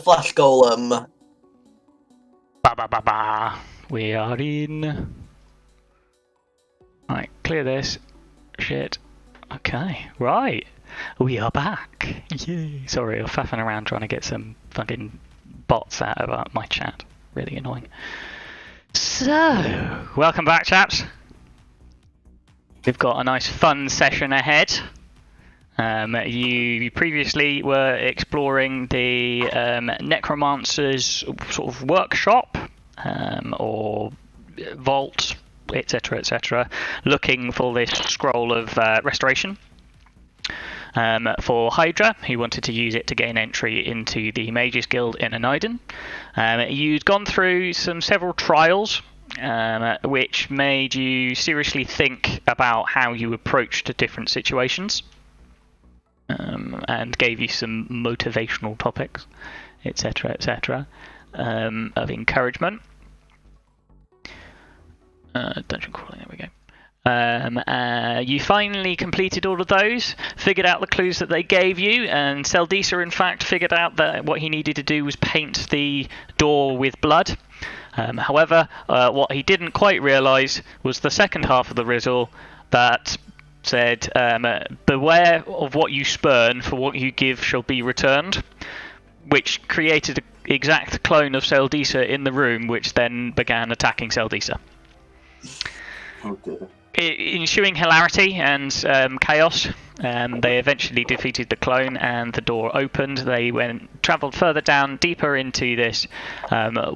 flash golem. Ba ba ba ba. We are in. Right, clear this. Shit. Okay, right. We are back. Yay. Sorry, I'm faffing around trying to get some fucking bots out of my chat. Really annoying. So, welcome back, chaps. We've got a nice fun session ahead. You previously were exploring the necromancer's sort of workshop or vault, etc., etc., looking for this scroll of restoration for Hydra, who wanted to use it to gain entry into the Mages Guild in Anaiden. You'd gone through several trials, which made you seriously think about how you approached different situations. And gave you some motivational topics, etc., etc., of encouragement. Dungeon crawling, there we go. You finally completed all of those, figured out the clues that they gave you, and Seldisa, in fact, figured out that what he needed to do was paint the door with blood. However, what he didn't quite realise was the second half of the riddle that said, beware of what you spurn, for what you give shall be returned, which created an exact clone of Seldisa in the room, which then began attacking Seldisa. Oh dear. Ensuing hilarity and chaos, they eventually defeated the clone and the door opened. They travelled further down, deeper into this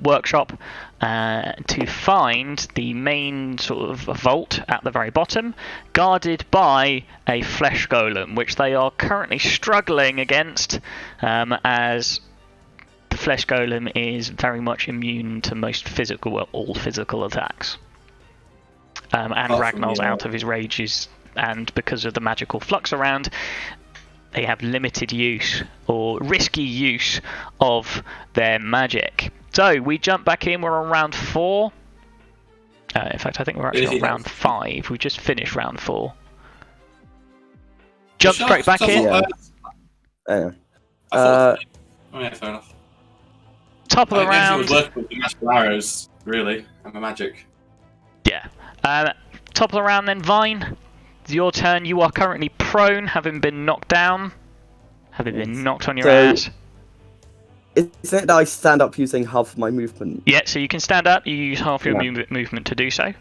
workshop to find the main sort of vault at the very bottom, guarded by a flesh golem, which they are currently struggling against, as the flesh golem is very much immune to all physical attacks. And Ragnar's out of his rages, and because of the magical flux around, they have limited use or risky use of their magic. So we jump back in, we're on round 4. In fact, I think we're actually on round 5. We just finished round 4. Jump straight back in. Yeah. Oh yeah, fair enough. Top of the I round. was working with the magical arrows, really, and the magic. Yeah. Top of the round then, Vine. It's your turn. You are currently prone, having been knocked down. Having been knocked on your ass. Isn't it that I stand up using half of my movement? Yeah, so you can stand up. You use half your movement to do so.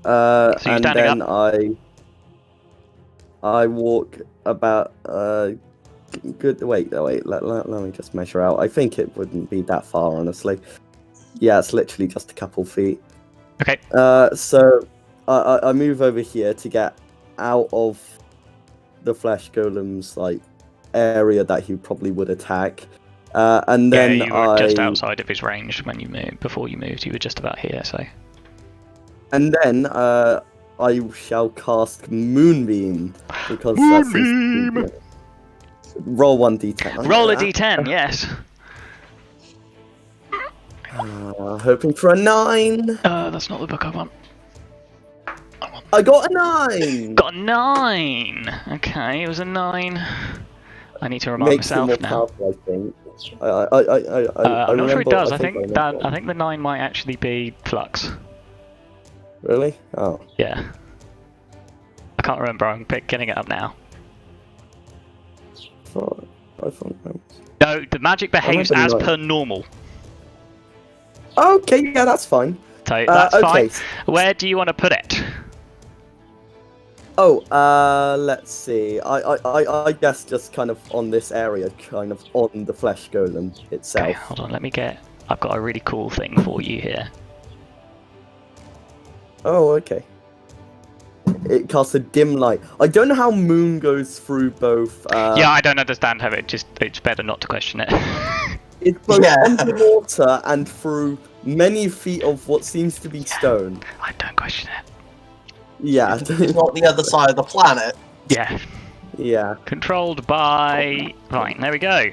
So you're and standing then up. I walk about good. Wait. Let me just measure out. I think it wouldn't be that far, honestly. Yeah, it's literally just a couple feet. Okay. So I move over here to get out of the flesh golem's area that he probably would attack, and then you were just outside of his range when you moved. Before you moved, you were just about here. So. And then I shall cast Moonbeam because Moonbeam. Roll 1d10. Roll a d10, yes. Hoping for a 9. That's not the book I want. I got a 9. Got a 9. Okay, it was a 9. I need to remind Makes myself it more now. powerful, I think. I'm not sure it does. I think remember. I think the 9 might actually be flux. Really? Oh. Yeah. I can't remember. I'm getting it up now. I thought No, the magic behaves as per normal. Okay, yeah, that's fine. So that's okay. fine. Where do you want to put it? Oh, let's see. I guess just kind of on this area, kind of on the flesh golem itself. Okay, hold on. I've got a really cool thing for you here. Oh, okay. It casts a dim light. I don't know how moon goes through both. Yeah, I don't understand how it's better not to question it. It's both underwater and through many feet of what seems to be stone. I don't question it. Yeah. It's not the other side of the planet. Yeah. Yeah. Controlled by... Right, there we go.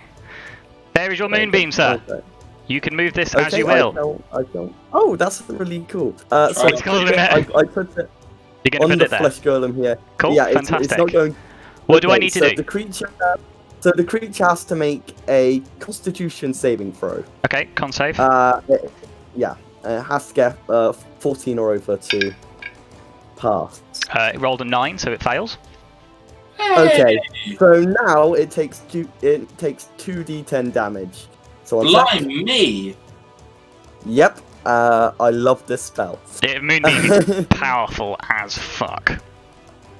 There is your moonbeam, sir. Okay. You can move this as you will. I don't. Oh, that's really cool. So It's called I put it You're going to on put the it there. flesh golem here. Cool, yeah, fantastic. it's not going... What do I need to do? The creature So the creature has to make a Constitution saving throw. Okay, con save. It has to get 14 or over to pass. It rolled a 9, so it fails. Okay, so now it takes 2d10 damage. So Blimey! Yep, I love this spell. Moonbeam is powerful as fuck.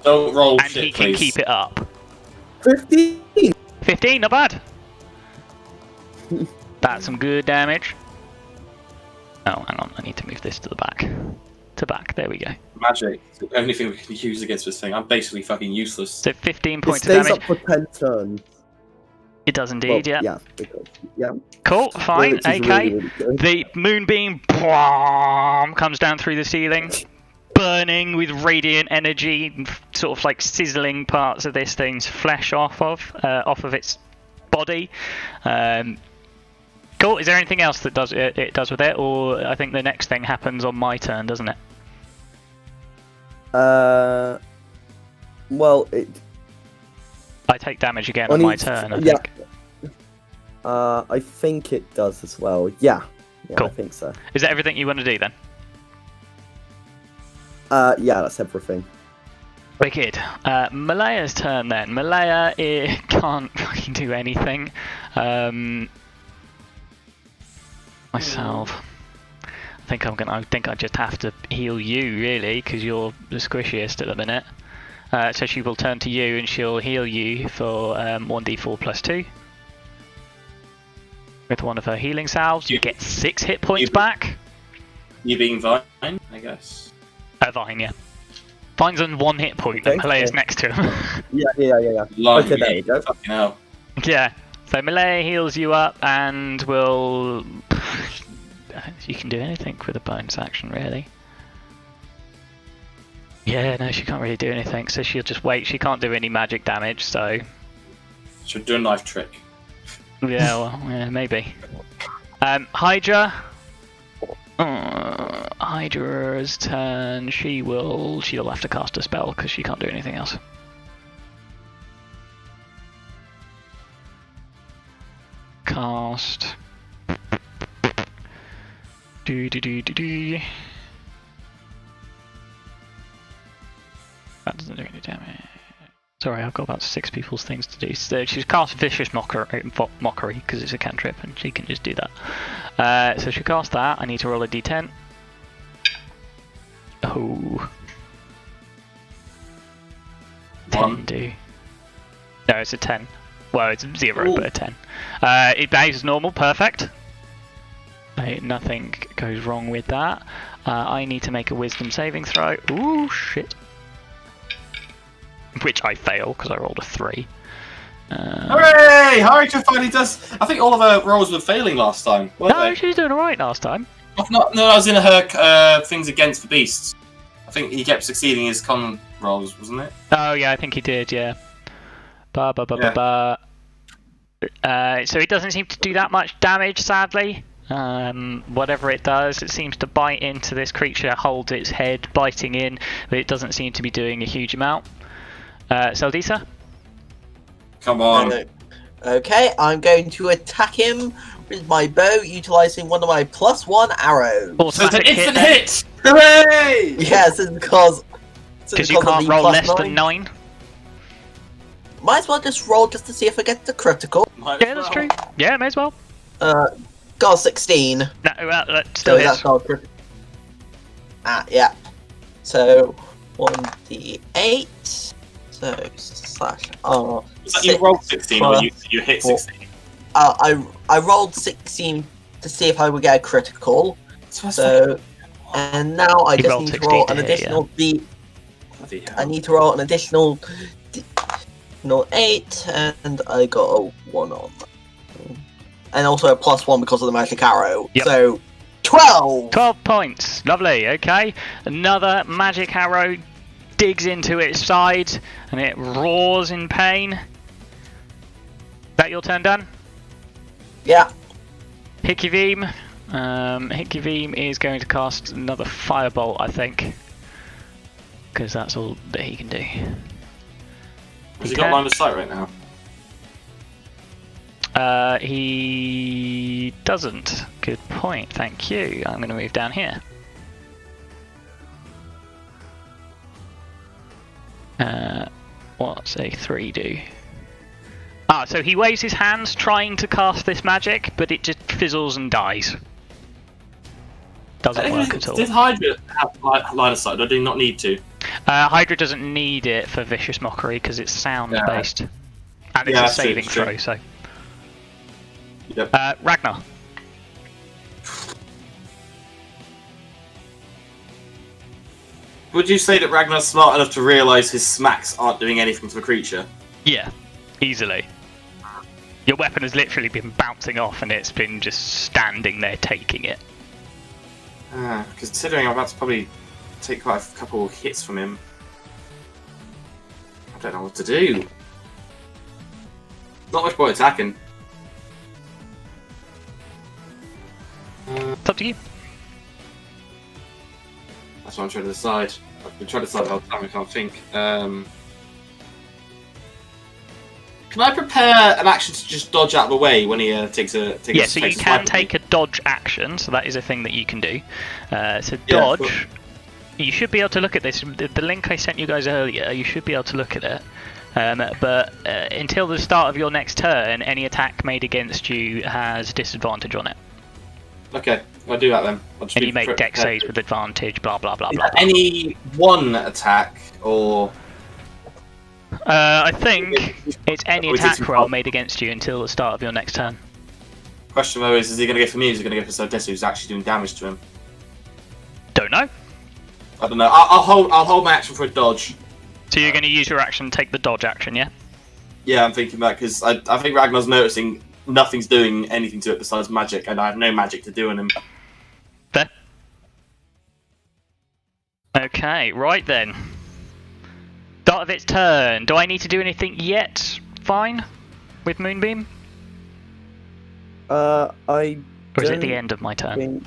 Don't roll And shit, he can please. keep it up. 15. 15, not bad. That's some good damage. Oh, hang on, I need to move this to the back. To back, there we go. Magic. It's the only thing we can use against this thing. I'm basically fucking useless. So 15 It points of stays damage. up for 10 turns. It does indeed, Well, yeah. Yeah. Cool, fine, Which is okay. really good. The moonbeam comes down through the ceiling, burning with radiant energy, sort of like sizzling parts of this thing's flesh off of its body. Cool. Is there anything else that it does with it, or I think the next thing happens on my turn, doesn't it? Well, I take damage again on my turn. I think. I think it does as well. Yeah, Cool. I think so. Is that everything you want to do then? Yeah, that's everything. Wicked. Malaya's turn then. Malaya can't fucking do anything. Myself. I think I just have to heal you really, because you're the squishiest at the minute. So she will turn to you and she'll heal you for 1d4 plus 2. With one of her healing salves, you get 6 hit points back. You being Vine, I guess. Vine, yeah. Vine's on 1 hit point, and Malaya's next to him. Yeah. Like Okay, there you go. Fucking hell. Yeah. So Malaya heals you up and will... You can do anything with a bonus action, really. Yeah, no, she can't really do anything, so she'll just wait. She can't do any magic damage, so... Should do a knife trick. Yeah, well, yeah, maybe. Hydra. Hydra's turn. She'll have to cast a spell because she can't do anything else. Cast. Do. That doesn't do any damage. Sorry, I've got about 6 people's things to do. So she's cast Vicious Mockery because it's a cantrip and she can just do that. So she cast that. I need to roll a d10. Oh. 10 do. No, it's a 10. Well, it's 0, but a 10. It behaves normal, perfect. Nothing goes wrong with that. I need to make a wisdom saving throw. Ooh, shit. Which I fail because I rolled a 3. Hooray! Harita finally does. I think all of her rolls were failing last time. Weren't No, they? she was doing alright last time. No, I was in her things against the beasts. I think he kept succeeding his con rolls, wasn't it? Oh yeah, I think he did. Yeah. So it doesn't seem to do that much damage, sadly. Whatever it does, it seems to bite into this creature, holds its head, biting in, but it doesn't seem to be doing a huge amount. Seldisa? Come on. Okay, I'm going to attack him with my bow, utilizing one of my +1 arrows. So it's an Automatic instant then, hit! Hooray! Yes, it's because you can't roll less +9. than 9. Might as well just roll just to see if I get the critical. Yeah, that's true. Yeah, may as well. Got 16. No, well, still hits. That's not crit. Yeah. So 1d8. So slash R. You rolled 16 or you hit 16? I rolled 16 to see if I would get a critical. So and now I just need to roll an additional D. I need to roll an additional 8, and I got a 1 on that. And also a +1 because of the magic arrow. Yep. So 12. 12 points. Lovely. Okay. Another magic arrow digs into its side and it roars in pain. Is that your turn, Dan? Yeah. Hikiveem. Hikiveem is going to cast another firebolt, I think. Because that's all that he can do. Has he got line of sight right now? He doesn't. Good point, thank you. I'm going to move down here. What's a 3 do? So he waves his hands trying to cast this magic, but it just fizzles and dies. Doesn't work at all. Did Hydra have line of sight, or did he not need to? Hydra doesn't need it for Vicious Mockery because it's sound-based. And it's a saving throw, so... Yep. Ragnar. Would you say that Ragnar's smart enough to realise his smacks aren't doing anything to the creature? Yeah, easily. Your weapon has literally been bouncing off and it's been just standing there taking it. Considering I'm about to probably take quite a couple of hits from him, I don't know what to do. Not much point attacking. It's up to you. That's what I'm trying to decide. I've been trying to decide the whole time, I can't think. Can I prepare an action to just dodge out of the way when he takes a... Yeah, so you can take a dodge action, so that is a thing that you can do. So dodge, you should be able to look at this. The link I sent you guys earlier, you should be able to look at it. But until the start of your next turn, any attack made against you has disadvantage on it. Okay, I'll do that then. And you make dex saves with advantage, blah blah blah blah. Any one attack, or... I think it's any attack roll made against you until the start of your next turn. Question though is he going to go for me, or is he going to go for Sodessa, who's actually doing damage to him? Don't know. I don't know. I'll hold my action for a dodge. So you're going to use your action, take the dodge action, yeah? Yeah, I'm thinking that because I think Ragnar's noticing nothing's doing anything to it besides magic, and I have no magic to do on him. Fair. Okay, right then. Start of its turn. Do I need to do anything yet? Fine. With Moonbeam? Or is it the end of my turn?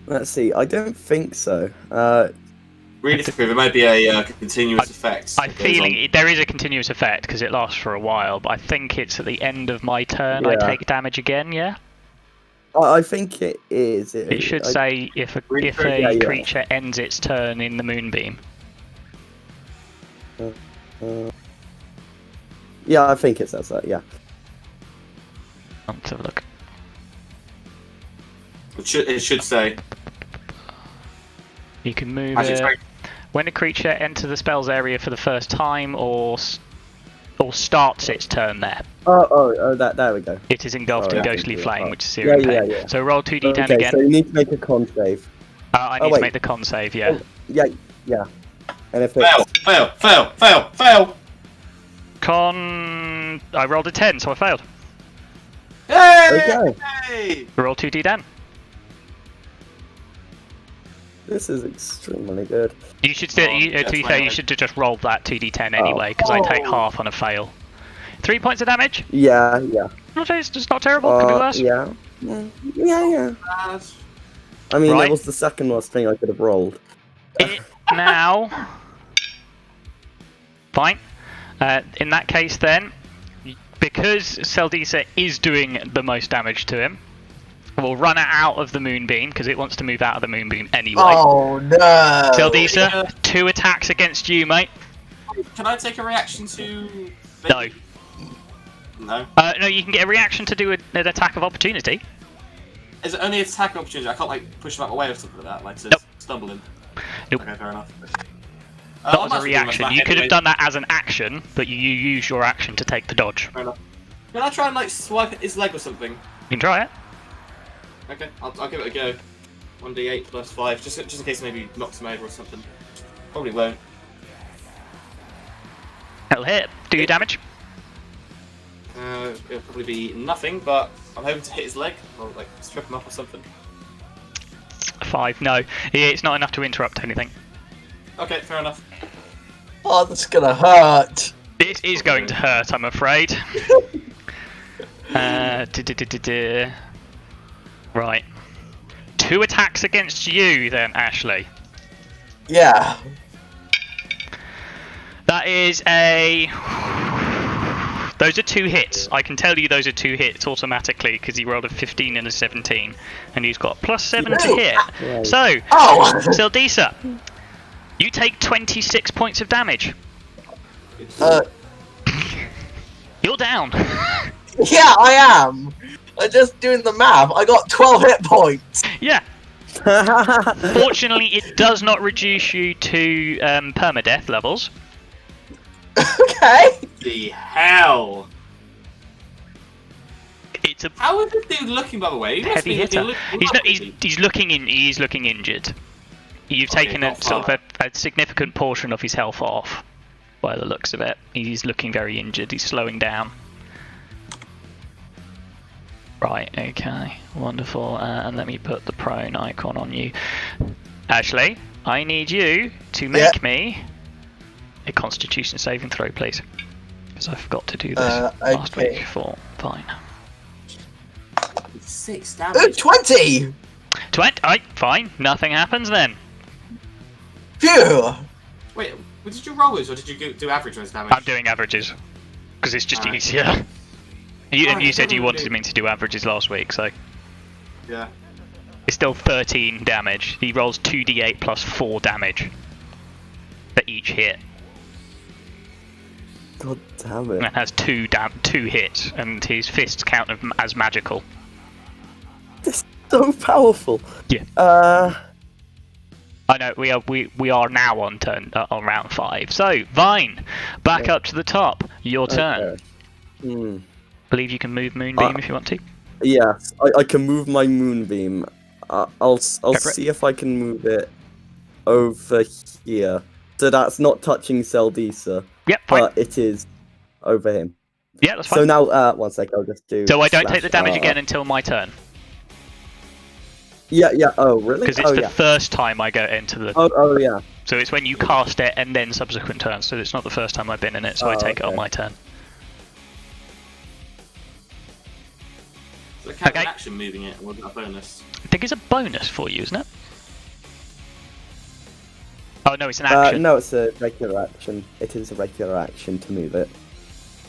Let's see. I don't think so. Realistically, there might be a continuous effect. I'm feeling there is a continuous effect because it lasts for a while, but I think it's at the end of my turn I take damage again, yeah? I think it is. It should say if a creature ends its turn in the Moonbeam. Yeah, I think it says that, yeah. Let's have a look. It should say. You can move it. When a creature enters the spell's area for the first time or starts its turn there. There we go. It is engulfed in ghostly flame, which is searing pain. Yeah. So roll 2d10 again. So you need to make a con save. I need to make the con save, yeah. Yeah. And if Fail! Con... I rolled a 10, so I failed. Hey! Okay. Roll 2d10. This is extremely good. You should still, to be fair, you should just roll that 2d10 anyway, because I take half on a fail. 3 points of damage? Yeah. It's not terrible, could be worse. Yeah. I mean, that was the second worst thing I could have rolled. Now... Fine. In that case then, because Seldisa is doing the most damage to him, we'll run it out of the Moonbeam, because it wants to move out of the Moonbeam anyway. Oh no! Seldisa, 2 attacks against you, mate. Can I take a reaction to... No. No? No, you can get a reaction to do an attack of opportunity. Is it only an attack of opportunity? I can't, like, push him out of the way or something like that, like to stumble him? Nope. Okay, fair enough. Not as a reaction. You could have done that as an action, but you use your action to take the dodge. Fair enough. Can I try and, like, swipe at his leg or something? You can try it. Okay, I'll give it a go. 1d8 plus 5, just in case maybe knocks him over or something. Probably won't. It'll hit. Do your damage. It'll probably be nothing, but I'm hoping to hit his leg, or like strip him up or something. 5. No, it's not enough to interrupt anything. Okay, fair enough. Oh, that's gonna hurt. It is going to hurt, I'm afraid. Right. 2 attacks against you then, Ashley. Yeah. That is a Those are 2 hits. I can tell you those are 2 hits automatically because he rolled a 15 and a 17, and he's got +7 to hit. Right. So, Sildisa, you take 26 points of damage. You're down. Yeah, I am. I'm just doing the math. I got 12 hit points. Yeah. Fortunately, it does not reduce you to permadeath levels. Okay. The hell? It's a How is this dude looking, by the way? He must heavy be hitter. looking He's not. lovely. He's looking in. He's looking injured. You've Okay, taken not a sort far. of a significant portion of his health off, by the looks of it. He's looking very injured. He's slowing down. Right. Okay. Wonderful. And let me put the prone icon on you. Ashley, I need you to make me a Constitution saving throw, please, because I forgot to do this last week. Fine. 6 Ooh, damage. 20. 20. Fine. Nothing happens then. Phew. Wait, did you roll this or did you do average roll damage? I'm doing averages because it's just Alright. easier. And you Alright, said you doesn't wanted really- me to do averages last week, so Yeah. it's still 13 damage. He rolls 2d8 plus 4 damage for each hit, God damn it. and has 2 hits, and his fists count as magical. So powerful. Yeah. I know we are now on round 5. So Vine, back up to the top. Your turn. Okay. Hmm. Believe you can move Moonbeam if you want to. Yes, I can move my moonbeam. I'll for it. see if I can move it over here. So that's not touching Seldisa, Yep, fine. but it is over him. Yeah, that's fine. So now, 1 sec, I'll just do. So I don't take the slash damage R. again until my turn, Yeah. Oh, really? because it's Oh, the yeah. first time I go into the. Oh, yeah. So it's when you cast it and then subsequent turns. So it's not the first time I've been in it. So I Oh, take it on okay. my turn. So count Okay. an action moving it, or was that a bonus? I think it's a bonus for you, isn't it? Oh no, it's an action. No, it's a regular action. It is a regular action to move it.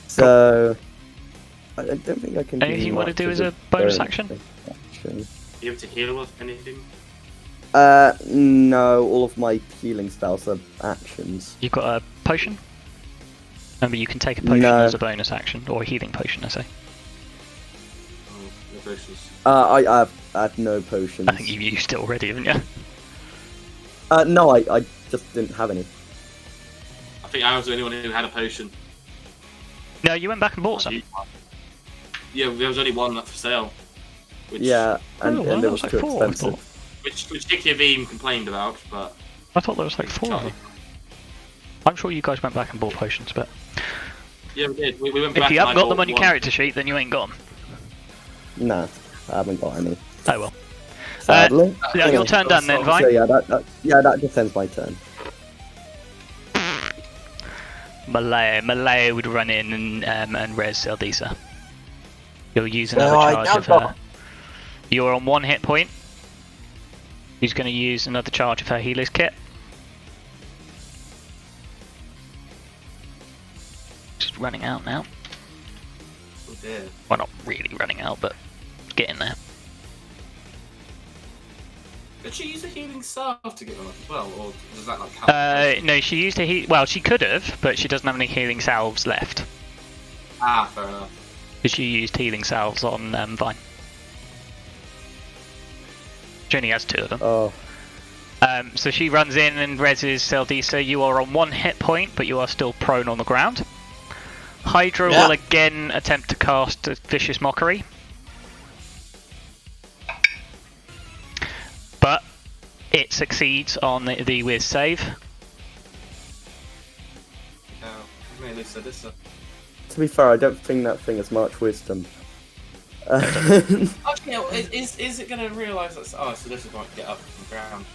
So I don't think I can. Anything you want to much do as as a bonus action? action. Are you able to heal or anything? No, all of my healing spells are actions. You've got a potion. Remember, you can take a potion No. as a bonus action, or a healing potion, I say. Oh, no potions. I have no potions. I think you've used it already, haven't you? No, I just didn't have any. I think I was the only one who had a potion. No, you went back and bought some. Yeah, there was only one up for sale. Which, Yeah, and, Oh, well, and that it was was too like 4, I expensive. Which Dickie Veem complained about, but I thought there was like 4 of them. I'm sure you guys went back and bought potions, but yeah, we did. We went back. if you and haven't I got them bought on your one. character sheet, then you ain't got them. Nah, I haven't got any. Oh well. Sadly. Yeah, your turn done then, So Vine. yeah, that just ends my turn. Malaya would run in and res Seldisa. You'll use So another I charge now of her. got- You're on 1 hit point. Who's going to use another charge of her healer's kit? Just running out now. Oh dear. Well, not really running out, but getting there. Did she use a healing salve to get them up as well, or does that like count? No, she used a well, she could have, but she doesn't have any healing salves left. Ah, fair enough. Because she used healing salves on Vine. She only has 2 of them. Oh, So she runs in and reses Seldisa. You are on 1 hit point, but you are still prone on the ground. Hydra Yeah. will again attempt to cast a Vicious Mockery. But it succeeds on the Wiz save. No, mainly so this. to be fair, I don't think that thing has much wisdom. Actually, no, is it going to realise that? Oh, so this is going to get up from the ground.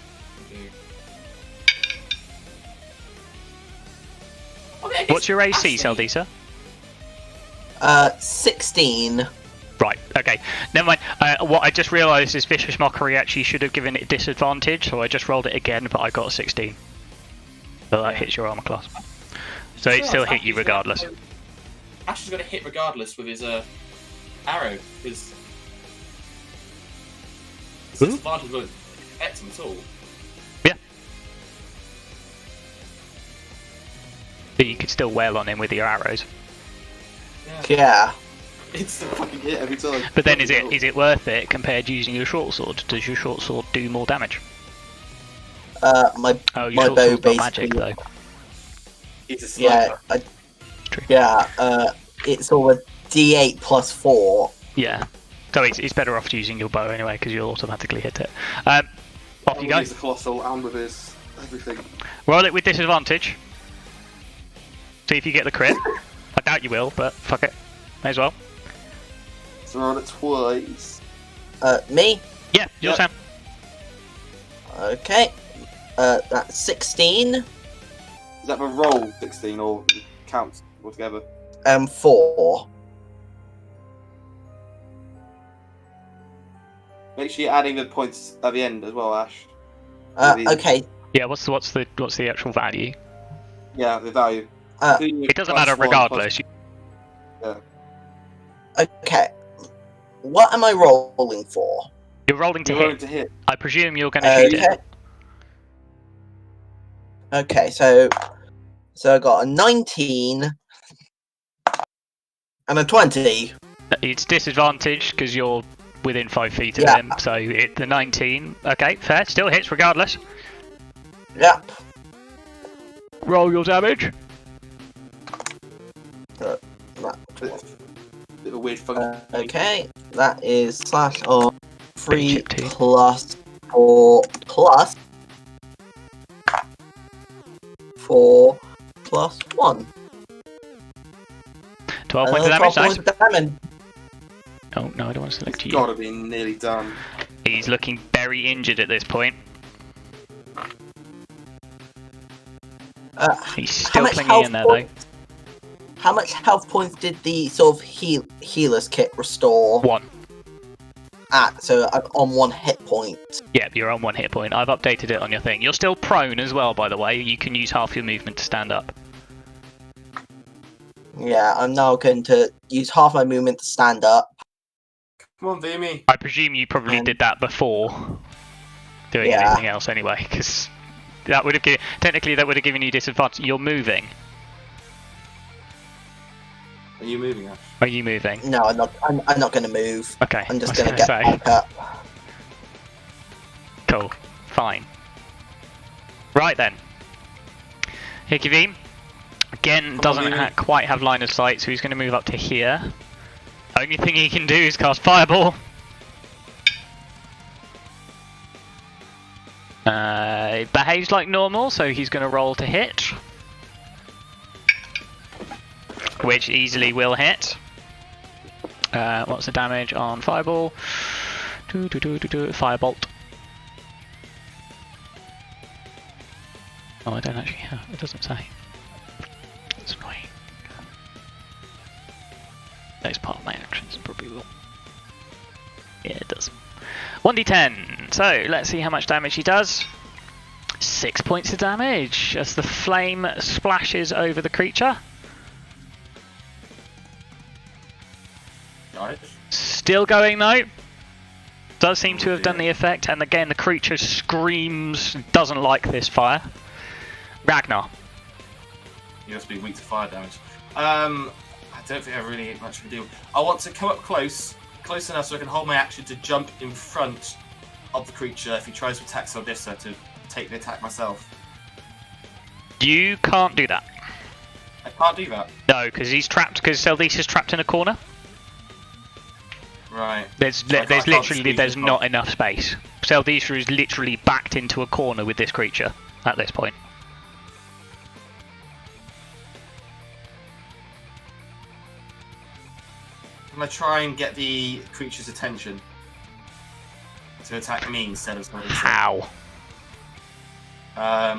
Okay, I guess What's your AC, actually- Seldisa? 16. Right, okay. Never mind. What I just realised is Vicious Mockery actually should have given it disadvantage, so I just rolled it again, but I got a 16. So that hits your armor class. So it still hit you regardless. Ash is going to hit regardless with his arrow. His disadvantage won't affect him at all. Yeah. But you could still wail on him with your arrows. Yeah. It's a fucking hit every time. But then is it worth it compared to using your short sword? Does your short sword do more damage? My Oh, your my short bow sword's not basically. magic though. He's a sniper. It's all a D8 plus 4. Yeah. So it's better off using your bow anyway because you'll automatically hit it. Off you go. He's a colossal and with his everything. Roll it with disadvantage. See if you get the crit. I doubt you will, but fuck it. May as well. So roll it twice. Me? Yeah, your turn. Okay. That's 16. Is that a roll 16 or counts altogether? 4. Make sure you're adding the points at the end as well, Ash. Okay. Yeah, what's the actual value? Yeah, the value. It doesn't matter regardless. Okay. What am I rolling for? You're rolling to You're hit. rolling to hit. I presume you're going to shoot it. Okay, so I got a 19 and a 20. It's disadvantage because you're within 5 feet of Yeah. him, so the 19. Okay, fair. Still hits regardless. Yep. Roll your damage. Bit of a weird function. Okay, that is slash of 3 chip too. plus 4 plus 4 plus 1. 12 points of damage, 12 nice. points of damage. Oh, no, I don't want to select It's you. gotta be nearly done. He's looking very injured at this point. He's still clinging in there, though. How much health points did the sort of healer's kit restore? 1. So I'm on 1 hit point. Yep, you're on 1 hit point. I've updated it on your thing. You're still prone as well, by the way. You can use half your movement to stand up. Yeah, I'm now going to use half my movement to stand up. Come on, Vimy. I presume you probably did that before doing anything else anyway, because that would have technically that would have given you disadvantage. You're moving. Are you moving, Ash? Are you moving? No, I'm not. I'm not going to move. Okay. I'm just I was going to get gonna back up. Cool. Fine. Right then. Hikiveem. Again, doesn't quite have line of sight, so he's going to move up to here. Only thing he can do is cast Fireball. It behaves like normal, so he's going to roll to hit. Which easily will hit. What's the damage on Fireball? Firebolt. Oh, I don't actually have. It doesn't say. It's annoying. That's part of my actions, probably will. Yeah, it does. 1d10. So let's see how much damage he does. 6 points of damage as the flame splashes over the creature. Nice. Still going though. Does seem to have done the effect, and again the creature screams, doesn't like this fire. Ragnar. You must be weak to fire damage. I don't think I really much can do. I want to come up close enough so I can hold my action to jump in front of the creature if he tries to attack Saldissa to take the attack myself. You can't do that. I can't do that. No, because he's trapped. Because Saldissa's trapped in a corner. Right. There's not enough space. Saldissa is literally backed into a corner with this creature at this point. I'm going to try and get the creature's attention to attack me instead of Saldissa. How? That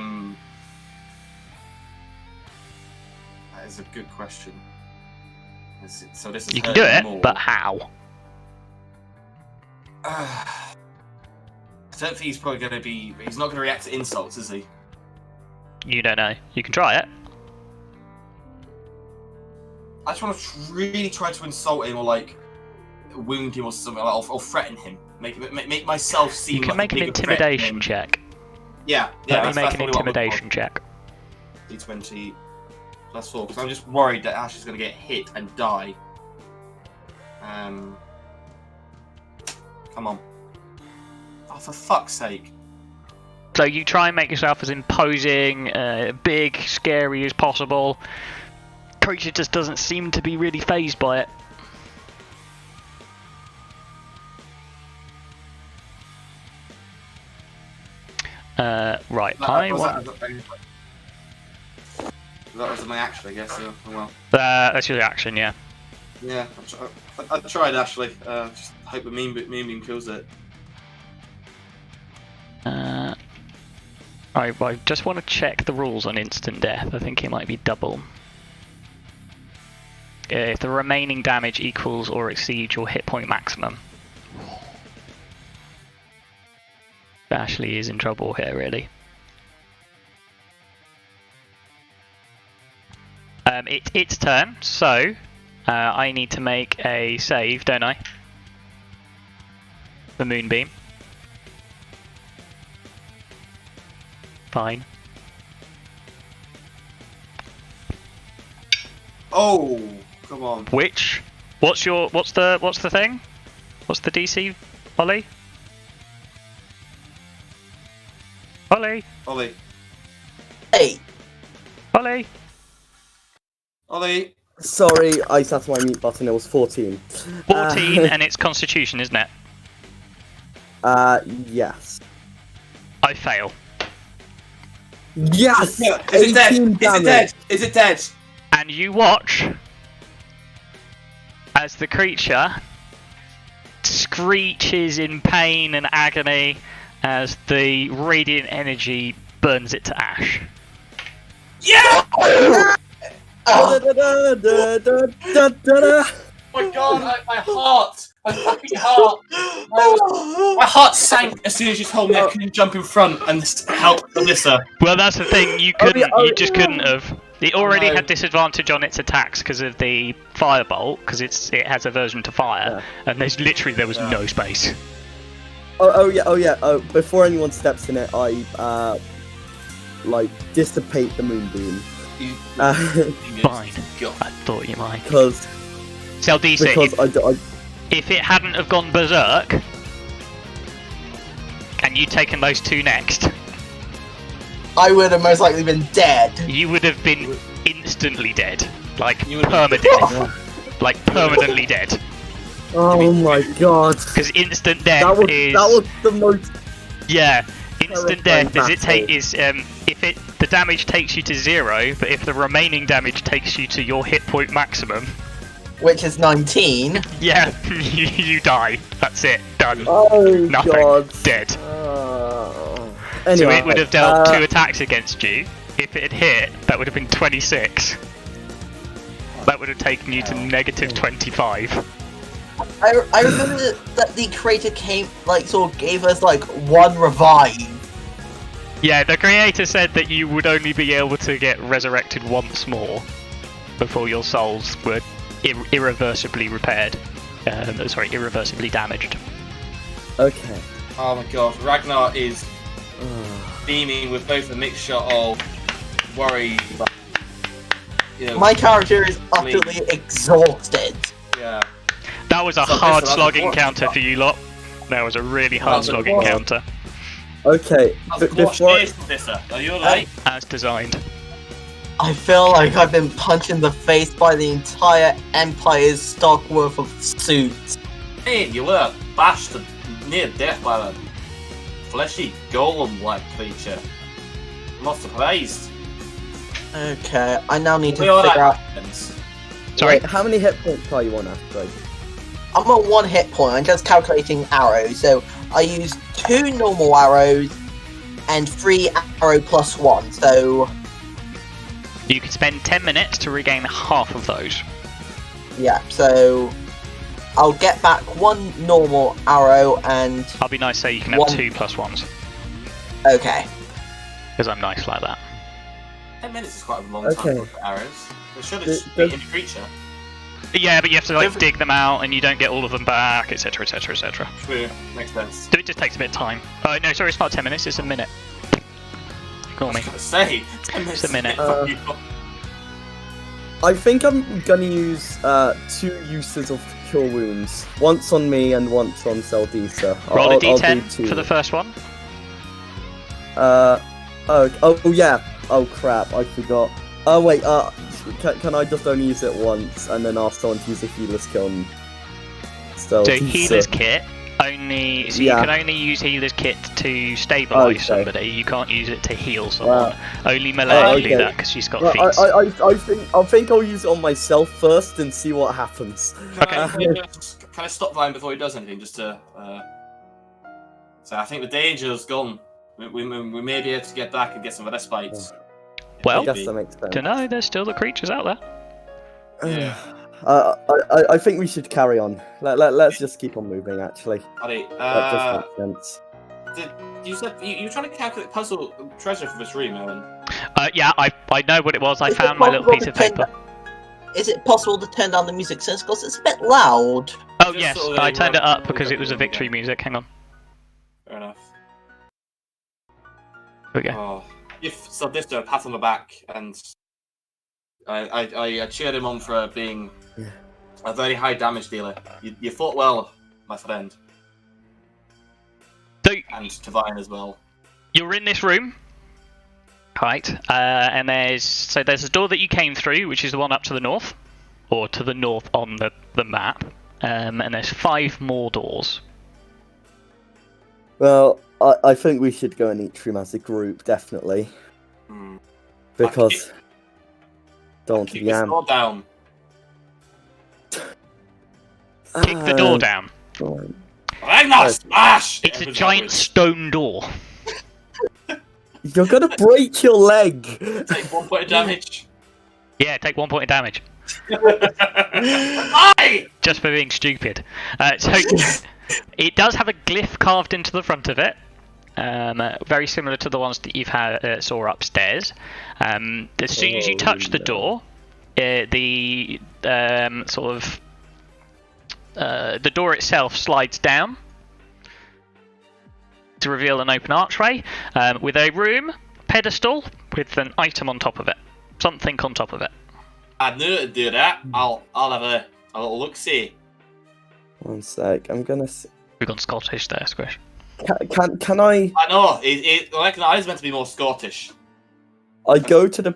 is a good question. So this is You can do hurting it, more. but how? I don't think he's probably going to be... He's not going to react to insults, is he? You don't know. You can try it. I just want to really try to insult him or like wound him or something, like, or threaten him. Make myself seem. You can like make an intimidation check. Yeah. Let me make an intimidation check. D20 plus 4, because I'm just worried that Ash is going to get hit and die. Come on. Oh, for fuck's sake. So you try and make yourself as imposing, big, scary as possible. Creature just doesn't seem to be really fazed by it. Right, That was my action, I guess. So, oh well. That's your action, yeah. Yeah, I tried actually. Just hope the meme kills it. I just want to check the rules on instant death. I think it might be double. If the remaining damage equals or exceeds your hit point maximum. Ashley is in trouble here, really. It's its turn, so I need to make a save, don't I? The moonbeam. Fine. Oh, come on. Which? What's the thing? What's the DC, Ollie? Ollie. Hey. Ollie. Ollie. Sorry, I sat on my mute button. It was 14. 14, and it's Constitution, isn't it? Yes. I fail. Yes. Is it dead? Is it dead? Is it dead? And you watch as the creature screeches in pain and agony as the radiant energy burns it to ash. Yeah! Oh. My god, my heart! My fucking heart! My heart sank as soon as you told me I couldn't jump in front and help Alyssa. Well, that's the thing, you couldn't, you just couldn't have. It already had disadvantage on its attacks because of the firebolt, because it has aversion to fire, and there was no space. Oh yeah. Before anyone steps in it, I dissipate the moonbeam. Fine. I thought you might. Because if it hadn't have gone berserk, and you'd taken those two next, I would have most likely been dead. You would have been instantly dead. Like permadeath. Like permanently dead. Oh my god. Because instant death that was the most. Yeah, instant death if the damage takes you to 0, but if the remaining damage takes you to your hit point maximum, which is 19. Yeah, you die. That's it. Done. Oh nothing. God. Dead. Anyway, so it would have dealt 2 attacks against you. If it had hit, that would have been 26. That would have taken you to -25. I remember that the creator gave us one revive. Yeah, the creator said that you would only be able to get resurrected once more before your souls were irreversibly repaired. Irreversibly damaged. Okay. Oh my god, Ragnar is beaming with both a mixture of worry. My character is utterly exhausted. Yeah. That was a hard slog encounter for you lot. That was a really hard slog encounter. Okay. Before are you alright? As designed. I feel like I've been punched in the face by the entire Empire's stock worth of suits. Hey, you were bashed near death by a fleshy golem-like creature. I'm not surprised. Okay, I now need to figure out. Sorry, how many hit points are you on, Astro? I'm at 1 hit point. I'm just calculating arrows. So I used 2 normal arrows and 3 arrow plus 1. So you could spend 10 minutes to regain half of those. Yeah. So I'll get back 1 normal arrow and. I'll be nice, so you can have 2 plus 1s. Okay. Because I'm nice like that. 10 minutes is quite a long time for arrows. It should have been a creature. Yeah, but you have to like dig them out, and you don't get all of them back, etc., etc., etc. True, makes sense. So it just takes a bit of time. Oh no, sorry, it's not 10 minutes. It's a minute. Ignore me. I was gonna say 10 minutes. It's a minute. I think I'm gonna use 2 uses of Cure Wounds. Once on me and once on Seldisa. Roll a I'll d10 do 2. for the first one. Oh yeah. Oh crap, I forgot. Oh wait, can I just only use it once and then ask someone to use a healer's kit on Seldisa? So healer's kit only. So Yeah. you can only use healer's kit to stabilise somebody. You can't use it to heal someone. Only Melee can do that because she's got feats. I think I'll use it on myself first and see what happens. Can I stop Vine before he does anything? Just to. So I think the danger's gone. We may be able to get back and get some respites. Well, I guess that makes sense. don't know. There's still the creatures out there. Yeah. I think we should carry on. Let's just keep on moving. Actually, Ollie, that just makes sense. you said you were trying to calculate puzzle treasure for this room, Ellen. Yeah, I know what it was. I Is it found my little possible piece of to turn paper. Is it possible to turn down the music since because it's a bit loud? Oh Just yes, sort of I turned it run- up because it was a victory music. Hang on. Fair enough. Here we go. Oh, so this to a pat on the back, and I cheered him on for being a very high damage dealer. You fought well, my friend, So and to Vine as well. you're in this room, right? And there's a door that you came through, which is the one up to the north, or to the north on the map. And there's 5 more doors. Well, I think we should go in each room as a group, definitely, Hmm. because don't Keep this yam. door down. Kick the door down. Ragnar, smash! It's a giant stone door. You're gonna break your leg. Take 1 point of damage. Yeah, take 1 point of damage. Aye! Just for being stupid. So it does have a glyph carved into the front of it, very similar to the ones that you've saw upstairs. As soon as you touch the door, the door itself slides down to reveal an open archway with a room pedestal with an item on top of it, something on top of it. I knew it'd do that. I'll have a little look see. One sec. I'm gonna. We've gone Scottish there, Squish. Can I? I know. Ragnar is meant to be more Scottish. I go to the.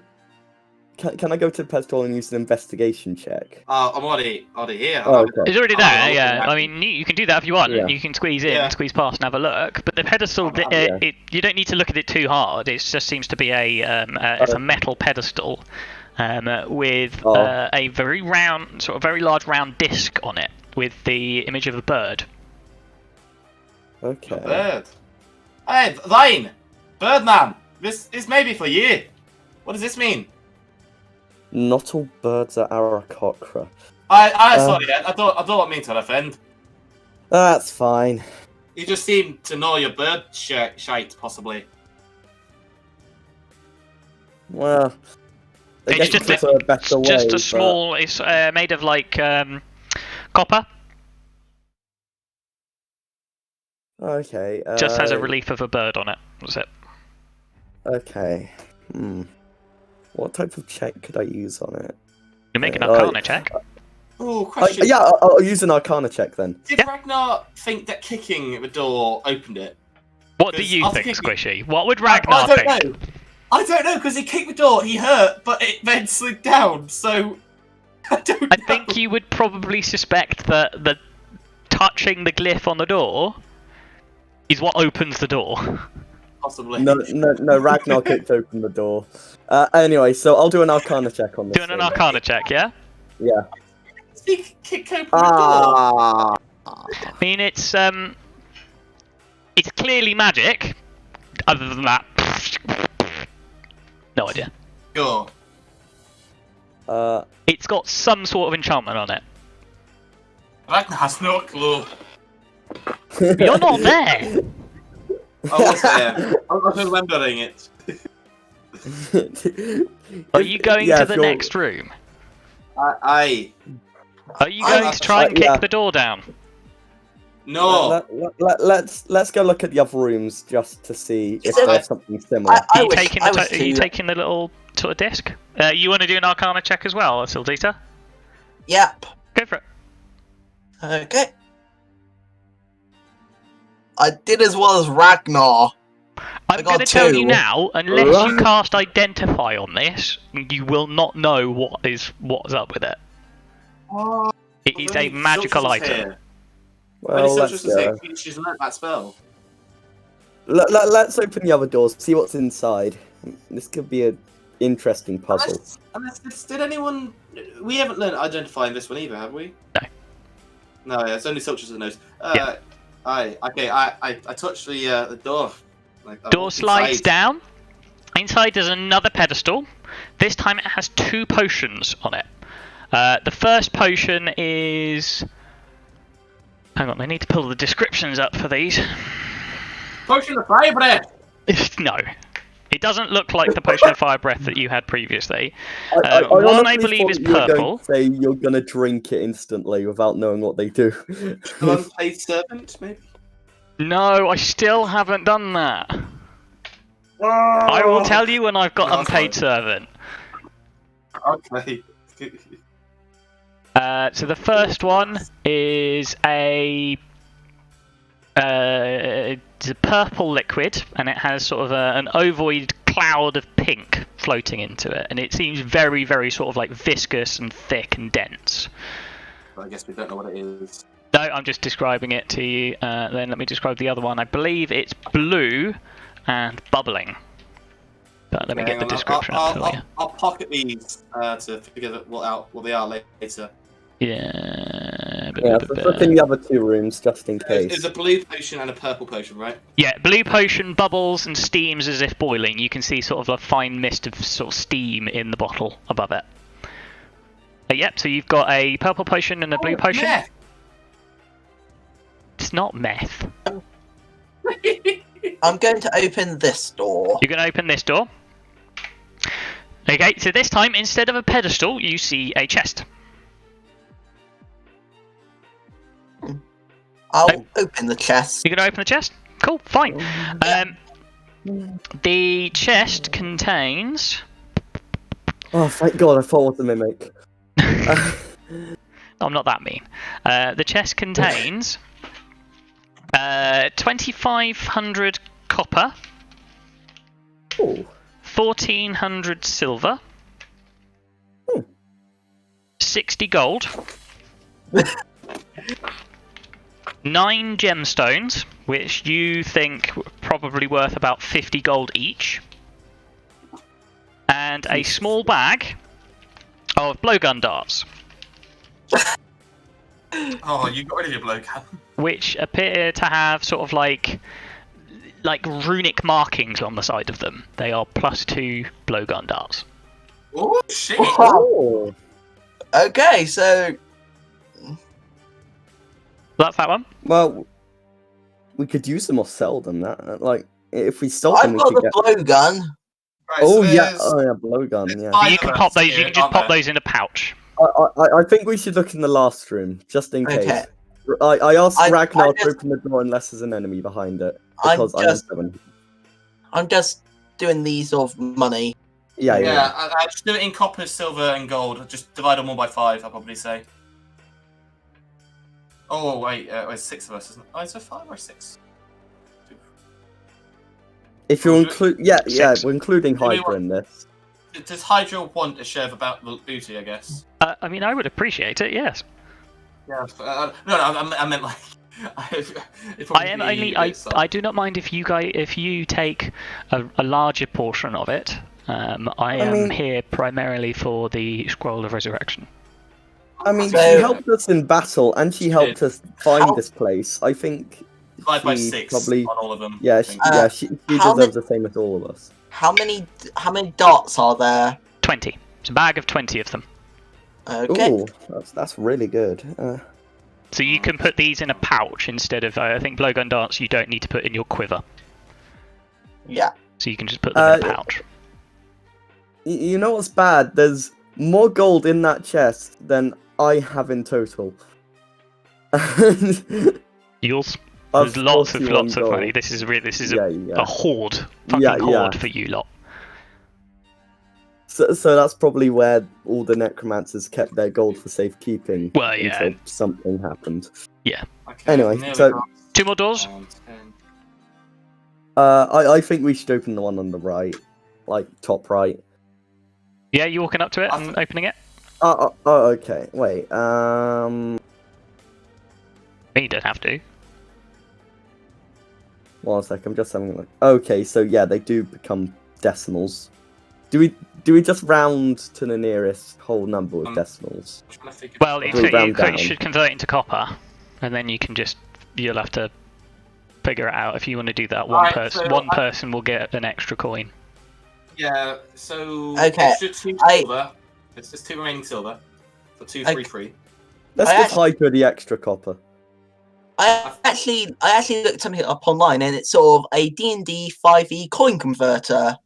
Can I go to the pedestal and use an investigation check? I'm already here. Oh, okay. It's already Oh, there, okay. yeah. I mean, you can do that if you want. Yeah. You can squeeze in, Yeah. squeeze past, and have a look. But the pedestal, Yeah. you don't need to look at it too hard. It just seems to be it's a metal pedestal with a very round, sort of very large round disc on it with the image of a bird. Okay. Bird. Hey, Vine! Birdman! This may be for you. What does this mean? Not all birds are Aarakocra. Sorry, I don't mean to offend. That's fine. You just seem to know your bird shite, possibly. Well, I It's guess just it's a better way. Just a but- small. It's made of like copper. Okay. Just has a relief of a bird on it. That's it. Okay. What type of check could I use on it? You make an Arcana check. Oh, question. Yeah, I'll use an Arcana check then. Did Ragnar think that kicking the door opened it? What do you After think, kicking- Squishy? What would Ragnar I don't think? know. I don't know, because he kicked the door, he hurt, but it then slid down, so... I don't know. I think you would probably suspect that the touching the glyph on the door is what opens the door. Possibly. No, Ragnar kicked open the door. Anyway, so I'll do an Arcana check on this. Doing an thing. Arcana check, yeah? Yeah. He kicked open the door. I mean, it's clearly magic. Other than that, no idea. Go. It's got some sort of enchantment on it. Ragnar has no clue. You're not there. I was there. I was remembering it. Are you going Yeah, to the sure. next room? I Are you going to try and kick the door down? No. Let's go look at the other rooms just to see if there's something similar. Are you taking the little sort of disc? You want to do an Arcana check as well, Sildita? Yep. Go for it. Okay. I did as well as Ragnar. I'm going to tell you now, unless you cast Identify on this, you will not know what's up with it. It is a magical item. Well, let's go. She's learnt that spell. Let's open the other doors, see what's inside. This could be an interesting puzzle. Did anyone... We haven't learned Identify in this one either, have we? No. No, it's only Silchus that knows. Yeah. I touched the door. Door slides down. Inside there's another pedestal. This time it has 2 potions on it. The first potion is... Hang on, I need to pull the descriptions up for these. Potion of Fire Breath! No. It doesn't look like the potion of fire breath that you had previously. One, I believe, is purple. Say you're gonna drink it instantly without knowing what they do. Unpaid servant, maybe? No, I still haven't done that. I will tell you when I've got unpaid servant. Okay. So the first one is it's a purple liquid, and it has sort of an ovoid cloud of pink floating into it, and it seems very, very sort of like viscous and thick and dense. Well, I guess we don't know what it is. No, I'm just describing it to you. Then let me describe the other one. I believe it's blue and bubbling. But let me get the description up for you. I'll pocket these to figure what they are later. Yeah. Let's look in the other 2 rooms just in case. It's a blue potion and a purple potion, right? Yeah, blue potion bubbles and steams as if boiling. You can see sort of a fine mist of sort of steam in the bottle above it. Yep, so you've got a purple potion and a blue potion. Meth. It's not meth. I'm going to open this door. You're going to open this door. Okay, so this time, instead of a pedestal, you see a chest. I'll open the chest. You're going to open the chest? Cool, fine. The chest contains... Oh, thank God, I thought it was a mimic. I'm not that mean. The chest contains 2,500 copper, 1,400 silver, 60 gold, 9 gemstones, which you think probably worth about 50 gold each, and a small bag of blowgun darts. Oh, you got rid of your blowgun. Which appear to have sort of like runic markings on the side of them. They are +2 blowgun darts. Oh shit! Oh. Okay, so That's that one. Well, we could use them or sell them. That like if we sold them, I've we got could the get. blowgun. Right, Oh so yeah, blowgun. Yeah. You can pop those. You can just pop those in a pouch. I think we should look in the last room just in case. Okay. I asked Ragnar just- to open the door unless there's an enemy behind it because I'm just doing these of money. Yeah. I just do it in copper, silver, and gold. Just divide them all by 5. I'll probably say. Oh wait, there's 6 of us, isn't it? Oh, is there 5 or 6? If you include, yeah, Six. we're including Hydra in this. Does Hydra want a share of about the booty? I guess. I mean, I would appreciate it. Yes. Yeah. No, I meant like. I do not mind if you take a larger portion of it. I am here primarily for the Scroll of Resurrection. I mean, So- she helped us in battle and she helped us find this place. I think 5 by she 6 probably- on all of them. Yeah, I she think. how deserves the same as all of us. How many darts are there? 20. It's a bag of 20 of them. Okay. Ooh, that's really good. So you can put these in a pouch instead of, I think, blowgun darts you don't need to put in your quiver. Yeah. So you can just put them in a pouch. You know what's bad? There's more gold in that chest than I have in total? Yours. I've There's lots 41 of gold. money. This is Yeah. a hoard, Yeah, fucking hoard for you lot. So that's probably where all the necromancers kept their gold for safekeeping Well, yeah. until something happened. Yeah. Okay, Anyway, nearly so- half. 2 more doors. 10. I think we should open the one on the right, like top right. Yeah, you walking up to it and opening it? Oh, okay. Wait. You don't have to. One sec. I'm just having a look. Okay, so yeah, they do become decimals. Do we just round to the nearest whole number with decimals? I'm trying to figure Well, this We'll out. round down. you should convert it into copper, and then you'll have to figure it out if you want to do that. One person will get an extra coin. Yeah, so Okay, extra 2 silver. It's just 2 remaining silver. So 2, 3, 3. Let's give Hydra the extra copper. I actually looked something up online, and it's sort of a D&D 5e coin converter.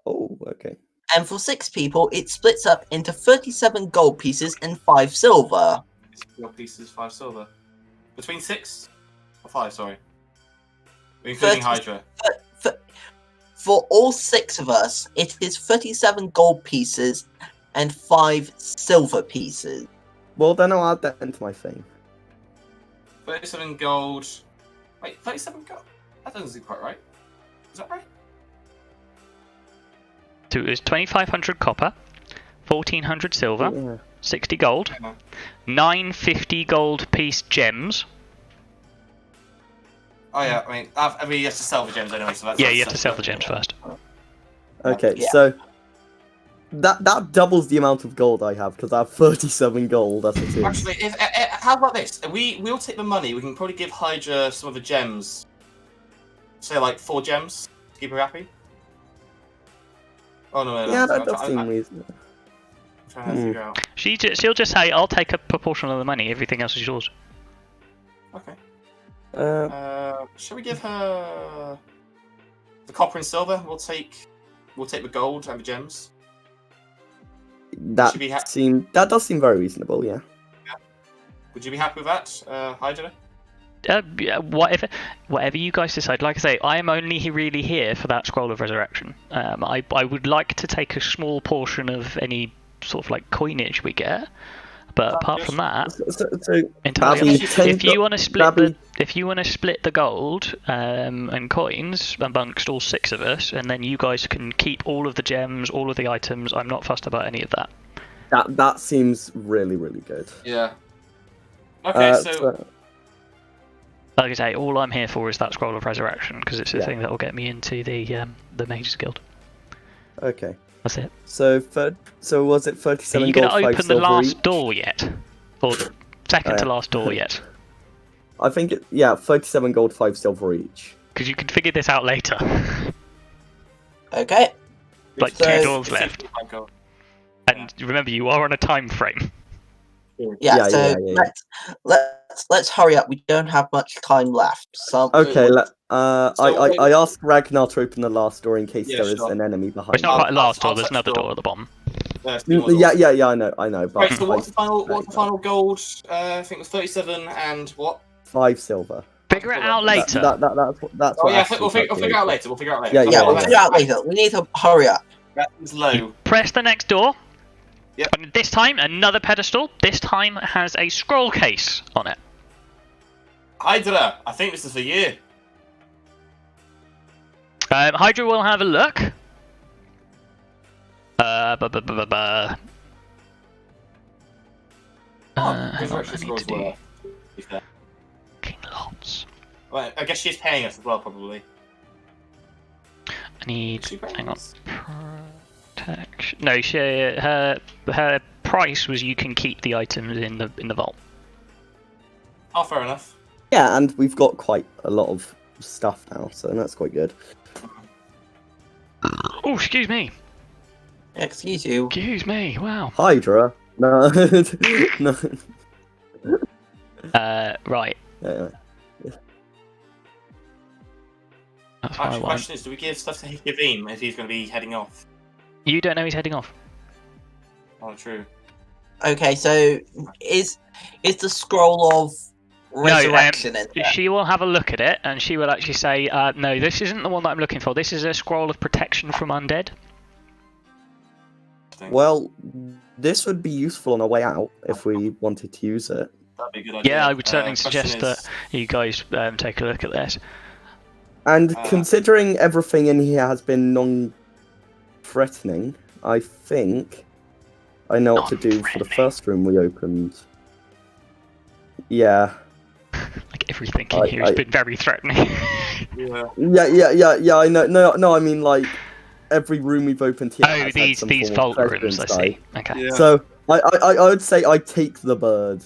Oh, okay. And for 6 people, it splits up into 37 gold pieces and 5 silver. 4 pieces, 5 silver. Between 6 or 5, sorry. Including Hydra. For all 6 of us, it is 37 gold pieces and 5 silver pieces. Well, then I'll add that into my thing. 37 gold. Wait, 37 gold? That doesn't seem quite right. Is that right? So it was 2,500 copper, 1,400 silver, Yeah. 60 gold, Yeah. 950 gold piece gems. Oh yeah, I mean, you have to sell the gems anyway, so that's... Yeah, you have to sell the gems first. Okay, Yeah. so that doubles the amount of gold I have because I have 37 gold as it is. Actually, how about this? We'll take the money. We can probably give Hydra some of the gems. Say like 4 gems to keep her happy. Oh no! Yeah, that does seem reasonable. I'm trying to figure out. She'll just say, "I'll take a proportion of the money. Everything else is yours." Okay. Uh, Shall we give her the copper and silver? We'll take the gold and the gems. that Should be that does seem very reasonable. Yeah. Would you be happy with that, Hydra? Yeah, whatever you guys decide. Like I say, I am only really here for that scroll of resurrection. I would like to take a small portion of any sort of like coinage we get, but apart from that, entirely up to you. If you want to split the gold and coins amongst all 6 of us, and then you guys can keep all of the gems, all of the items. I'm not fussed about any of that. That seems really good. Yeah. Okay, Like I say, all I'm here for is that scroll of resurrection because it's the thing that will get me into the Mages Guild. Okay. That's it. So was it 37 Are you gold, going to 5 open the silver last each? door yet? Or second to last door yet? I think 37 gold, 5 silver each. Because you can figure this out later. Okay. Like So- 2 doors left. And remember, you are on a time frame. Yeah, so yeah. let's hurry up. We don't have much time left. So Okay, I asked Ragnar to open the last door in case there is sure. an enemy behind. It's not quite a last door, I'll there's touch another door. door at the bottom. Yeah, I know. But Right, so what's the final gold? I think it was 37 and what? 5 silver. Figure it out later. That's Oh what yeah, Ashley we'll figure it out later. Yeah, yeah, we'll figure it out later. We need to hurry up. That is low. Press the next door. Yep. And this time, another pedestal. This time has a scroll case on it. Hydra, I think this is for you. Hydra will have a look. Hang on, I need to do fucking lots. Well, I guess she's paying us as well, probably. I need. Is she paying Hang on. us? Protection. No, her price was you can keep the items in the vault. Oh, fair enough. Yeah, and we've got quite a lot of stuff now, so that's quite good. Oh, excuse me. Excuse you. Excuse me. Wow. Hydra? No. No. Right. Yeah. That's what I Actually, want. question is, do we give stuff to Hikavim if he's going to be heading off? You don't know he's heading off. Oh, true. Okay, so is the scroll of resurrection in there? She will have a look at it, and she will actually say, no, this isn't the one that I'm looking for. This is a scroll of protection from undead. Well, this would be useful on our way out if we wanted to use it. That'd be a good idea. Yeah, I would certainly Question suggest that you guys take a look at this. And considering everything in here has been non-threatening, I think I know what to do for the first room we opened. Yeah. Like everything in here has been very threatening. Yeah. I know. No, I mean like every room we've opened here. Oh, has these had some form vault of rooms. I treasure see. inside. Okay. Yeah. So I would say I take the bird.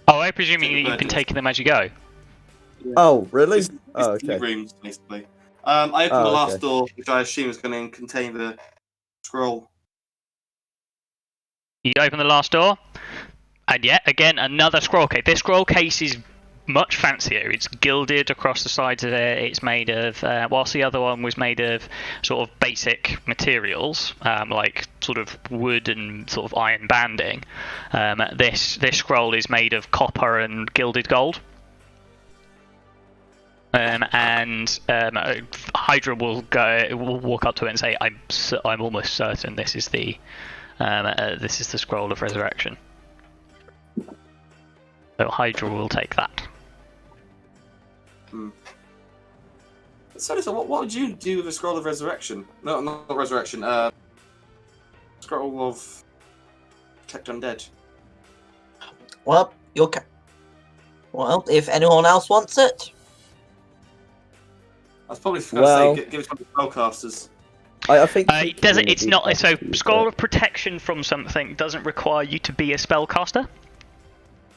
Oh, I'm presuming you've been taking them as you go. Yeah. Oh, really? It's Oh, two okay. rooms, basically. I opened the last door, which I assume is going to contain the scroll. You open the last door, and yet again another scroll case. This scroll case is much fancier. It's gilded across the sides of it. It's made of, whilst the other one was made of sort of basic materials, like sort of wood and sort of iron banding. This scroll is made of copper and gilded gold. Hydra will walk up to it and say, "I'm almost certain this is the scroll of resurrection." So Hydra will take that. So what would you do with the scroll of resurrection? No, not resurrection. Scroll of protect undead. Well, well, if anyone else wants it. I was probably going to say give it to the spellcasters. I think it's not. So scroll of protection from something doesn't require you to be a spellcaster.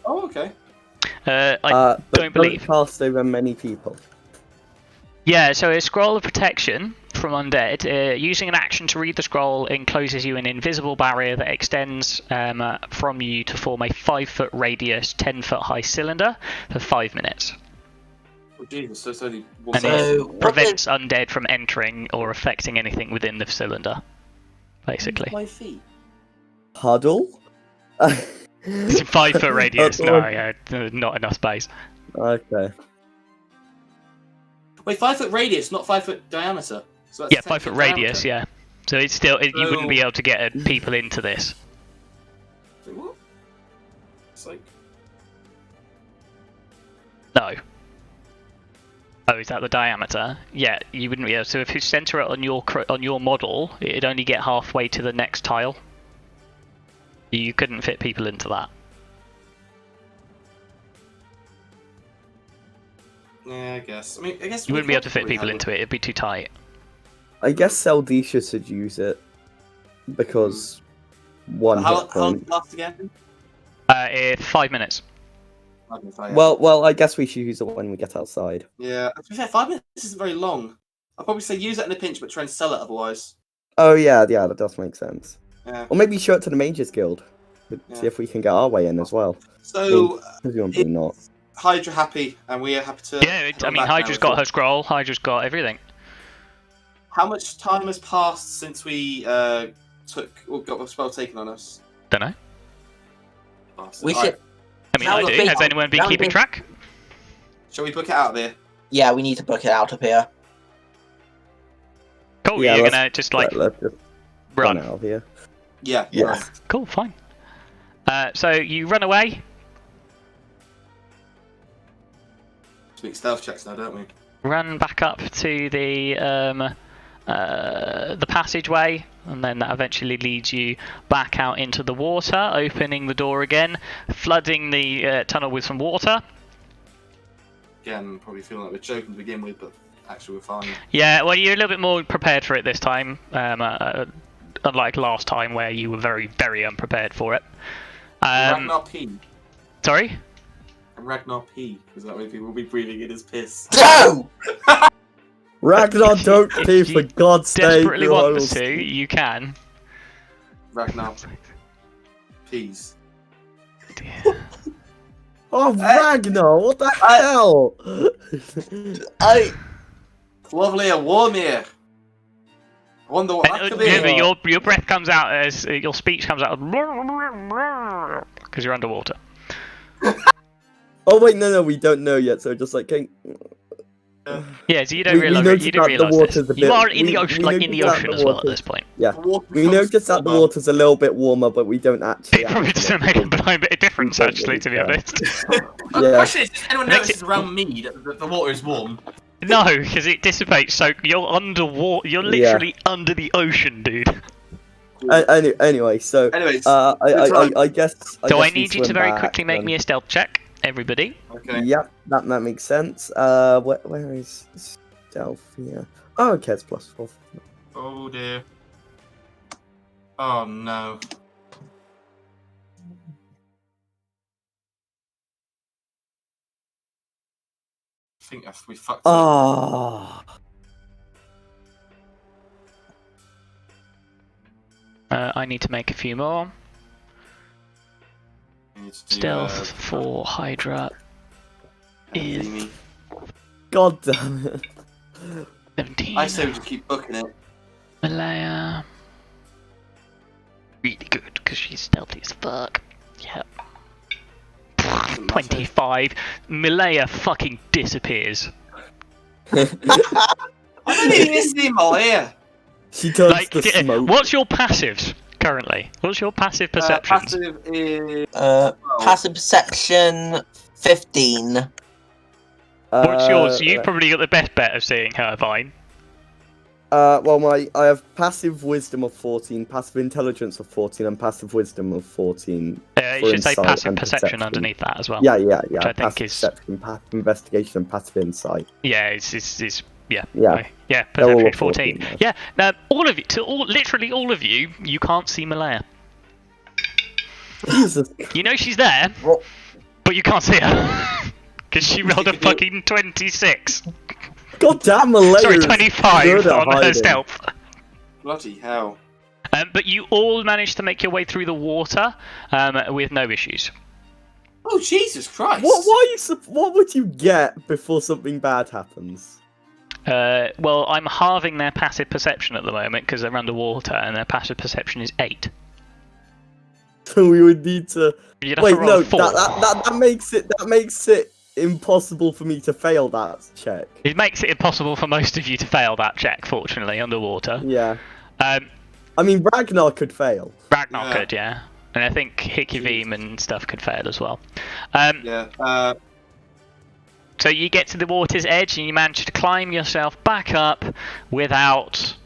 Oh, okay. I don't believe. Cast over many people. Yeah, so a scroll of protection from undead. Using an action to read the scroll encloses you in an invisible barrier that extends from you to form a 5-foot radius, 10-foot high cylinder for 5 minutes. Oh, Jesus, so it's only one And it prevents undead from entering or affecting anything within the cylinder, basically. 5 feet. Huddle? It's a 5-foot radius. No, yeah, not enough space. Okay. Wait, 5-foot radius, not 5-foot diameter. So that's 5-foot radius. Yeah. So it's still you wouldn't be able to get people into this. Wait, what? It's like No. Oh, is that the diameter? Yeah, you wouldn't be able. So if you center it on your model, it'd only get halfway to the next tile. You couldn't fit people into that. Yeah, I guess. I guess you wouldn't be able to fit people into it. It'd be too tight. I guess Seldisha should use it because one. How long does it last again? 5 minutes. Well, I guess we should use it when we get outside. Yeah, to be fair, 5 minutes isn't very long. I'd probably say use it in a pinch, but try and sell it otherwise. Oh yeah, that does make sense. Yeah. Or maybe show it to the Mages Guild. See if we can get our way in as well. So, presumably not. Hydra happy, and we are happy to. Yeah, I mean, Hydra's got her scroll. Hydra's got everything. How much time has passed since we got the spell taken on us? Don't know. We should. I mean, I do. Has anyone been keeping track? Shall we book it out of here? Yeah, we need to book it out of here. Cool. Yeah, you're gonna just like let's just run out of here. Yeah. Yeah. Cool. Fine. So you run away. Make stealth checks now, don't we? Run back up to the passageway, and then that eventually leads you back out into the water, opening the door again, flooding the tunnel with some water. Again, probably feeling like we're joking to begin with, but actually we're fine. Yeah, well, you're a little bit more prepared for it this time, unlike last time where you were very, very unprepared for it. Ragnar P. Sorry? Ragnar P, because that way people will be breathing in his piss. No! Ragnar, don't pee, for God's sake. Desperately want to, you can. Ragnar. Peas. Oh, Ragnar, what the hell? Lovely and warm here. I wonder what that could be. Yeah, but your breath comes out as your speech comes out because you're underwater. Oh wait, no, we don't know yet. So just like, Yeah, so you don't realise this. You are in the ocean, in the ocean as well at this point. Yeah, we noticed that the water's a little bit warmer, but we don't actually. It probably doesn't make a blind bit of difference, actually, to be honest. The question is, does anyone notice around me that the water is warm? No, because it dissipates. So you're underwater. You're literally under the ocean, dude. Anyway, so I guess. I need you to very quickly make me a stealth check, everybody. Okay. Yep, that makes sense. Where is stealth here? Oh, okay, it's +4. Oh dear. Oh no. I think we fucked up. Oh. I need to make a few more. Stealth for Hydra is God damn it. 17. I say we just keep booking it. Malaya. Really good, because she's stealthy as fuck. Yep. 25. Malaya fucking disappears. I don't even see Malaya. She turns to smoke. What's your passives currently? What's your passive perception? Passive is... passive perception 15. What's yours? You've probably got the best bet of seeing her, Vine. Well, I have passive wisdom of 14, passive intelligence of 14, and passive wisdom of 14. You should say passive perception underneath that as well. Yeah. Which I think is perception, passive investigation, and passive insight. Yeah, it's Yeah. perception 14. Yeah. Now, literally all of you, you can't see Malaya. Jesus. You know she's there, but you can't see her because she rolled a fucking 26. God damn, Malaya. Sorry, 25 on her stealth. Bloody hell. But you all managed to make your way through the water with no issues. Oh, Jesus Christ. What would you get before something bad happens? Well, I'm halving their passive perception at the moment because they're underwater and their passive perception is 8. So we would need to... You'd have to roll 4. That makes it impossible for me to fail that check. It makes it impossible for most of you to fail that check, fortunately, underwater. Yeah. I mean, Ragnar could fail. Ragnar could, yeah. And I think Hikivim and stuff could fail as well. So you get to the water's edge and you manage to climb yourself back up without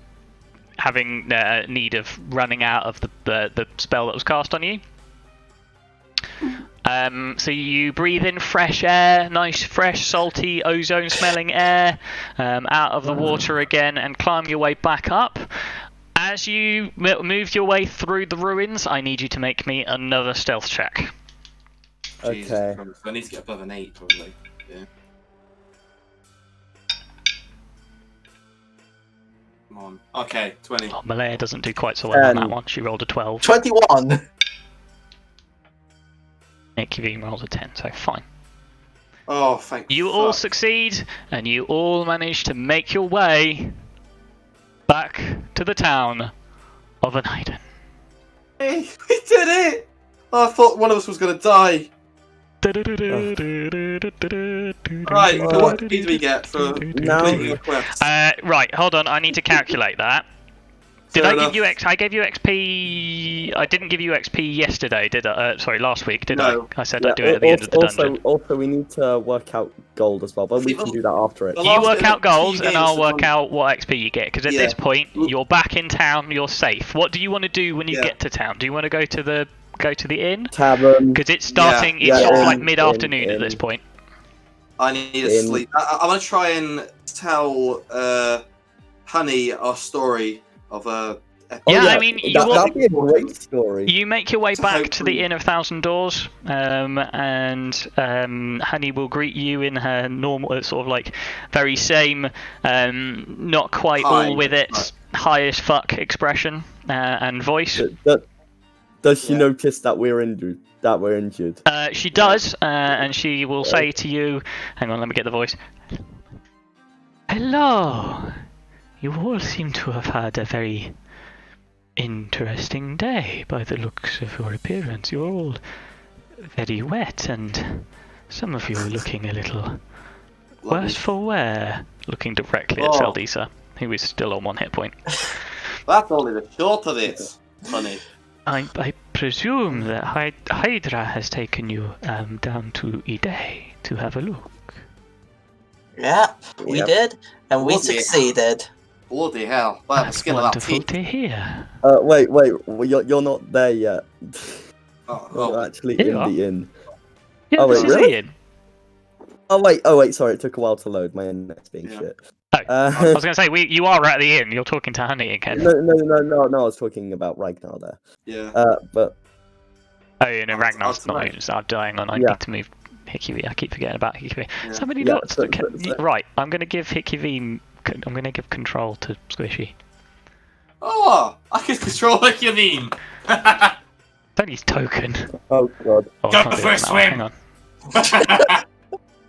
having need of running out of the spell that was cast on you. So you breathe in fresh air, nice, fresh, salty, ozone-smelling air out of the water again and climb your way back up. As you move your way through the ruins, I need you to make me another stealth check. Okay. I need to get above an 8, probably. Yeah. Come on. Okay, 20. Oh, Malaya doesn't do quite so well on that one. She rolled a 12. 21. Hikivim rolls a 10, so fine. Oh, thank you. You all succeed, and you all manage to make your way back to the town of Anaiden. Hey, we did it! Oh, I thought one of us was going to die. Right, so what XP do we get for completing the quest? Right, hold on, I need to calculate that. Did I give you I gave you XP... I didn't give you XP yesterday, did I? Sorry, last week, did I? I said I'd do it at the end of the dungeon. Also, we need to work out gold as well, but we can do that after it. You work out gold, and I'll work out what XP you get, because at this point, you're back in town, you're safe. What do you want to do when you get to town? Do you want to go to the inn? Tavern. Because it's starting, it's sort of like mid-afternoon at this point. I need to sleep. I'm going to try and tell Honey our story of a... I mean, that'd be a great story. You make your way back to the Inn of Thousand Doors, and Honey will greet you in her normal, sort of like very same, not quite all with its high as fuck expression and voice. Does she notice that we're injured? She does, and she will say to you, hang on, let me get the voice. Hello. You all seem to have had a very interesting day by the looks of your appearance. You're all very wet, and some of you are looking a little worse for wear. Looking directly at Seldisa, who is still on 1 hit point. That's only the short of it, honey. I presume that Hydra has taken you down to Ide to have a look. Yep, we did, and we succeeded. Bloody hell! Well, That's wonderful to hear. Wait, you're not there yet. You're actually in the inn. Yeah, this is the inn. Oh wait, sorry, it took a while to load. My internet's being shit. Oh, I was going to say, you are at the inn. You're talking to Honey again. No, I was talking about Ragnar there. Yeah. But. Oh, yeah, no, Ragnar's not dying on. I need to move Hikivi. I keep forgetting about Hikivi. Yeah. So many dots. Right, I'm going to give Hikivi. I'm going to give control to Squishy. Oh, I can control Hikivi. Don't use token. Oh god. Go for a swim. Hang on.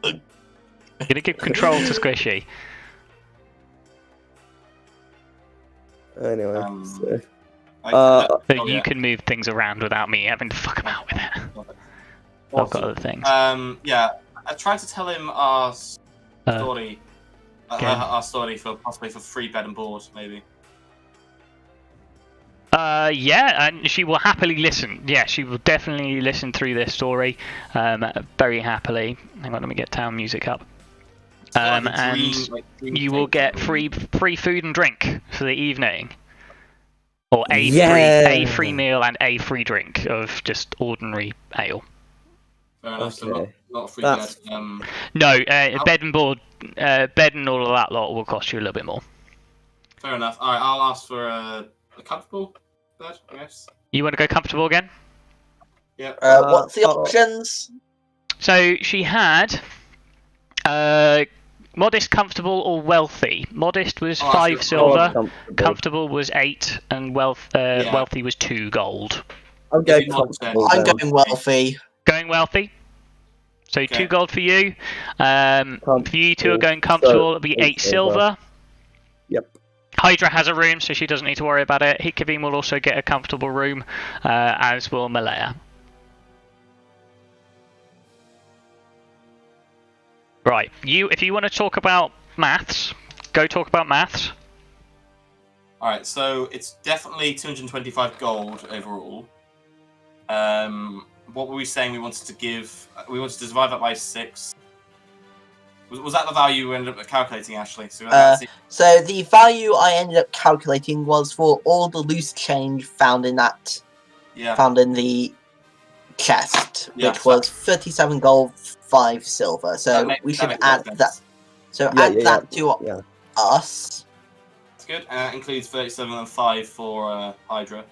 I'm going to give control to Squishy. Anyway, so you can move things around without me having to fuck them out with it. I've got other things. Yeah, I tried to tell him our story. Our story for possibly for free bed and board, maybe. Yeah, and she will happily listen. Yeah, she will definitely listen through this story, very happily. Hang on, let me get town music up. And you will get free food and drink for the evening, or a free meal and a free drink of just ordinary ale. Fair enough. So not free bed. No, bed and board, bed and all of that lot will cost you a little bit more. Fair enough. All right, I'll ask for a comfortable bed, I guess. You want to go comfortable again? Yeah. What's the options? So she had modest, comfortable, or wealthy. Modest was 5 silver, comfortable was 8, and wealthy was 2 gold. I'm going comfortable. I'm going wealthy. Going wealthy? So 2 gold for you. For you two are going comfortable, it'll be 8 silver. Yep. Hydra has a room, so she doesn't need to worry about it. Hikavim will also get a comfortable room, as will Malaya. Right, if you want to talk about maths, go talk about maths. Alright, so it's definitely 225 gold overall. What were we saying we wanted to give? We wanted to divide that by 6. Was that the value we ended up calculating, Ashley? So the value I ended up calculating was for all the loose change found in that, found in the chest, which was 37 gold, 5 silver. So we should add that. So add that to us. That's good. And that includes 37 and 5 for Hydra,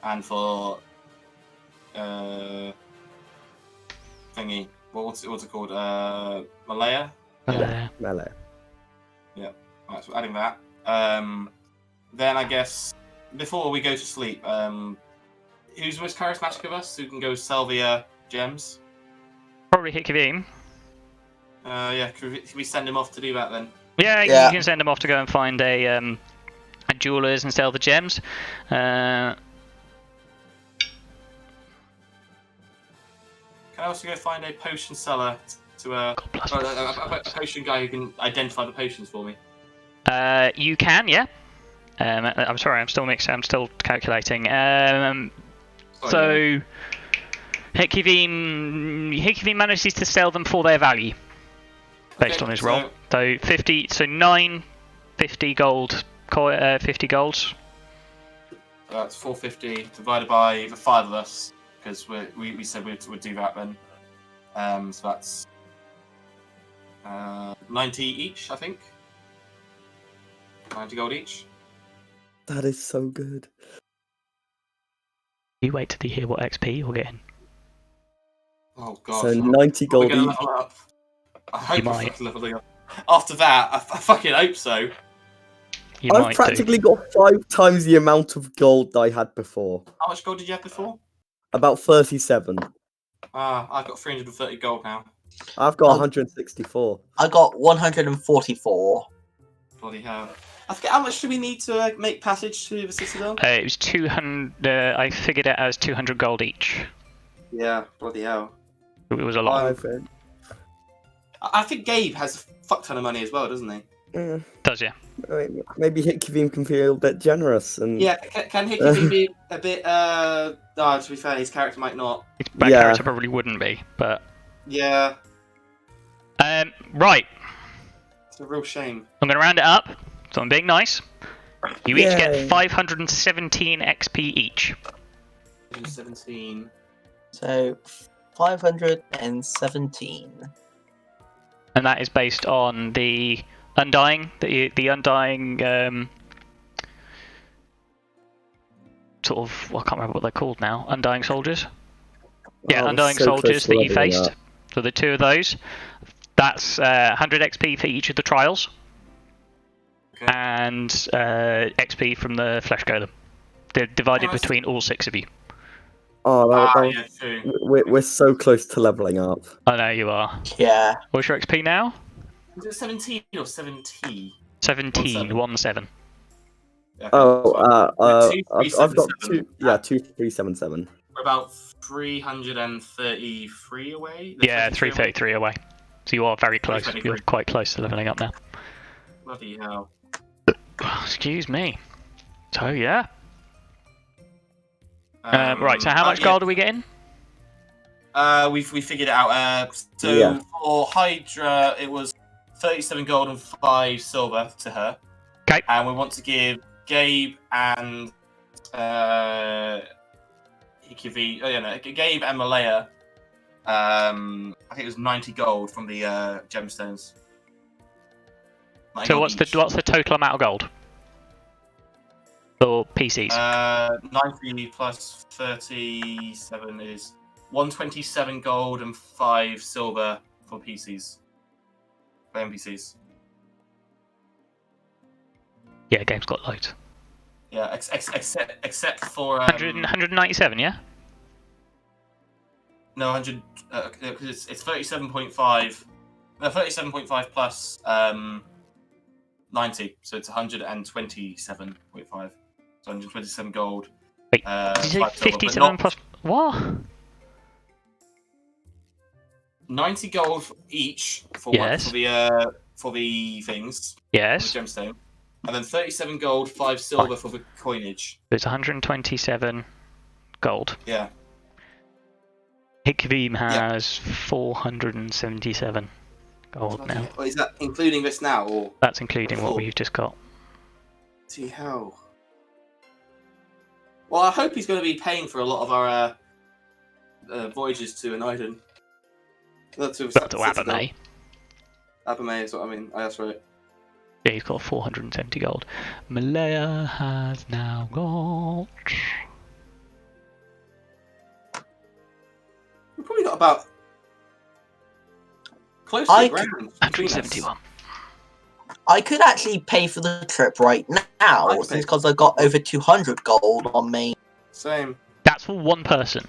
and for thingy. What's it called? Malaya. Malaya. Yeah. Right, so adding that. Then I guess before we go to sleep, who's most charismatic of us who can go Salvia gems? Probably Hikavim. Yeah, can we send him off to do that then? Yeah, you can send him off to go and find a jeweler's and sell the gems. Can I also go find a potion seller to a potion guy who can identify the potions for me? You can, yeah. I'm sorry, I'm still calculating. So Hikavim manages to sell them for their value, based on his roll. So 50, so 50 gold, 50 golds. That's 450 divided by the 5 of us, because we said we'd do that then. So that's 90 each, I think. 90 gold each. That is so good. You wait till you hear what XP you're getting. Oh god. So 90 gold each. Level up. I hope I'm leveling up. After that, I fucking hope so. I've practically got 5 times the amount of gold that I had before. How much gold did you have before? About 37. I've got 330 gold now. I've got 164. I got 144. Bloody hell. I forget how much do we need to make passage to the citadel? It was 200. I figured it as 200 gold each. Yeah, bloody hell. It was a lot. I think Gabe has a fuck ton of money as well, doesn't he? Does yeah? Maybe Hikivim can feel a bit generous and. Yeah, can Hikivim be a bit? To be fair, his character might not. My character probably wouldn't be, but. Yeah. Right. It's a real shame. I'm going to round it up, so I'm being nice. You each get 517 XP each. 17. So, 517. And that is based on the Undying, the Undying sort of, well, I can't remember what they're called now. Undying soldiers. Yeah, Undying soldiers that you faced. So the two of those. That's 100 XP for each of the trials. Okay. And XP from the flesh golem. They're divided between all 6 of you. We're so close to leveling up. I know you are. Yeah. What's your XP now? Is it 17 or 70? 17, 17. Okay. I've got 2377. We're about 333 away. Yeah, 333 away. So you are very close. You're quite close to leveling up now. Bloody hell. Excuse me. So yeah. Right. So how much gold are we getting? We figured it out. For Hydra, it was 37 gold and 5 silver to her. Okay. And we want to give Gabe and Gabe and Malaya. I think it was 90 gold from the gemstones. So what's the total amount of gold? For PCs? 90 plus 37 is 127 gold and 5 silver for PCs. For NPCs. Yeah, Gabe's got loads. Yeah, except for 197, yeah? No, 100 because it's 37.5. No, 37.5 plus 90, so it's 127.5. So 127 gold. Wait, did you say 57 plus what? 90 gold each for for the things. Yes. For the gemstone, and then 37 gold, 5 silver for the coinage. So it's 127 gold. Yeah. Hikvim has 477 gold now. Oh, is that including this now, or? That's including what we've just got. See how. Well, I hope he's going to be paying for a lot of our voyages to an island. That's to Abame. Abame is what I mean. That's right. Yeah, he's got 470 gold. Malaya has now got... We've probably got about... close to the ground. 171. I could actually pay for the trip right now, because I've got over 200 gold on me. Same. That's for one person.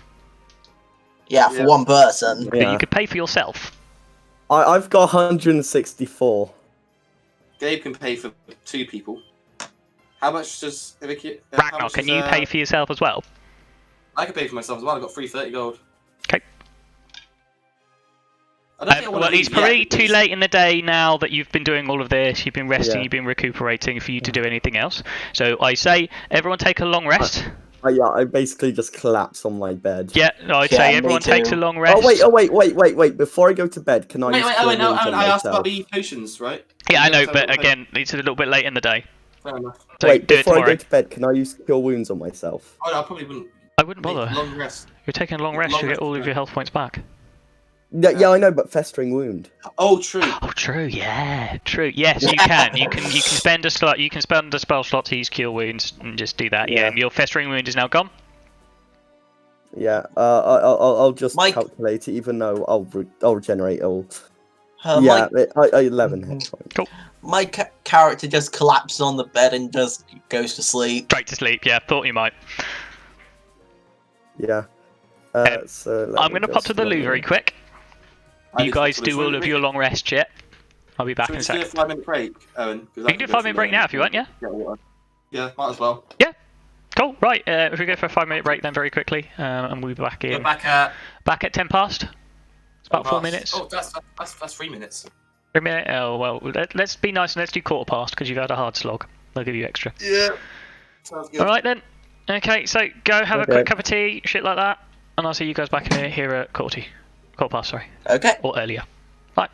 Yeah, for one person. Yeah. You could pay for yourself. I've got 164. Gabe can pay for 2 people. How much does... Ragnar, can you pay for yourself as well? I can pay for myself as well. I've got 330 gold. Okay. Well, it's probably too late in the day now that you've been doing all of this, you've been resting, you've been recuperating for you to do anything else. So I say, everyone take a long rest. I basically just collapse on my bed. Yeah, I'd say everyone takes a long rest. Oh wait! Before I go to bed, can I? I asked about the potions, right? Yeah, I know, but again, it's a little bit late in the day. Fair enough. So wait, before I go to bed, can I use cure wounds on myself? Oh, no, I probably wouldn't. I wouldn't bother. Long rest. You're taking a long rest, you get all of your health points back. Yeah, I know, but festering wound. Oh, true. Oh, true. Yeah, true. Yes, you can. You can spend a slot. You can spend a spell slot to use cure wounds and just do that. Yeah, and your festering wound is now gone. Yeah, I'll just calculate it, even though I'll regenerate all. 11 hit points. Cool. My character just collapses on the bed and just goes to sleep. Straight to sleep. Yeah, thought you might. Yeah. So I'm going to pop to the loo very quick. You guys do all of your long rest yet? I'll be back Should in we a just do a second. 5-minute break, Owen? We can do a 5-minute break now if you want, yeah? Yeah, might as well. Yeah. Cool. Right. If we go for a 5-minute break then very quickly, and we'll be back in. We're back at 10 past. It's about 4 minutes. Oh, that's 3 minutes. 3 minutes. Oh well. Let's be nice and let's do quarter past because you've had a hard slog. They'll give you extra. Yeah. Sounds good. All right then. Okay. So go have a quick cup of tea, shit like that, and I'll see you guys back in here at quarter past. Sorry. Okay. Or earlier. Bye.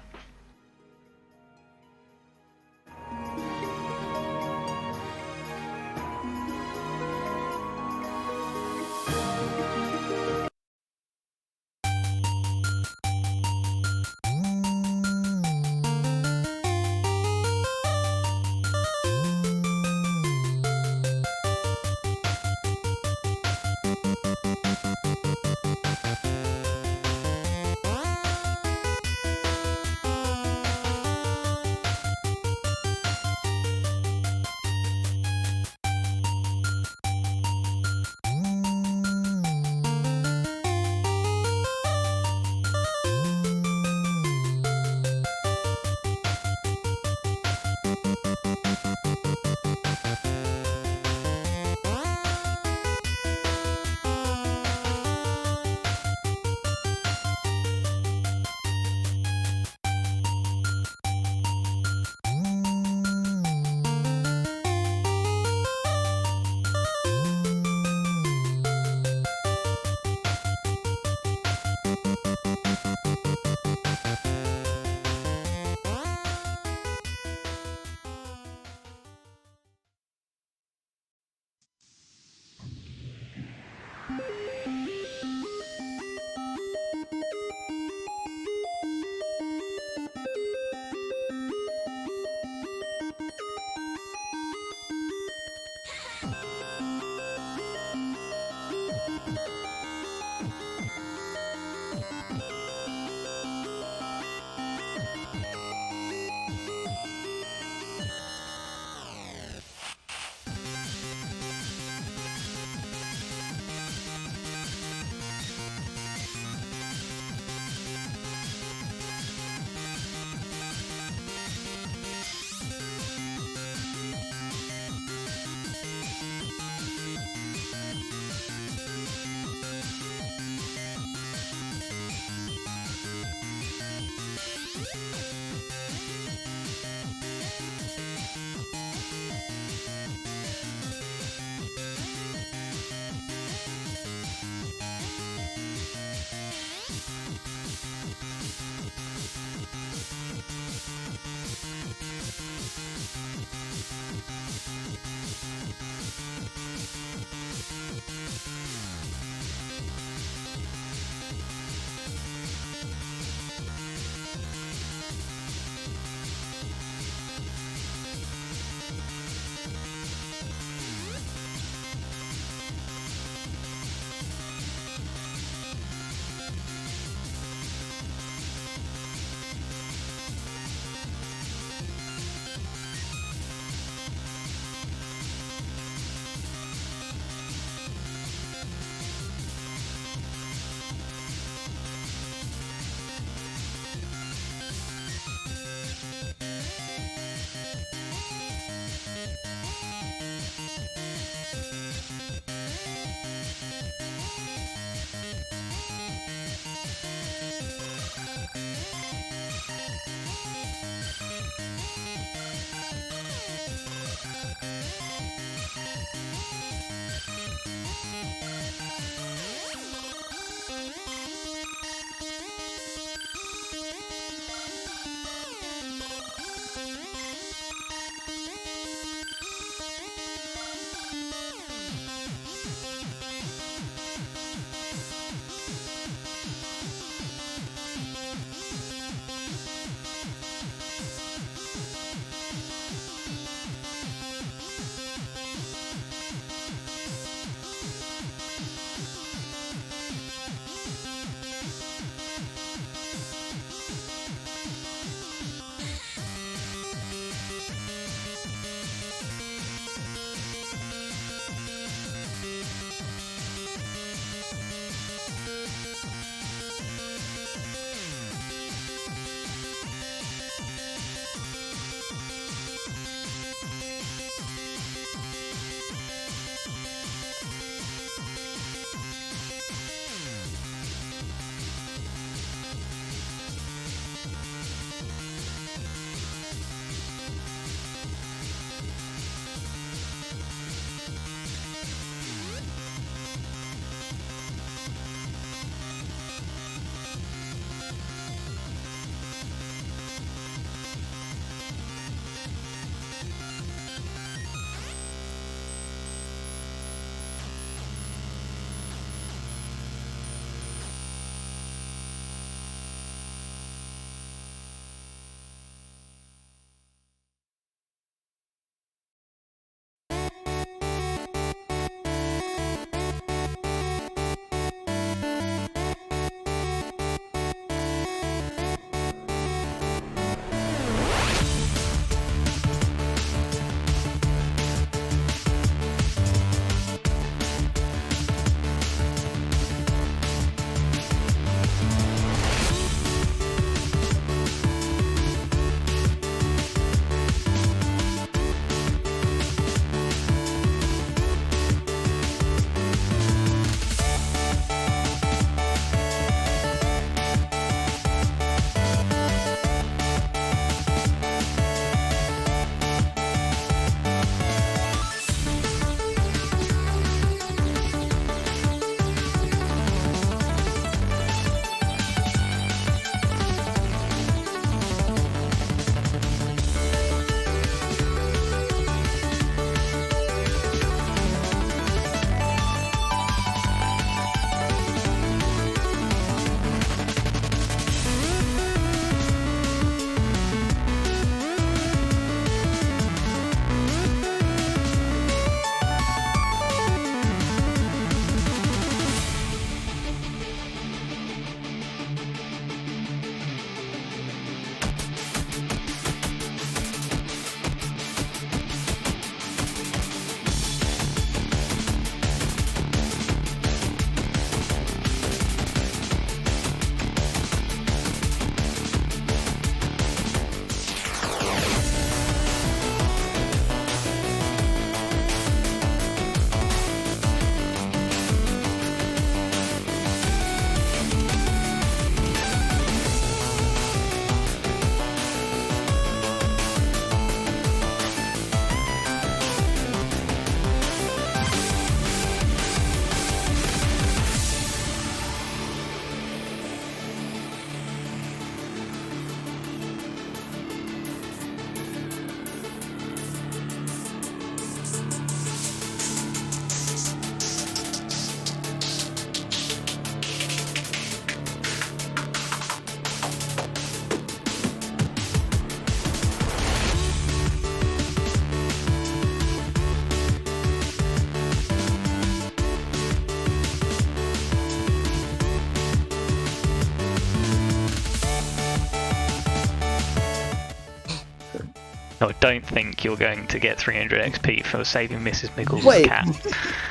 I don't think you're going to get 300 XP for saving Mrs. Miggles' Wait. cat.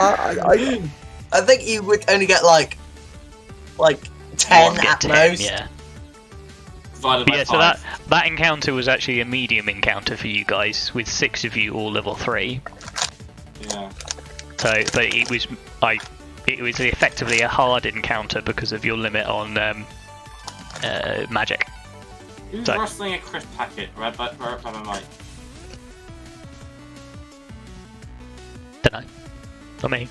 I think you would only get like 10 at 10, most. yeah. Divided by Yeah, so 5. that encounter was actually a medium encounter for you guys, with 6 of you all level 3. Yeah. So, but it was effectively a hard encounter because of your limit on magic. Who's So- rustling a crisp packet? Right by my mic. Don't know. Not me.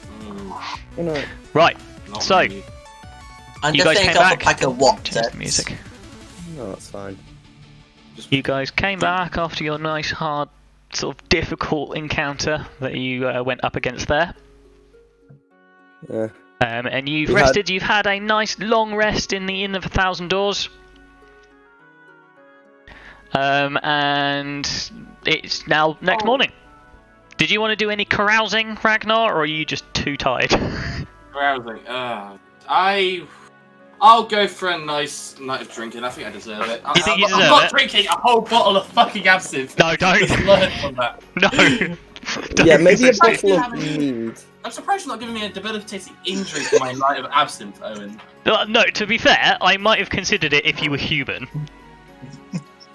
No. Right. Not So- me. I'm You just guys saying came off a back. pack of what? Change the music. No, that's fine. You guys came back after your nice, hard, sort of difficult encounter that you went up against there. Yeah. And you've We had- rested. You've had a nice long rest in the Inn of 1,000 Doors. And it's now next morning. Did you want to do any carousing, Ragnar, or are you just too tired? Carousing. I'll go for a nice night of drinking. I think I deserve it. You think you I'm deserve not it? drinking a whole bottle of fucking absinthe. No, don't. Just learn from that. No. Yeah, maybe a Don't bottle have of any- mead. I'm surprised you're not giving me a debilitating injury for my night of absinthe, Owen. No, to be fair, I might have considered it if you were human.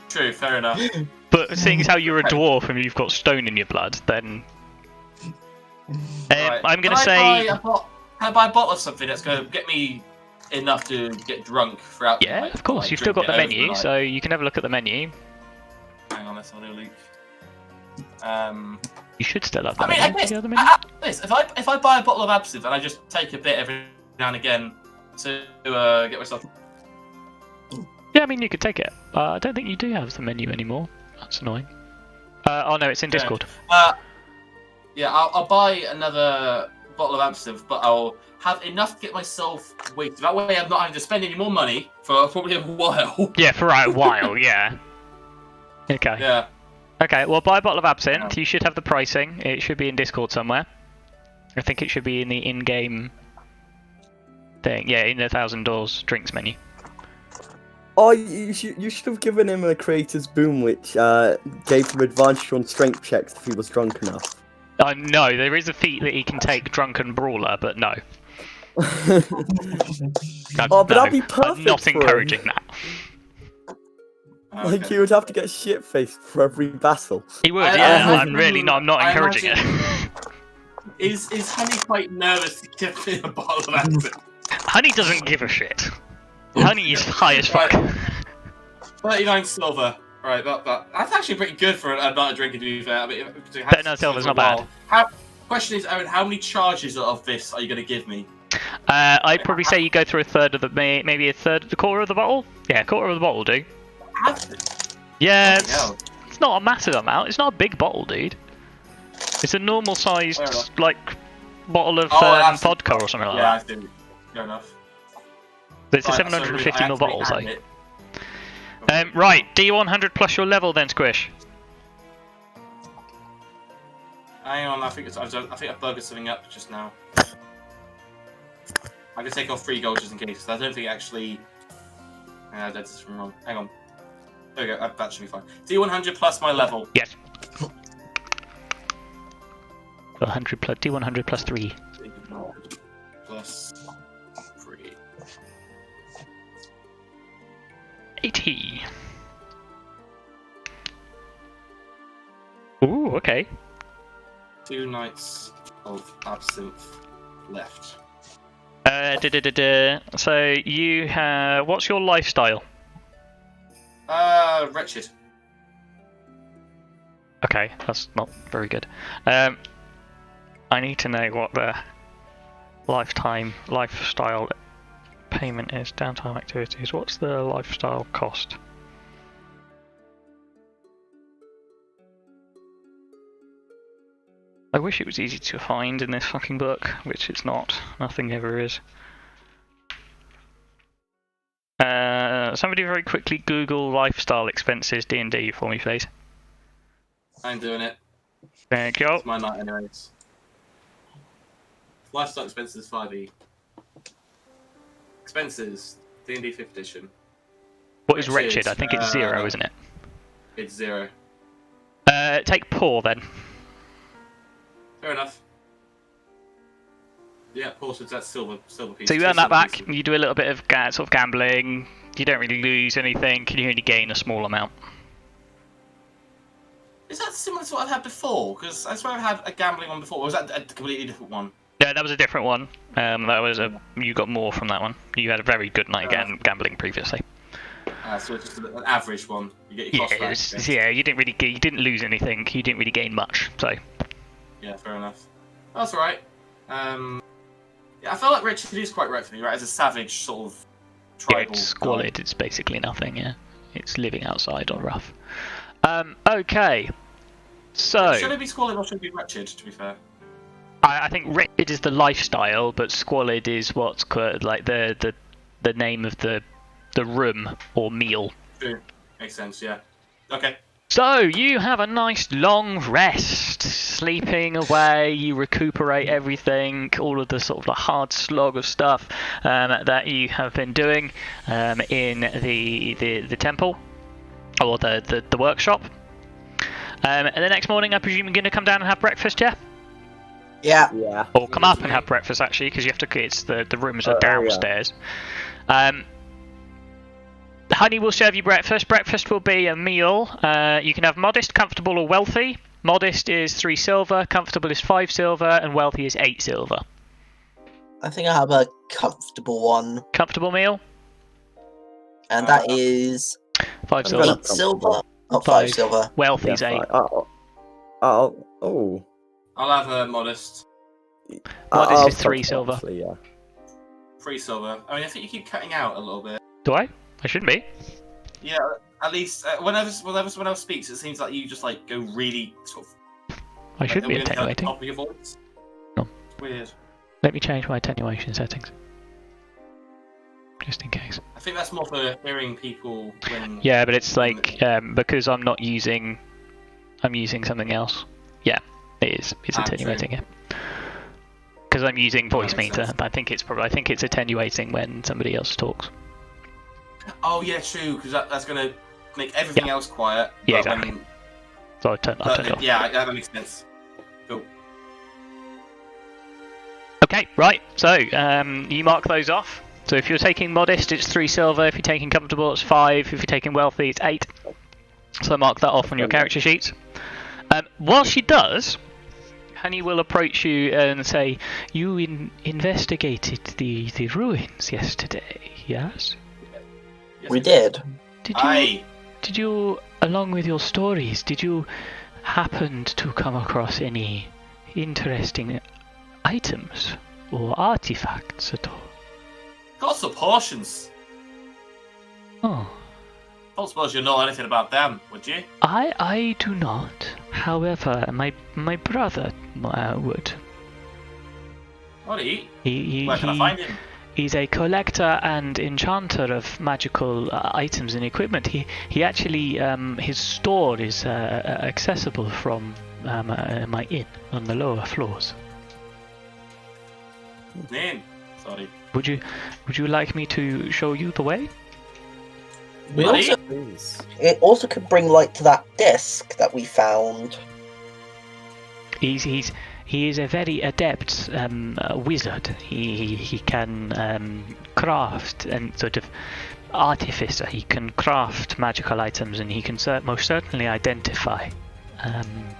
True, fair enough. But seeing as how you're a dwarf and you've got stone in your blood, then... Right. I'm going Can to say... Can I buy a bottle of something that's going to get me enough to get drunk throughout the Yeah, night? of course, Like, you've still got drink the it over menu, night? so you can have a look at the menu. Hang on, let's have a look. You should still have the I mean, menu. I guess, Do you have the menu? if I buy a bottle of absinthe and I just take a bit every now and again to get myself... Yeah, I mean, you could take it. I don't think you do have the menu anymore. That's annoying. Oh no, it's in Discord. Yeah, I'll buy another bottle of absinthe, but I'll have enough to get myself wasted. That way I'm not having to spend any more money for probably a while. Yeah, for a while, yeah. Okay. Yeah. Okay, well, buy a bottle of absinthe. Yeah. You should have the pricing. It should be in Discord somewhere. I think it should be in the in-game thing. Yeah, in the 1,000 Doors drinks menu. Oh, you should have given him a creator's boom, which gave him advantage on strength checks if he was drunk enough. No, there is a feat that he can take Drunken Brawler, but no. No, Oh, but no, that'd be perfect I'm not for him. encouraging that. Like, he would have to get shit-faced for every battle. He would, I yeah. imagine- I'm really not. I'm not I encouraging it. Is Honey quite nervous to give me a bottle of absinthe? Honey doesn't give a shit. Honey is high as fuck. Right. 39 silver. Right, that's actually pretty good for a night of drinking, to be fair. I mean, Better than silver's not bad. Question is, Owen, how many charges of this are you going to give me? I'd probably say you go through a third of the, maybe a third of the quarter of the bottle. Yeah, a quarter of the bottle will do. Yeah, it's not a massive amount. It's not a big bottle, dude. It's a normal sized, like, bottle of vodka or something like that. Yeah, I see. Fair enough. But it's a Right, 750ml bottle, so. hand it. Right, D100 plus your level then, Squish. Hang on, I think I buggered something up just now. I can take off 3 gold just in case, because I don't think it actually... that's wrong. Hang on. There we go, that should be fine. D100 plus my level. Yes. 100 plus D100 plus 3. Plus 3. 80. Ooh, okay. 2 nights of absinthe left. So you have... What's your lifestyle? Wretched. Okay, that's not very good. I need to know what the lifestyle payment is. Downtime activities. What's the lifestyle cost? I wish it was easy to find in this fucking book, which it's not. Nothing ever is. Somebody very quickly Google lifestyle expenses D&D for me, please. I'm doing it. Thank you. It's my night anyways. Lifestyle expenses 5e. Expenses, D&D 5th edition. What is wretched? I think it's 0, isn't it? It's 0. Take pour then. Fair enough. Yeah, pour, so that's silver piece. So you earn that back. You do a little bit of sort of gambling. You don't really lose anything. You only gain a small amount. Is that similar to what I've had before? Because I swear I've had a gambling one before. Or was that a completely different one? Yeah, that was a different one. That was you got more from that one. You had a very good night gambling previously. So it's just an average one. You get your cost back. Yeah, you didn't lose anything. You didn't really gain much. So. Yeah, fair enough. That's all right. Yeah, I feel like Richard is quite right for me, right? As a savage sort of tribal. Yeah, it's squalid. It's basically nothing. Yeah, it's living outside or rough. Okay. So. Should it be squalid or should it be wretched? To be fair. I think wretched is the lifestyle, but squalid is what's like the name of the room or meal. True. Makes sense. Yeah. Okay. So you have a nice long rest, sleeping away. You recuperate everything, all of the sort of like hard slog of stuff that you have been doing in the temple or the workshop. And the next morning, I presume you're going to come down and have breakfast, yeah? Yeah. Or come up and have breakfast actually, because you have to. It's the rooms are downstairs. Yeah. Honey will serve you breakfast. Breakfast will be a meal. You can have modest, comfortable, or wealthy. Modest is 3 silver, comfortable is 5 silver, and wealthy is 8 silver. I think I have a comfortable one. Comfortable meal? And that is 5 silver. 8 silver? Oh, 5 silver. Wealthy's 8. Oh. I'll have a modest. Modest is 3 silver. Actually, yeah. 3 silver. I mean, I think you keep cutting out a little bit. Do I? I shouldn't be. Yeah, at least whenever someone else speaks, it seems like you just like go really sort of. I should be attenuating. Top of your voice. No. It's weird. Let me change my attenuation settings. Just in case. I think that's more for hearing people when. Yeah, but it's like because I'm not using. I'm using something else. Yeah, it is. It's attenuating it. Because I'm using voice meter. I think it's attenuating when somebody else talks. Oh yeah, true. Because that's gonna make everything else quiet. Yeah, exactly. So I'll turn it off. Yeah, that makes sense. Cool. Okay, right. So you mark those off. So if you're taking modest, it's 3 silver. If you're taking comfortable, it's 5. If you're taking wealthy, it's 8. So mark that off on your character sheets. While she does, Honey will approach you and say, "You investigated the ruins yesterday, yes?" We did. Did you, along with your stories, did you happen to come across any interesting items or artifacts at all? Got some portions. Oh. I don't suppose you know anything about them, would you? I do not. However, my brother would. Ollie? Where can I find him? He's a collector and enchanter of magical items and equipment. He actually his store is accessible from my inn on the lower floors. Name? Sorry. Would you like me to show you the way? It also could bring light to that disc that we found. He is a very adept wizard. He can craft and sort of artificer. He can craft magical items, and he can most certainly identify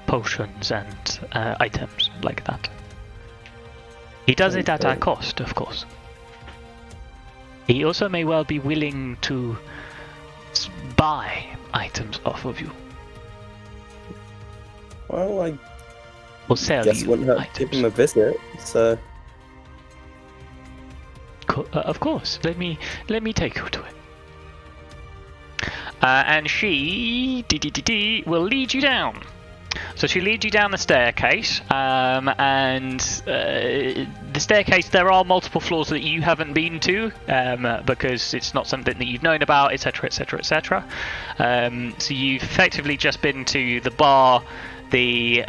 potions and items like that. He does it at a cost, of course. He also may well be willing to buy items off of you. Well, I or sell guess you wouldn't hurt items. to give him a visit. So, of course, let me take you to it. And she will lead you down. So she leads you down the staircase, and the staircase, there are multiple floors that you haven't been to, because it's not something that you've known about, etc, etc, etc. So you've effectively just been to the bar, the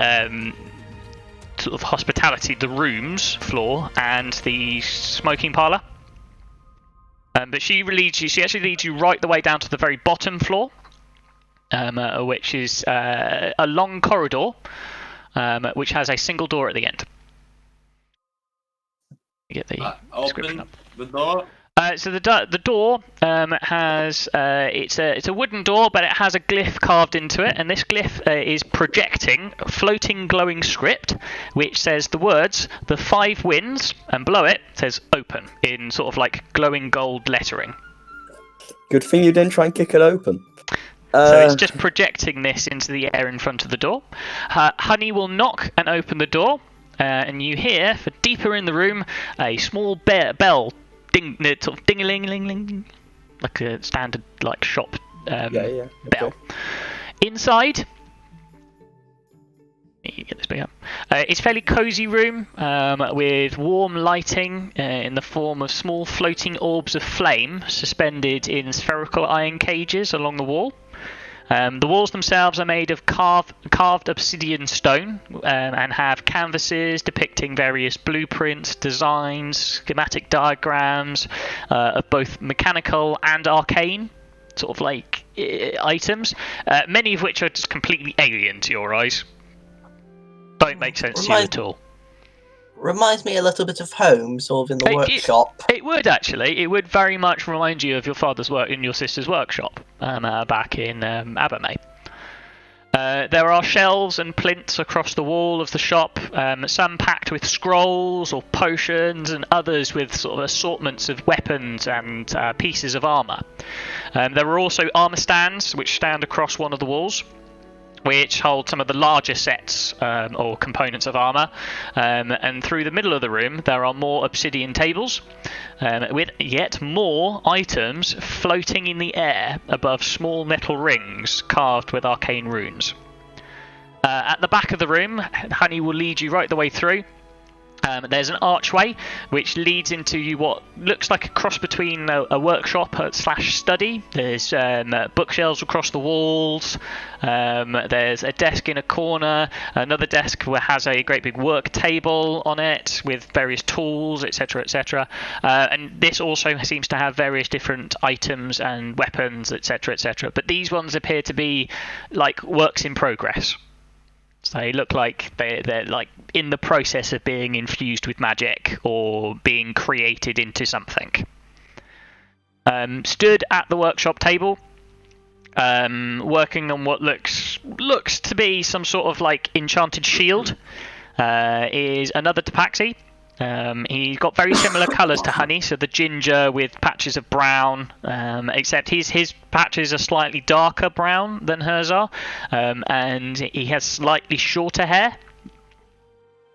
sort of hospitality, the rooms floor, and the smoking parlour. But she actually leads you right the way down to the very bottom floor. which is a long corridor, which has a single door at the end. Get the description up. The door. So the door has it's a wooden door, but it has a glyph carved into it, and this glyph is projecting a floating glowing script which says the words "the 5 winds," and below it says "open" in sort of like glowing gold lettering. Good thing you didn't try and kick it open. So it's just projecting this into the air in front of the door. Honey will knock and open the door, and you hear, for deeper in the room, a small bell. Sort of ding-a-ling-ling-ling, like a standard like shop bell. Okay. Inside, get this big up. It's a fairly cosy room with warm lighting in the form of small floating orbs of flame suspended in spherical iron cages along the wall. The walls themselves are made of carved obsidian stone and have canvases depicting various blueprints, designs, schematic diagrams of both mechanical and arcane sort of like items, many of which are just completely alien to your eyes. Don't make sense to you at all. Reminds me a little bit of home, sort of in the workshop. It would actually. It would very much remind you of your father's work in your sister's workshop back in Abermay. There are shelves and plinths across the wall of the shop, some packed with scrolls or potions, and others with sort of assortments of weapons and pieces of armour. There are also armour stands which stand across one of the walls, which hold some of the larger sets or components of armour. And through the middle of the room there are more obsidian tables with yet more items floating in the air above small metal rings carved with arcane runes. At the back of the room, Honey will lead you right the way through. There's an archway which leads into what looks like a cross between a workshop / study. There's bookshelves across the walls. There's a desk in a corner. Another desk has a great big work table on it with various tools, etc., etc. And this also seems to have various different items and weapons, etc., etc. But these ones appear to be like works in progress. So they look like they're like in the process of being infused with magic or being created into something. Stood at the workshop table, working on what looks to be some sort of like enchanted shield, is another Tapaxi. He's got very similar colours to Honey, so the ginger with patches of brown, except his patches are slightly darker brown than hers are, and he has slightly shorter hair,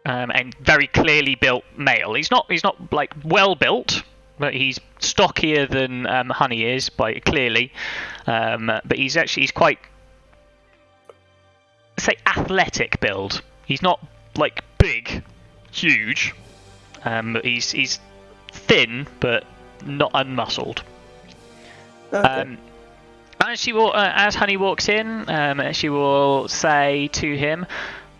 and very clearly built male. He's not like well built, but he's stockier than Honey is, clearly, but he's quite, say, athletic build. He's not like big, huge. But he's thin, but not unmuscled. Okay. As Honey walks in, she will say to him,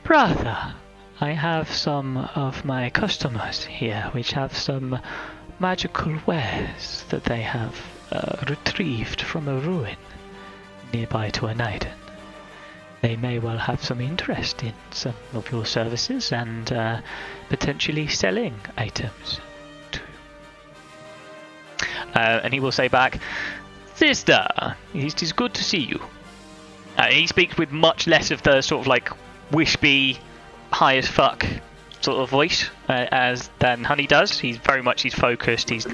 "Brother, I have some of my customers here which have some magical wares that they have retrieved from a ruin nearby to an island. They may well have some interest in some of your services and potentially selling items too." And he will say back, "Sister, it is good to see you." He speaks with much less of the sort of like wispy, high as fuck sort of voice than Honey does. He's focused. He's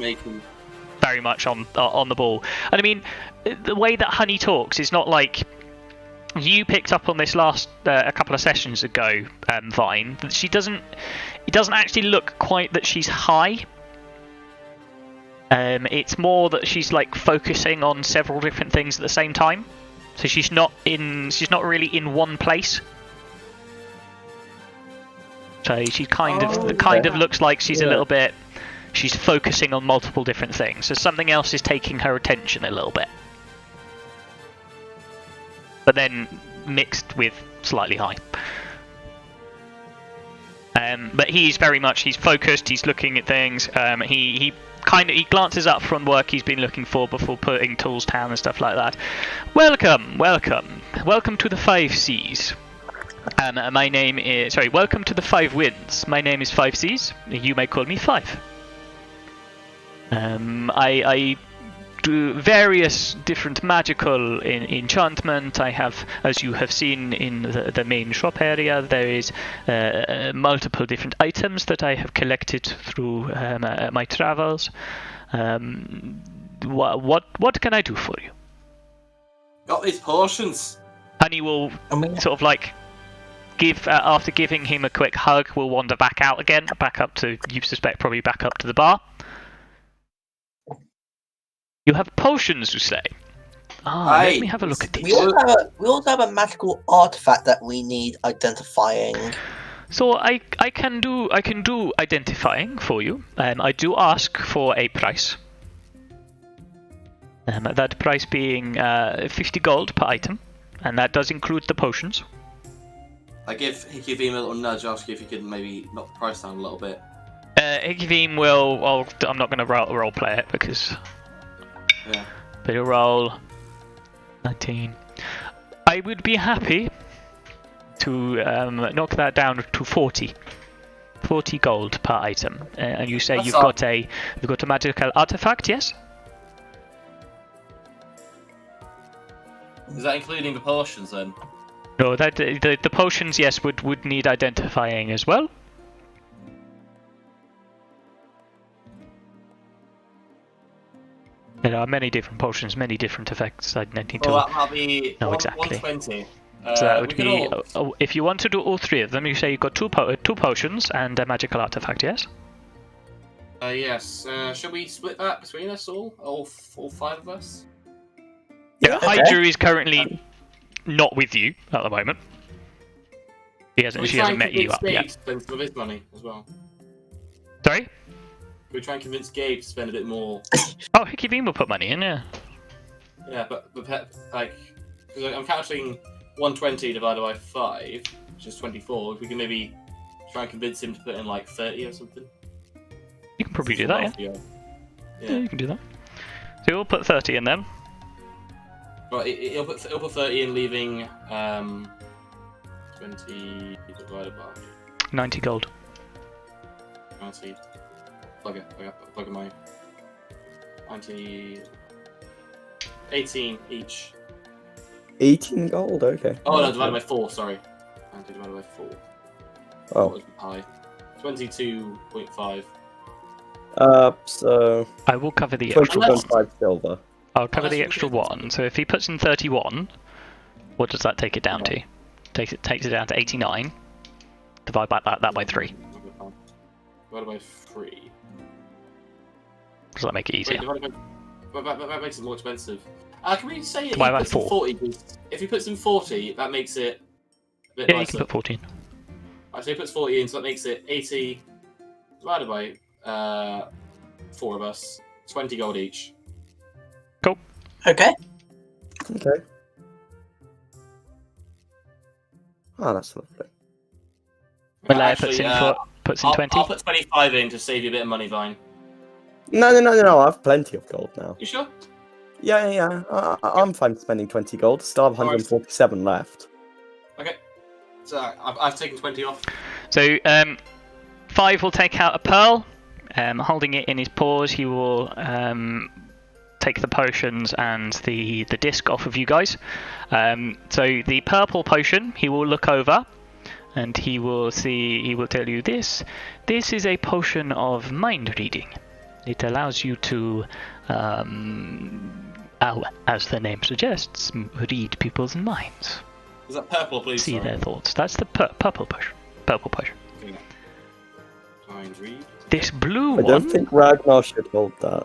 very much on the ball. And I mean, the way that Honey talks is not like. You picked up on this last a couple of sessions ago, Vine. That it doesn't actually look quite that she's high. It's more that she's like focusing on several different things at the same time. So she's not really in one place. So she kind of looks like she's a little bit. She's focusing on multiple different things. So something else is taking her attention a little bit. But then mixed with slightly high. But he's focused. He's looking at things. He glances up from work he's been looking for before putting tools down and stuff like that. Welcome. welcome to the 5 Seas. My name is... Sorry, welcome to the 5 Winds. My name is 5 Seas. You may call me 5. I do various different magical enchantment. I have, as you have seen in the main shop area, there is multiple different items that I have collected through my travels. What can I do for you? Got these potions. Honey will sort of like give after giving him a quick hug, will wander back out again, back up to, you suspect, probably back up to the bar. You have potions, you say? Let me have a look at these. We also have a magical artifact that we need identifying. So I can do identifying for you. I do ask for a price. That price being 50 gold per item, and that does include the potions. I give him a little nudge, ask you if you could maybe knock the price down a little bit. Hikivim will. Well, I'm not going to role play it because. Yeah. But he'll roll 19. I would be happy to knock that down to 40. 40 gold per item. And you say you've got a magical artifact, yes? Is that including the potions then? No, that the potions, yes, would need identifying as well. There are many different potions, many different effects. I need to that'll be know exactly. 120. So that would be if you want to do all 3 of them. You say you've got two potions and a magical artifact, yes? Yes. Should we split that between us all 5 of us? Yeah, Hydra is currently not with you at the moment. She hasn't met you up yet. Spend some of his money as well. Sorry? We try and convince Gabe to spend a bit more. Oh, Hickey Beam will put money in, yeah. Yeah, but like, because I'm counting 120 divided by 5, which is 24. If we can maybe try and convince him to put in like 30 or something. You can probably do that, yeah. Yeah, you can do that. So you'll put 30 in then. Right, he'll put 30 in, leaving 20 divided by 90 gold. 90. Plug in my 90. 18 each. 18 gold, okay. Oh no, divided by 4, sorry. 90 divided by 4. Oh. That was high. 22.5. So... I will cover the extra 20.5 silver. I'll cover the extra 1. So if he puts in 31, what does that take it down to? Takes it down to 89. Divide that by 3. Divided by 3. Does that make it easier? That makes it more expensive. Can we say Divide by 4. 40? If he puts in 40, that makes it a bit Yeah, nicer. you can put 14. Right, so he puts 40 in, so that makes it 80 divided by 4 of us. 20 gold each. Cool. Okay. Okay. Oh, that's lovely. Malaya puts in 20. I'll put 25 in to save you a bit of money, Vine. No, I have plenty of gold now. You sure? Yeah. I'm fine spending 20 gold. Still have 147 left. Okay. So I've taken 20 off. So 5 will take out a pearl. Holding it in his paws, he will take the potions and the disc off of you guys. So the purple potion, he will look over, and he will tell you this is a potion of mind reading. It allows you to, as the name suggests, read people's minds. Is that purple or blue? See their thoughts. That's the purple potion. Purple potion. Okay. Mind read. This blue one. I don't think Ragnar should hold that.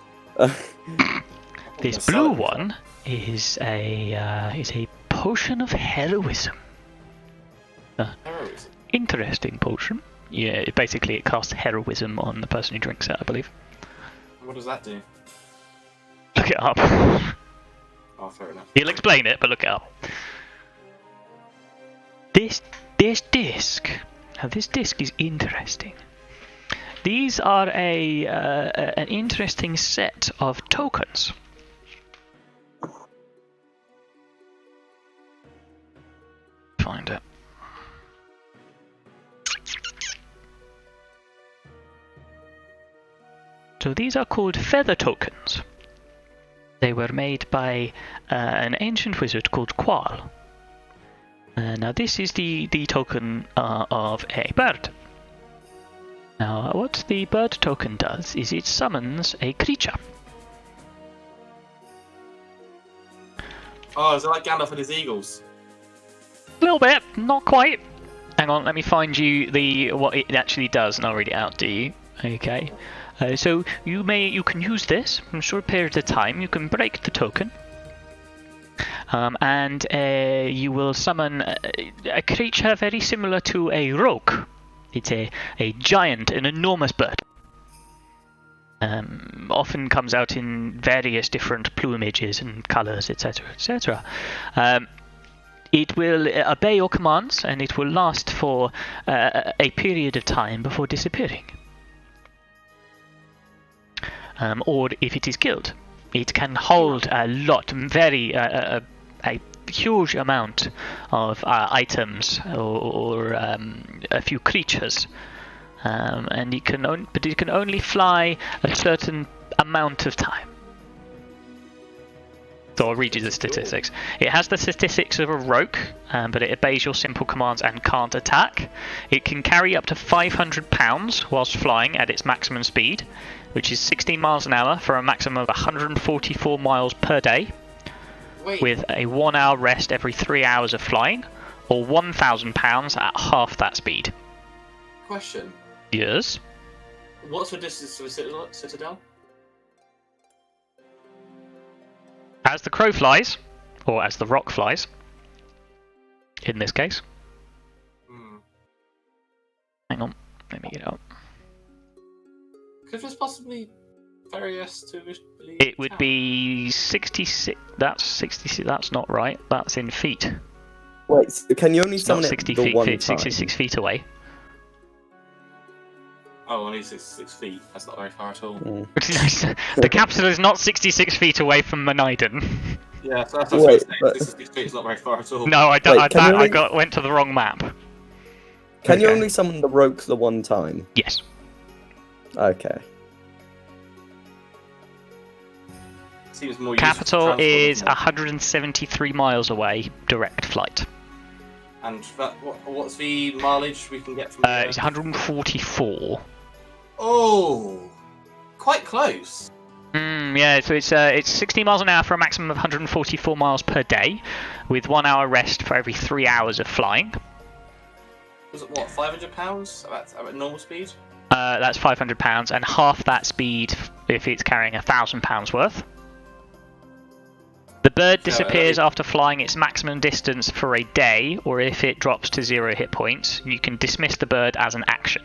This blue one is a potion of heroism. Heroism. Interesting potion. Yeah, it casts heroism on the person who drinks it, I believe. What does that do? Look it up. Oh, fair enough. He'll explain it, but look it up. This disc. Now, this disc is interesting. These are an interesting set of tokens. find it. So these are called feather tokens. They were made by an ancient wizard called Qual. Now this is the token of a bird. Now what the bird token does is it summons a creature. Oh, is it like Gandalf and his eagles? A little bit, not quite. Hang on, let me find you what it actually does, and I'll read it out to you. Okay. So you can use this for a short period of time. You can break the token, and you will summon a creature very similar to a rogue. It's a giant, an enormous bird. Often comes out in various different plumages and colours, etc., etc. It will obey your commands, and it will last for a period of time before disappearing. Or if it is killed, it can hold a lot, a huge amount of items or a few creatures, and it can only fly a certain amount of time. So I'll read you the statistics. It has the statistics of a rogue, but it obeys your simple commands and can't attack. It can carry up to 500 pounds whilst flying at its maximum speed, which is 16 miles an hour for a maximum of 144 miles per day, with a 1 hour rest every 3 hours of flying, or 1,000 pounds at half that speed. Question. Yes? What's the distance to a citadel? As the crow flies, or as the rock flies, in this case. Hang on, let me get it up. Could this possibly ferry us to It would be 66. That's 66. That's not right. That's in feet. Wait, so can you only It's not summon 60 it the feet. one It's time? 66 feet away. Oh, only 66 feet. That's not very far at all. The capital is not 66 feet away from Menaiden. Yeah, so that's what I was saying. 66 feet is not very far at all. No, I went to the wrong map. Can you only summon the rogue the one time? Yes. Okay. Seems more Capital is 173 miles away, direct flight. And what's the mileage we can get from It's 144. Oh, quite close. Yeah, so it's 60 miles an hour for a maximum of 144 miles per day, with 1 hour rest for every 3 hours of flying. Was it what, £500 at normal speed? That's £500, and half that speed if it's carrying £1,000 worth. The bird disappears after flying its maximum distance for a day, or if it drops to 0 hit points, you can dismiss the bird as an action.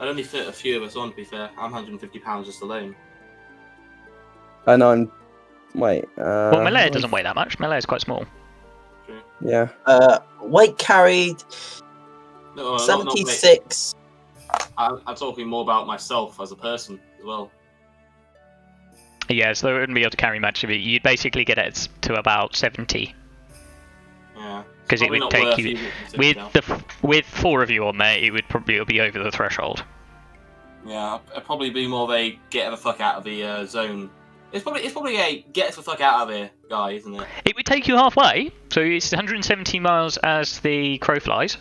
I'd only fit a few of us on, to be fair. I'm £150 just alone. And I'm... Wait, Well, melee doesn't weigh that much. Melee is quite small. True. Yeah. Weight carried... No, 76. I'm talking more about myself as a person as well. Yeah, so they wouldn't be able to carry much of it. You'd basically get it to about 70. Yeah. Because it would take you... With 4 of you on there, it would probably be over the threshold. Yeah, it'd probably be more of a get the fuck out of the zone. It's probably a get the fuck out of here guy, isn't it? It would take you halfway, so it's 170 miles as the crow flies.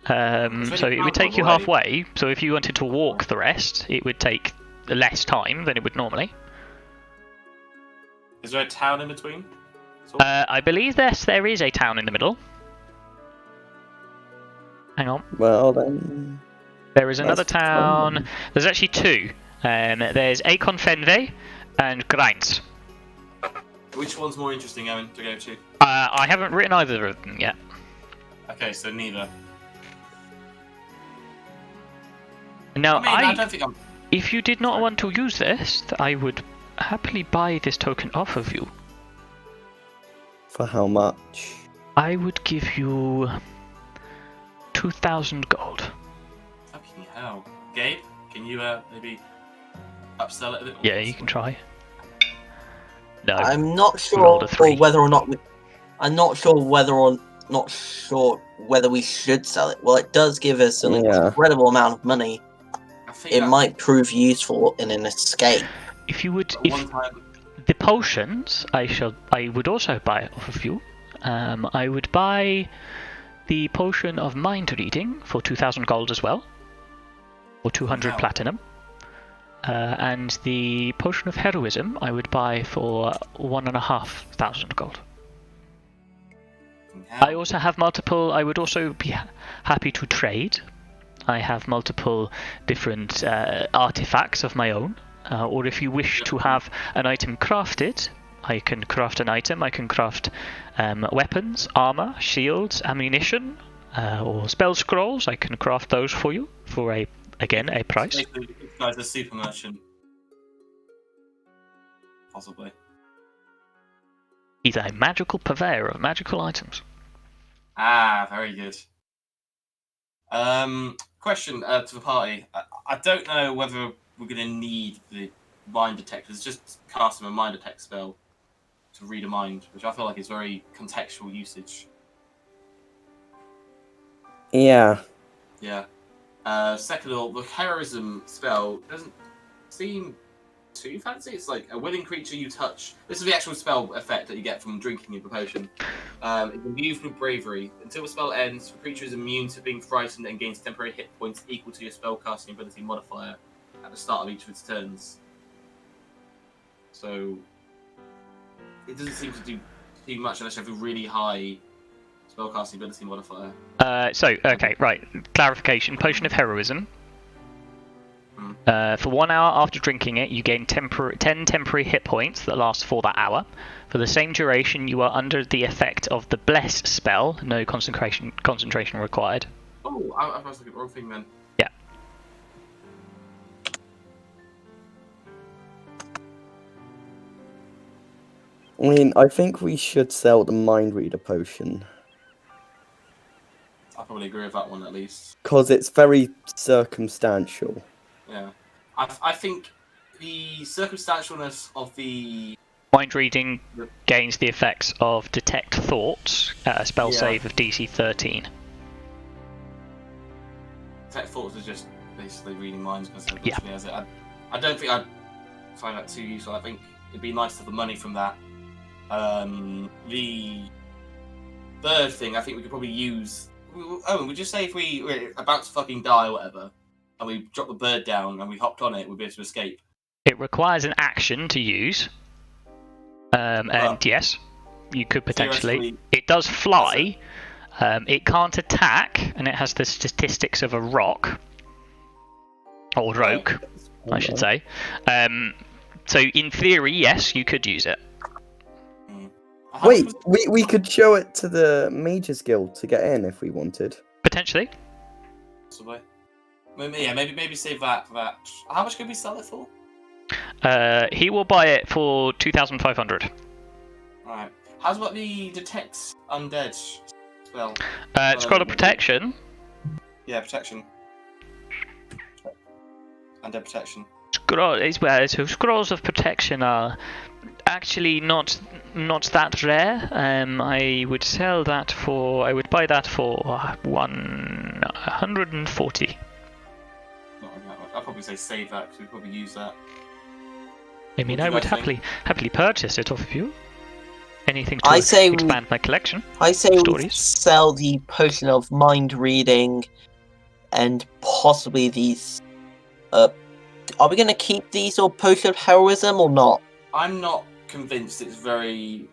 So it would take you halfway, so if you wanted to walk the rest, it would take less time than it would normally. Is there a town in between? I believe there is a town in the middle. Hang on. Well, then... There is another town. There's actually 2. There's Akon Fenve and Grijns. Which one's more interesting, Owen, to go to? I haven't written either of them yet. Okay, so neither. Now, I don't think I'm... if you did not want to use this, I would happily buy this token off of you. For how much? I would give you 2,000 gold. Fucking hell. Gabe, can you maybe upsell it a bit more? Yeah, you can try. No. I'm not sure whether or not not sure whether we should sell it. Well, it does give us an incredible amount of money. It might prove useful in an escape. If you would, the potions, I would also buy off of you. I would buy the potion of mind reading for 2,000 gold as well, or 200 platinum. And the potion of heroism I would buy for 1,500 gold. I also have multiple. I would also be happy to trade. I have multiple different artifacts of my own. Or if you wish to have an item crafted, I can craft an item. I can craft weapons, armor, shields, ammunition, or spell scrolls. I can craft those for you for a price. Basically, this guy's a super merchant. Possibly. He's a magical purveyor of magical items. Ah, very good. Question to the party. I don't know whether we're going to need the mind detector. It's just casting a mind detect spell to read a mind, which I feel like is very contextual usage. Yeah. Yeah. Second of all, the heroism spell doesn't seem too fancy. It's like a willing creature you touch. This is the actual spell effect that you get from drinking the potion. It can be used with bravery. Until the spell ends, the creature is immune to being frightened and gains temporary hit points equal to your spellcasting ability modifier at the start of each of its turns. So it doesn't seem to do too much unless you have a really high spellcasting ability modifier. Clarification. Potion of heroism. For 1 hour after drinking it, you gain 10 temporary hit points that last for that hour. For the same duration, you are under the effect of the Bless spell. No concentration required. Oh, I was looking at the wrong thing then. Yeah. I mean, I think we should sell the mind reader potion. I probably agree with that one at least. Because it's very circumstantial. Yeah. I think the circumstantialness of the mind reading gains the effects of detect thoughts at a spell save of DC 13. Detect thoughts is just basically reading minds because has it. I don't think I'd find that too useful. I think it'd be nice to have the money from that. The bird thing, I think we could probably use. Oh, would you say if we're about to fucking die or whatever, and we drop the bird down and we hopped on it, we'd be able to escape? It requires an action to use. And yes, you could potentially. It does fly. It can't attack, and it has the statistics of a rock. Or rogue, I should say. So in theory, yes, you could use it. Wait, we could show it to the Mages Guild to get in if we wanted. Potentially. Possibly. Maybe save that for that. How much could we sell it for? He will buy it for 2,500. Alright. How's about the detect undead spell? Scroll of protection. Yeah, protection. Undead protection. Scrolls of protection are actually not that rare. I would buy that for 140. I'll probably say save that because we probably use that. I mean, I would happily purchase it off of you. Anything to expand my collection. I say we sell the potion of mind reading, and possibly these. Are we going to keep these or potion of heroism or not? I'm not convinced it's very,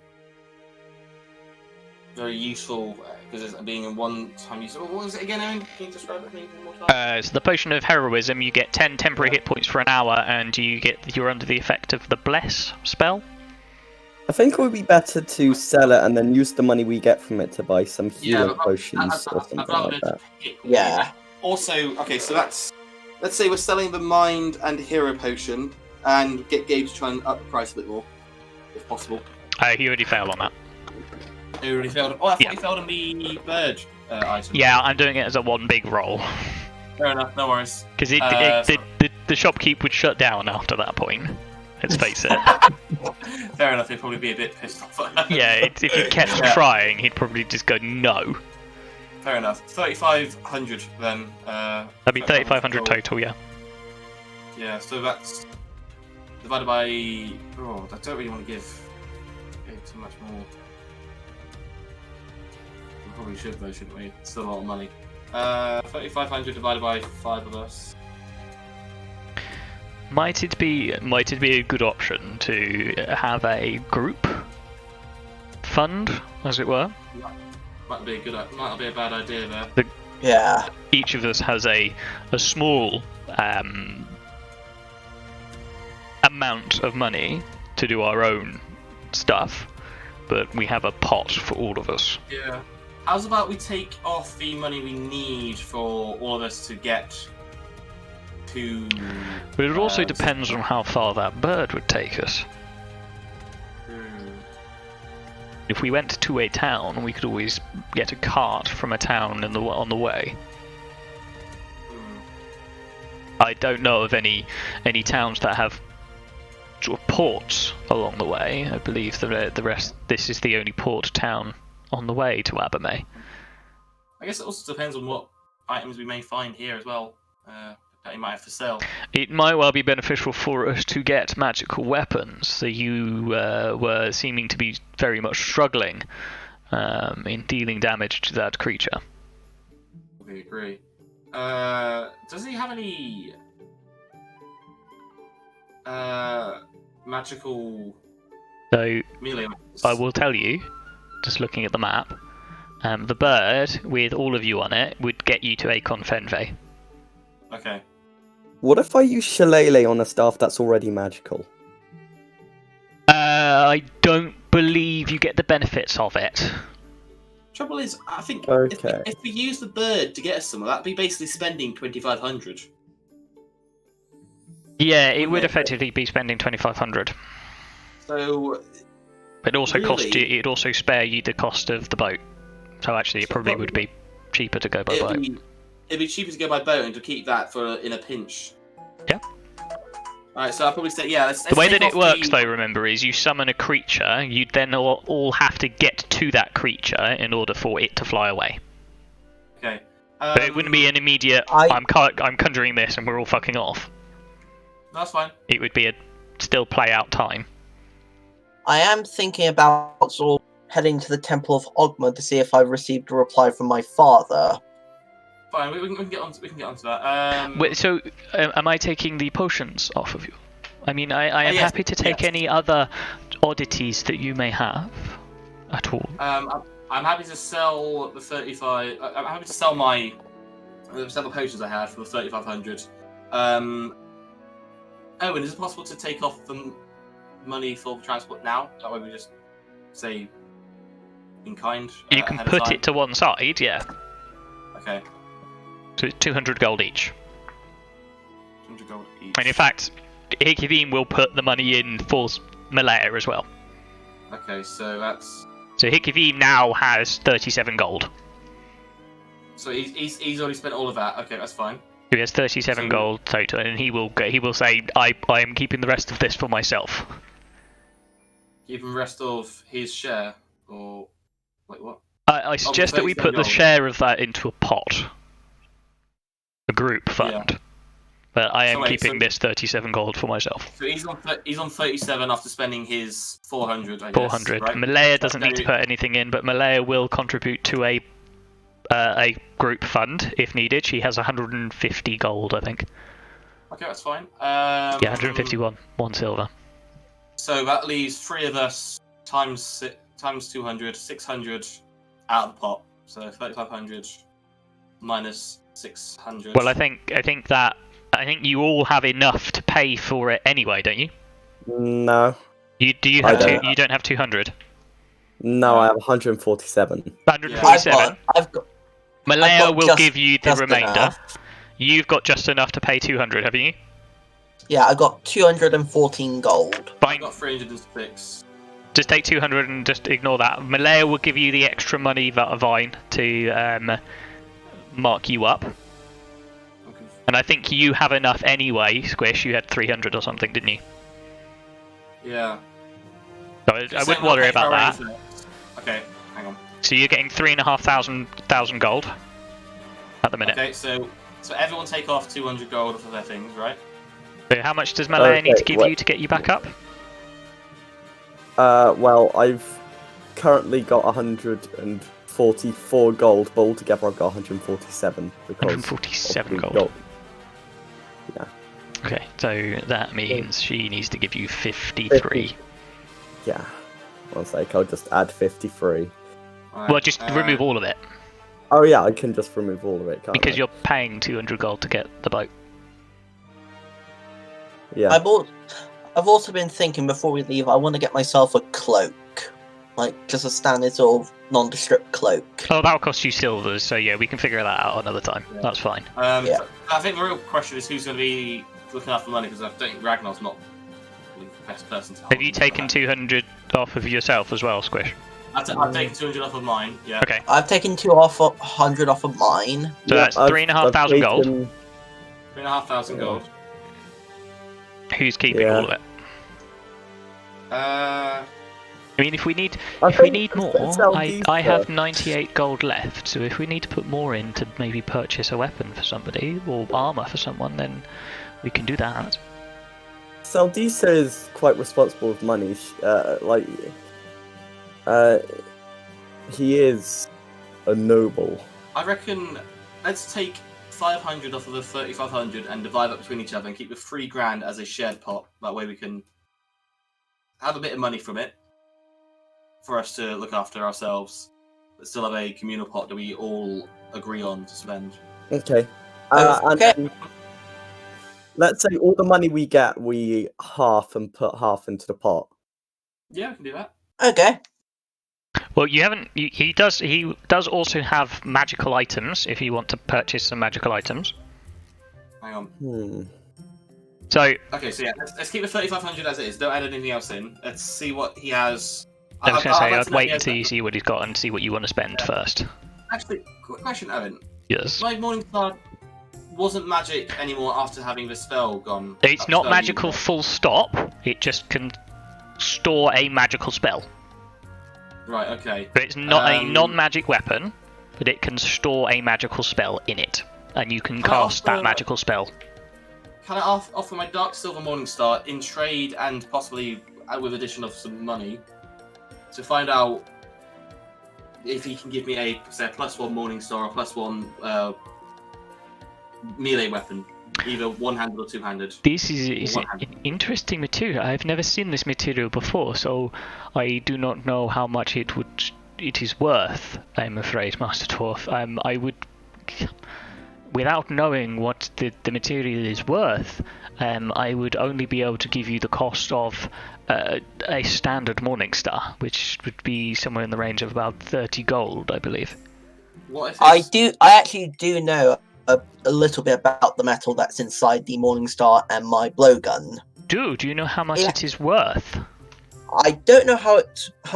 very useful because it's being in one-time use. What was it again, Aaron? Can you describe it one more time? So the potion of heroism, you get 10 temporary hit points for an hour, and you're under the effect of the Bless spell. I think it would be better to sell it and then use the money we get from it to buy some healing potions or something like that. Yeah. Also, okay, so let's say we're selling the mind and hero potion and get Gabe to try and up the price a bit more, if possible. He already failed on that. He already failed. Oh, I thought he failed on the bird item. Yeah, I'm doing it as a one big roll. Fair enough, no worries. Because the shopkeep would shut down after that point. Let's face it. Fair fair enough. He'd probably be a bit pissed off. Yeah, if you kept trying, he'd probably just go no. Fair enough. 3,500 then. That'd be 3,500 total, yeah. Yeah, so that's divided by. Oh, I don't really want to give too much more. We probably should though, shouldn't we? It's still a lot of money. 3,500 divided by 5 of us. Might it be a good option to have a group fund, as it were? Might be a bad idea there. Yeah. Each of us has a small amount of money to do our own stuff, but we have a pot for all of us. Yeah. How's about we take off the money we need for all of us to get to... But it also depends on how far that bird would take us. If we went to a town, we could always get a cart from a town on the way. I don't know of any towns that have sort of ports along the way. I believe the rest. This is the only port town on the way to Abermay. I guess it also depends on what items we may find here as well. That you might have for sale. It might well be beneficial for us to get magical weapons. So you were seeming to be very much struggling in dealing damage to that creature. We agree. Does he have any magical So melee weapons? I will tell you, just looking at the map, the bird with all of you on it would get you to Akon Fenve. Okay. What if I use Shillelagh on a staff that's already magical? I don't believe you get the benefits of it. Trouble is, I think Okay. if we use the bird to get us somewhere, that'd be basically spending 2,500. Yeah, it would effectively be spending 2,500. So. It also really, cost you. It'd also spare you the cost of the boat. So actually, it probably would be cheaper to go by boat. It'd be cheaper to go by boat and to keep that for in a pinch. Yeah. Alright, so I'll probably say, yeah, let's The way take that it off works, though, remember, is you summon a creature. You then all have to get to that creature in order for it to fly away. Okay. But it wouldn't be an immediate. I'm conjuring this, and we're all fucking off. That's fine. It would be a still play out time. I am thinking about sort of heading to the Temple of Ogma to see if I've received a reply from my father. Fine, we can get onto that. Wait, so, am I taking the potions off of you? I mean, I am yes, happy to take any other oddities that you may have at all. I'm happy to sell the 35. I'm happy to sell my several potions I had for the 3,500. Owen, is it possible to take off the money for transport now? That way we just say in kind. You can put it to one side, yeah. Okay. So it's 200 gold each. 200 gold each. And in fact, Hikivim will put the money in for Malaya as well. Okay, so that's. So Hikivim now has 37 gold. So he's already spent all of that. Okay, that's fine. He has 37 gold total, and he will say, I am keeping the rest of this for myself. Keep the rest of his share, or wait, what? I suggest that we put the share of that into a pot, a group fund. Yeah. But I am keeping this 37 gold for myself. So he's on 37 after spending his 400. I guess, 400. Right? Malaya doesn't need to put anything in, but Malaya will contribute to a group fund if needed. She has 150 gold, I think. Okay, that's fine. Yeah, 151, 1 silver. So that leaves 3 of us times 200, 600 out of the pot. So 3,500 minus 600. Well, I think you all have enough to pay for it anyway, don't you? No. You don't have 200. No, I have 147. 147. I've got. Malaya will give you the remainder. Enough. You've got just enough to pay 200, haven't you? Yeah, I got 214 gold. Fine. I got 306. Just take 200 and just ignore that. Malaya will give you the extra money, Vine, to mark you up. Okay. And I think you have enough anyway, Squish. You had 300 or something, didn't you? Yeah. So I wouldn't worry about that. Okay, hang on. So you're getting 3,500 gold at the minute. Okay, so everyone take off 200 gold for their things, right? So how much does Malaya need to give you to get you back up? Well, I've currently got 144 gold, but altogether I've got 147 because 147 gold. Yeah. Okay, so that means she needs to give you 53. Yeah. One sec, I'll just add 53. Right, Well, just remove all of it. Oh yeah, I can just remove all of it, can't Because I? you're paying 200 gold to get the boat. Yeah. I've also been thinking before we leave, I want to get myself a cloak. Like, just a standard sort of nondescript cloak. Oh, that'll cost you silvers, so yeah, we can figure that out another time. Yeah. That's fine. Yeah. I think the real question is who's going to be looking after money, because I don't think Ragnar's not the best person to help. Have you taken 200 off of yourself as well, Squish? I've taken 200 off of mine, yeah. Okay. I've taken 200 off of mine. So that's 3,500 gold. 3,500 gold. Who's keeping all of it? I mean, if we need more, I have 98 gold left. So if we need to put more in to maybe purchase a weapon for somebody or armor for someone, then we can do that. Saldisa is quite responsible with money. He is a noble. I reckon let's take 500 off of the 3,500 and divide that between each other and keep the 3 grand as a shared pot. That way we can have a bit of money from it for us to look after ourselves, but still have a communal pot that we all agree on to spend. Okay. Okay. And let's say all the money we get, we half and put half into the pot. Yeah, we can do that. Okay. Well, you haven't. He does also have magical items. If you want to purchase some magical items. Hang on. So. Okay, so yeah, let's keep the 3,500 as it is. Don't add anything else in. Let's see what he has. I was going to say I'd wait until you see what he's got and see what you want to spend first. Actually, quick question, Owen. Yes. My Morningstar wasn't magic anymore after having the spell gone. It's not magical full stop. It just can store a magical spell. Right, okay. But it's not a non-magic weapon, but it can store a magical spell in it. And you can cast that magical spell. Can I offer my Dark Silver Morningstar in trade and possibly with addition of some money to find out if he can give me a, say, a +1 Morningstar or +1 melee weapon? Either one-handed or two-handed. This is an interesting material. I've never seen this material before, so I do not know how much it is worth. I'm afraid, Master Dwarf. I would, without knowing what the material is worth, I would only be able to give you the cost of a standard Morningstar, which would be somewhere in the range of about 30 gold, I believe. What if I actually do know a little bit about the metal that's inside the Morningstar and my blowgun. Do you know how much it is worth? I don't know how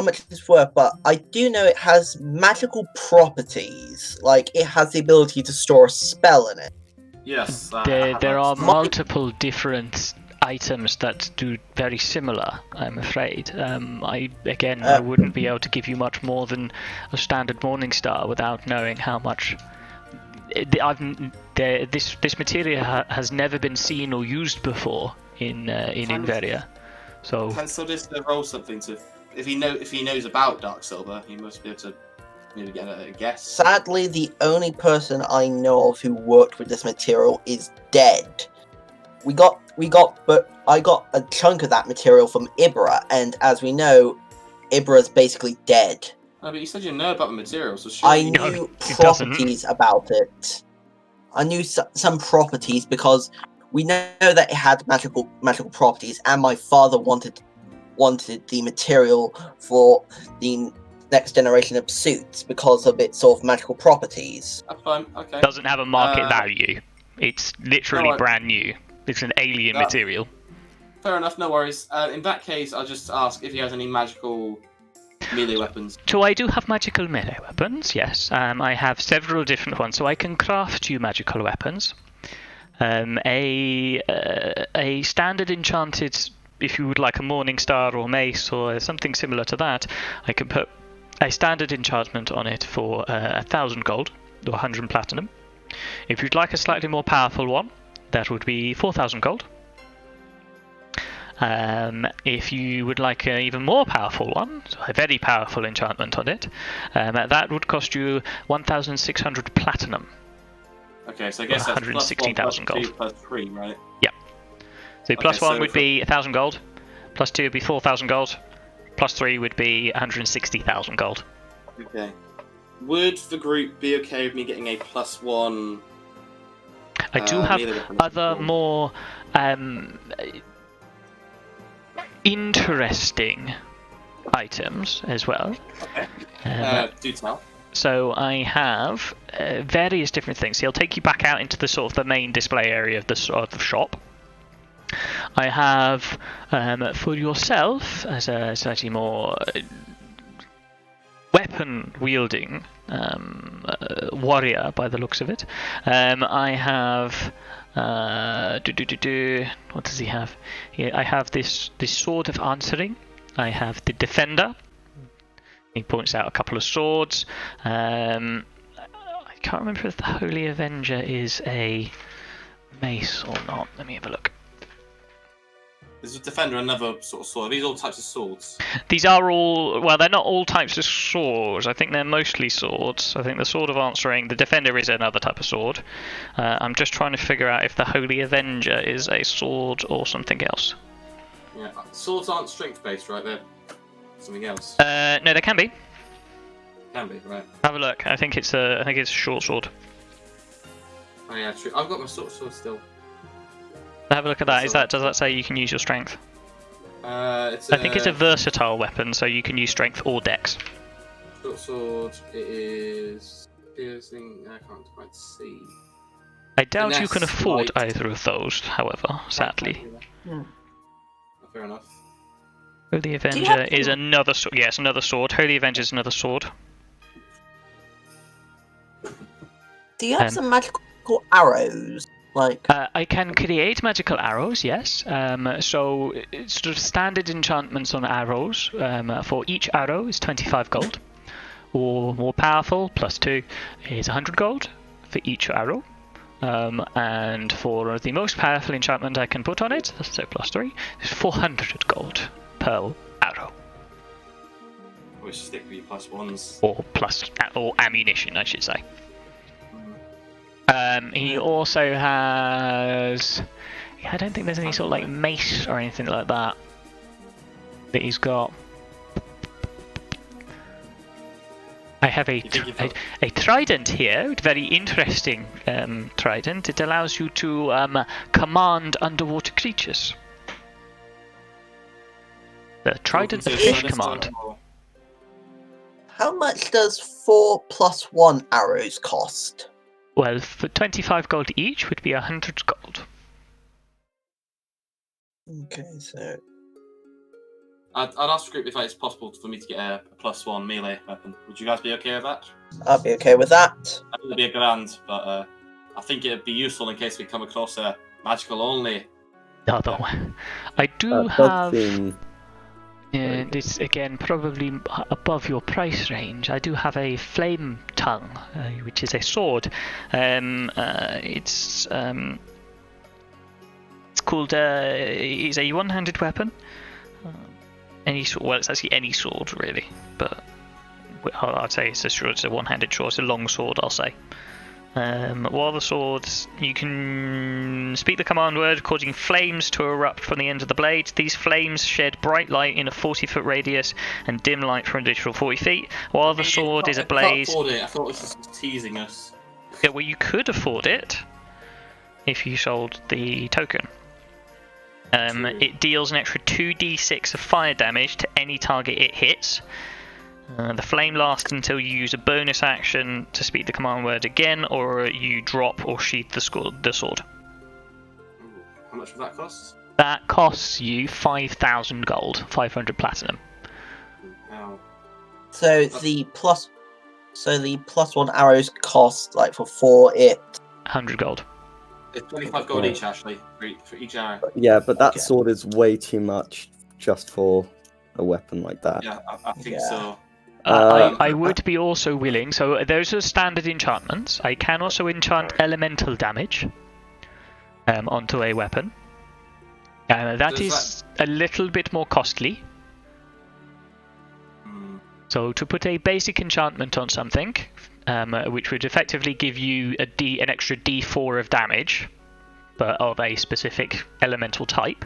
much it's worth, but I do know it has magical properties. Like, it has the ability to store a spell in it. Yes. There are multiple different items that do very similar, I'm afraid. I wouldn't be able to give you much more than a standard Morningstar without knowing how much. This material has never been seen or used before in Inveria, so. Can Saldista roll something to, if he knows about Dark Silver, he must be able to maybe get a guess. Sadly, the only person I know of who worked with this material is dead. I got a chunk of that material from Ibra, and as we know, Ibra's basically dead. No, but you said you know about the material, so I knew properties about it. I knew some properties because we know that it had magical properties, and my father wanted the material for the next generation of suits because of its sort of magical properties. That's fine. Okay. Doesn't have a market value. It's literally brand new. It's an alien material. Fair enough. No worries. In that case, I'll just ask if he has any magical melee weapons. So I do have magical melee weapons, yes. I have several different ones, so I can craft you magical weapons. A standard enchanted if you would like a Morning Star or Mace or something similar to that, I can put a standard enchantment on it for 1,000 gold or 100 platinum. If you'd like a slightly more powerful one, that would be 4,000 gold. If you would like an even more powerful one, so a very powerful enchantment on it, that would cost you 1,600 platinum. Okay, so I guess that's 160,000 gold. 2 plus 3, right? Yeah. So plus 1 would be 1,000 gold, plus 2 would be 4,000 gold, plus 3 would be 160,000 gold. Okay. Would the group be okay with me getting a +1? I do have other more interesting items as well. Okay. Do tell. So I have various different things. He'll take you back out into the sort of the main display area of the shop. I have for yourself as a slightly more weapon wielding warrior by the looks of it. I have what does he have? Here I have this sword of answering. I have the defender. He points out a couple of swords. I can't remember if the Holy Avenger is a mace or not. Let me have a look. Is the defender another sort of sword? Are these all types of swords? These are all, well, they're not all types of swords. I think they're mostly swords. I think the sword of answering, the defender is another type of sword. I'm just trying to figure out if the Holy Avenger is a sword or something else. Yeah, swords aren't strength based, right? They're something else. No, they can be. Can be, right? Have a look. I think it's a short sword. Oh yeah, true. I've got my sword still. Have a look at that. Does that say you can use your strength? I think it's a versatile weapon, so you can use strength or dex. Short sword. It is piercing. I can't quite see. I doubt you can afford either of those, however, sadly. Fair enough. Holy Avenger is another sword. Yes, another sword. Holy Avenger is another sword. Do you have some magical arrows? Like I can create magical arrows, yes. So it's sort of standard enchantments on arrows. For each arrow is 25 gold. Or more powerful, +2 is 100 gold for each arrow. And for the most powerful enchantment I can put on it, so +3, is 400 gold per arrow. We'll stick with your +1s. Or ammunition, I should say. He also has... I don't think there's any sort of like mace or anything like that he's got. I have a trident here, very interesting trident. It allows you to command underwater creatures. The trident of fish command. how much does 4 + 1 arrows cost? Well, for 25 gold each would be 100 gold. Okay, so I'd ask the group if it's possible for me to get a +1 melee weapon. Would you guys be okay with that? I'll be okay with that. I think it'd be a good hand, but I think it'd be useful in case we come across a magical only. Although, I do have... this again probably above your price range. I do have a flame tongue, which is a sword. It's called. It's a one-handed weapon. It's actually any sword really, but I'd say it's a one-handed sword. It's a long sword, I'll say. While the swords, you can speak the command word, causing flames to erupt from the end of the blade. These flames shed bright light in a 40-foot radius and dim light for an additional 40 feet. While the sword is ablaze... I thought this was teasing us. Yeah, well, you could afford it if you sold the token. It deals an extra 2d6 of fire damage to any target it hits. The flame lasts until you use a bonus action to speak the command word again, or you drop or sheath the sword. How much would that cost? That costs you 5,000 gold, 500 platinum. Wow. So the +1 arrows cost, like for 4 it 100 gold. It's 25 gold each, Ashley, for each arrow. Yeah, but that sword is way too much just for a weapon like that. Yeah, I think so. I would be also willing. So those are standard enchantments. I can also enchant elemental damage onto a weapon. That is a little bit more costly. So to put a basic enchantment on something, which would effectively give you an extra D4 of damage, but of a specific elemental type,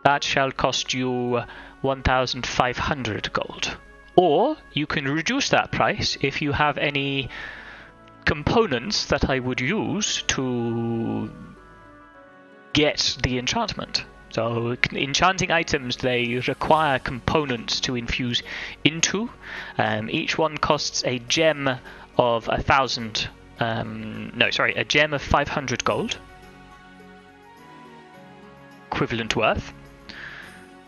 that shall cost you 1,500 gold. Or you can reduce that price if you have any components that I would use to get the enchantment. So enchanting items, they require components to infuse into. Each one costs a gem of 1,000. A gem of 500 gold, equivalent worth.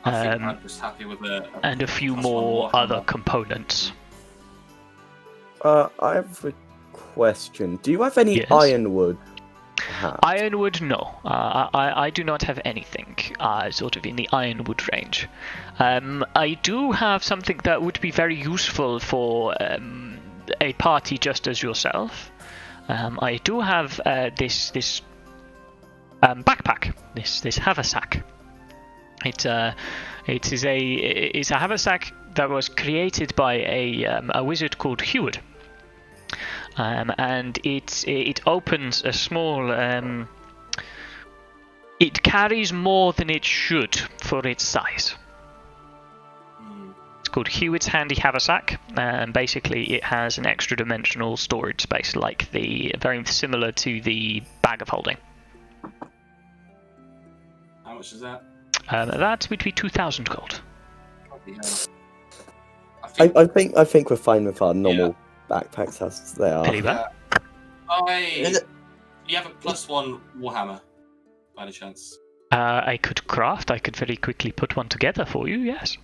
I think I'm just happy with and a few more other components. I have a question. Do you have any ironwood? Perhaps? Ironwood, no. I do not have anything sort of in the ironwood range. I do have something that would be very useful for a party just as yourself. I do have this backpack, this haversack. It is a haversack that was created by a wizard called Heward. And it opens a small. It carries more than it should for its size. It's called Heward's Handy Haversack, and basically it has an extra dimensional storage space, very similar to the bag of holding. How much is that? That would be 2,000 gold. I think we're fine with our normal backpacks as they are. You have a +1 Warhammer, by any chance? I could very quickly put one together for you, yes.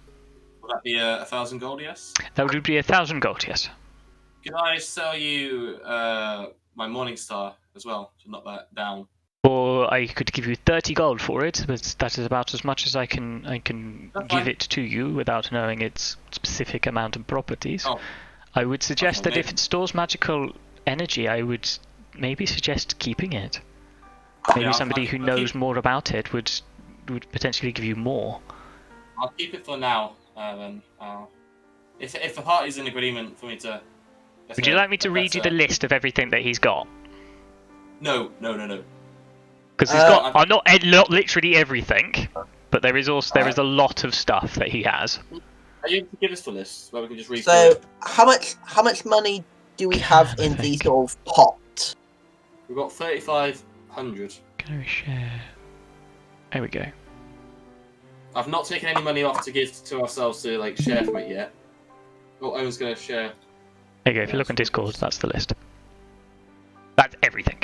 Would that be 1,000 gold, yes? That would be 1,000 gold, yes. Can I sell you my Morningstar as well, to knock that down? Or I could give you 30 gold for it, but that is about as much as I can give it to you without knowing its specific amount of properties. Oh. I would suggest that if it stores magical energy, I would maybe suggest keeping it. Maybe somebody who knows more about it would potentially give you more. I'll keep it for now, then. If the party's in agreement for me to... Would you like me to read you the list of everything that he's got? No. Because he's got not literally everything, but there is a lot of stuff that he has. Are you able to give us the list where we can just read? So, how much money do we have in the sort of pot? We've got 3,500. Can we share? There we go. I've not taken any money off to give to ourselves to share from it yet. Oh, Owen's going to share. There you go. If you look on Discord, that's the list. That's everything.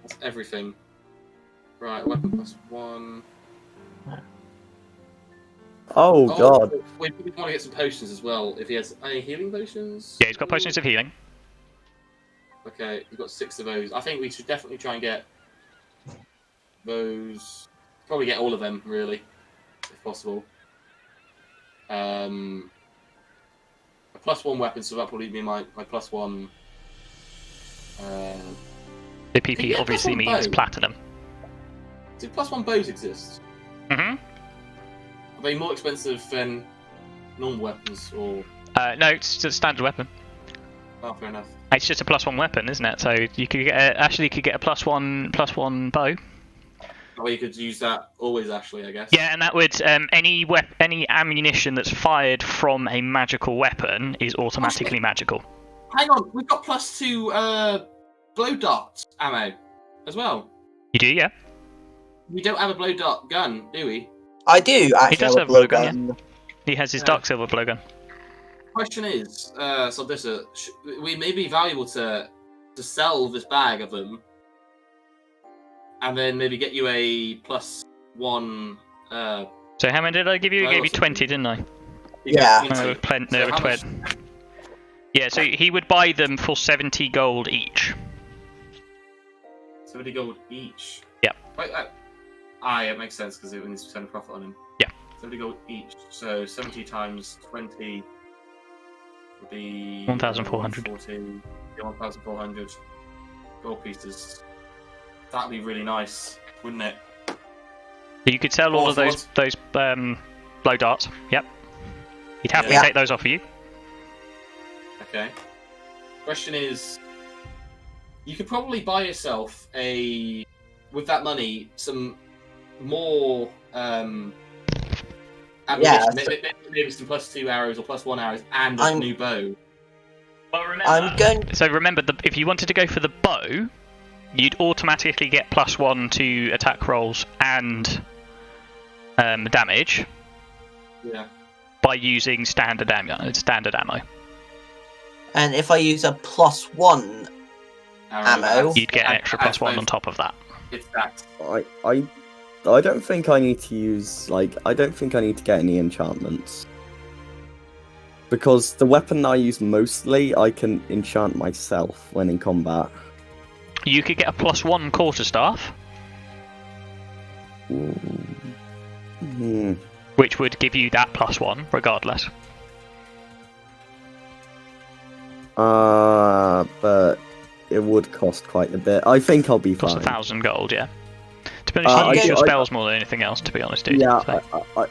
That's everything. Right, weapon +1. Oh god. We want to get some potions as well. If he has any healing potions? Yeah, he's got potions of healing. Okay, we've got 6 of those. I think we should definitely try and get those. Probably get all of them, really, if possible. A +1 weapon, so that'll probably be my +1. The PP obviously means platinum. Do +1 bows exist? Mm-hmm. Are they more expensive than normal weapons, or...? No, it's just a standard weapon. Oh, fair enough. It's just a +1 weapon, isn't it? So you could get Ashley could get a +1 bow. Or you could use that always, Ashley, I guess. Yeah, and that would any ammunition that's fired from a magical weapon is automatically magical. Hang on, we've got +2 blow dart ammo as well. You do, yeah. We don't have a blow dart gun, do we? I do actually. He does have a blowgun. Yeah. He has his dark silver blowgun. Question is, we may be valuable to sell this bag of them, and then maybe get you a +1. So how many did I give you? I gave you 20, didn't I? Yeah. So 20. Yeah, so he would buy them for 70 gold each. So 70 gold each. Yeah. Wait, it makes sense because it needs to spend a profit on him. Yeah. 70 gold each. So 70 times 20 would be 1,400. 1,400 gold pieces. That'd be really nice, wouldn't it? You could sell all of those blow darts. Yep. He'd happily take those off of you. Okay. Question is, you could probably buy yourself with that money, some more ammunition. Maybe some +2 arrows or +1 arrows and a new bow. Well, remember, if you wanted to go for the bow, you'd automatically get +1 to attack rolls and damage. Yeah. By using standard ammo. And if I use a +1 ammo, you'd get an extra +1 on top of that. It's that. I don't think I need to use I don't think I need to get any enchantments. Because the weapon I use mostly, I can enchant myself when in combat. You could get a +1 quarterstaff. Which would give you that +1 regardless. But it would cost quite a bit. I think I'll be fine. Cost 1,000 gold, yeah. To be honest, you use your spells more than anything else, to be honest, dude. Yeah, so.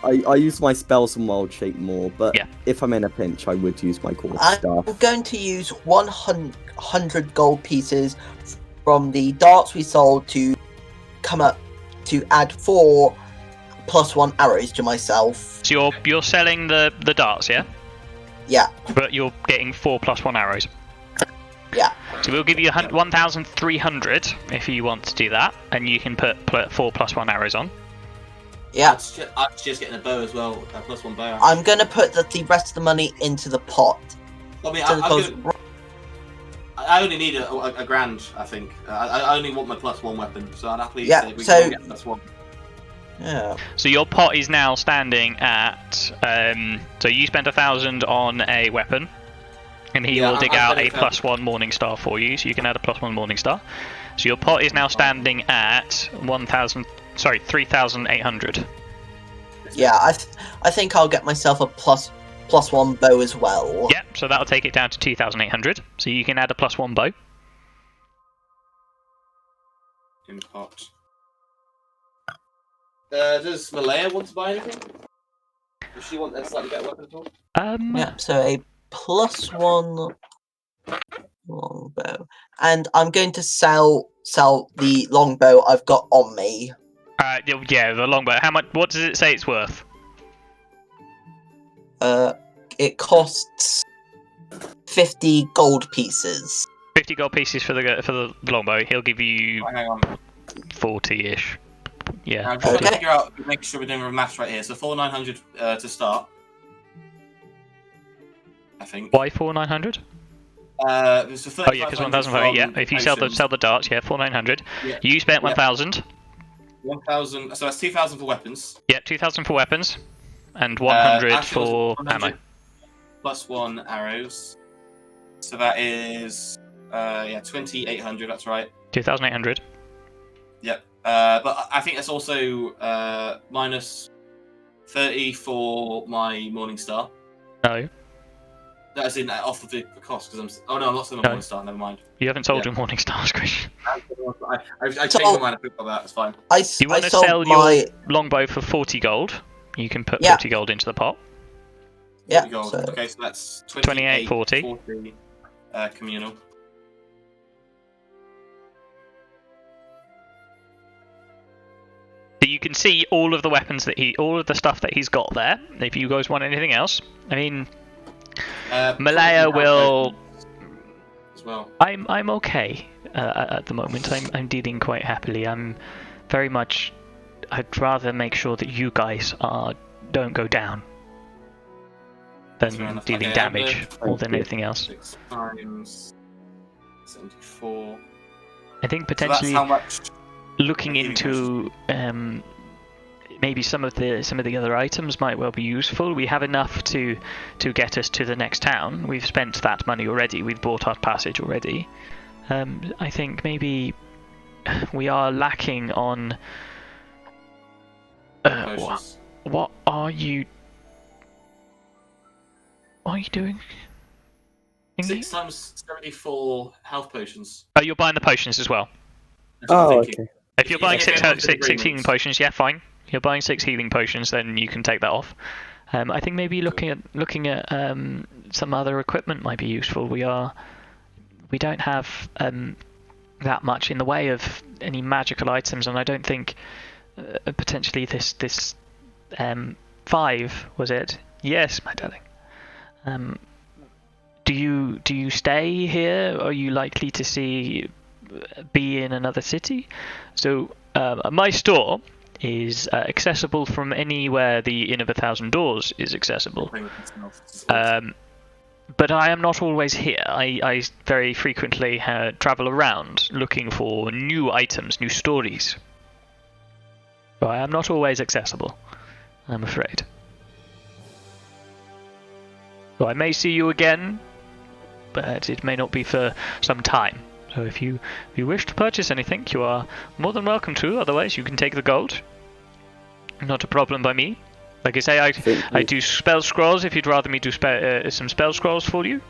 I use my spells and wild shape more, but if I'm in a pinch, I would use my quarterstaff. I'm going to use 100 gold pieces from the darts we sold to come up to add 4 +1 arrows to myself. So you're selling the darts, yeah? Yeah. But you're getting 4 +1 arrows. Yeah. So we'll give you 1,300 if you want to do that, and you can put 4 +1 arrows on. Yeah. I'm just getting a bow as well, a +1 bow. I'm going to put the rest of the money into the pot. I mean, I only need a grand, I think. I only want my +1 weapon, so I'd happily say we can get +1. Yeah. So your pot is now standing at. So you spent 1,000 on a weapon, and he will dig out a +1 morning star for you, so you can add a +1 morning star. So your pot is now standing at 3,800. Yeah, I think I'll get myself a +1 bow as well. Yep. So that'll take it down to 2,800. So you can add a +1 bow. In pot. Does Malaya want to buy anything? Does she want a slightly better weapon at all? Yeah, so a +1 longbow. And I'm going to sell the longbow I've got on me. Yeah, the longbow. How much? What does it say it's worth? It costs 50 gold pieces. 50 gold pieces for the longbow. He'll give you 40-ish. Yeah. I'm just trying to make sure we're doing the maths right here. So 4,900 to start. I think. Why 4,900? Because 1,000. Yeah. If you sell the darts, 4,900. Yeah. You spent 1,000. 1,000. So that's 2,000 for weapons. Yeah, 2,000 for weapons, and 100 for 100 ammo. +1 arrows. So that is 2,800. That's right. 2,800. Yep. But I think that's also minus 30 for my morning star. No. That's in off of the cost because I'm not selling my morning star. Never mind. You haven't sold your morning stars, Christian. I changed my mind. I think about that. It's fine. You want to sell your longbow for 40 gold? You can put 40 gold into the pot. Yeah. Okay, so that's 28.40. Communal. So you can see all of the weapons all of the stuff that he's got there. If you guys want anything else, I mean, Malaya will. As well. I'm okay at the moment. I'm dealing quite happily. I'm very much. I'd rather make sure that you guys don't go down than dealing damage more than anything else. 6 times 74. I think potentially. So that's how much. Looking into maybe some of the other items might well be useful. We have enough to get us to the next town. We've spent that money already. We've bought our passage already. I think maybe we are lacking on. What are you? What are you doing? 6 times 74 health potions. Oh, you're buying the potions as well. That's what I'm Oh, thinking. okay. If you're buying six agreement. healing potions, yeah, fine. If you're buying 6 healing potions, then you can take that off. I think maybe looking at some other equipment might be useful. We don't have that much in the way of any magical items, and I don't think potentially this 5 was it? Yes, my darling. Do you stay here? Are you likely to be in another city? So my store is accessible from anywhere the Inn of 1,000 Doors is accessible. But I am not always here. I very frequently travel around looking for new items, new stories. So I am not always accessible, I'm afraid. So I may see you again, but it may not be for some time. So if you wish to purchase anything, you are more than welcome to. Otherwise, you can take the gold. Not a problem by me. Like I say, I do spell scrolls if you'd rather me do some spell scrolls for you.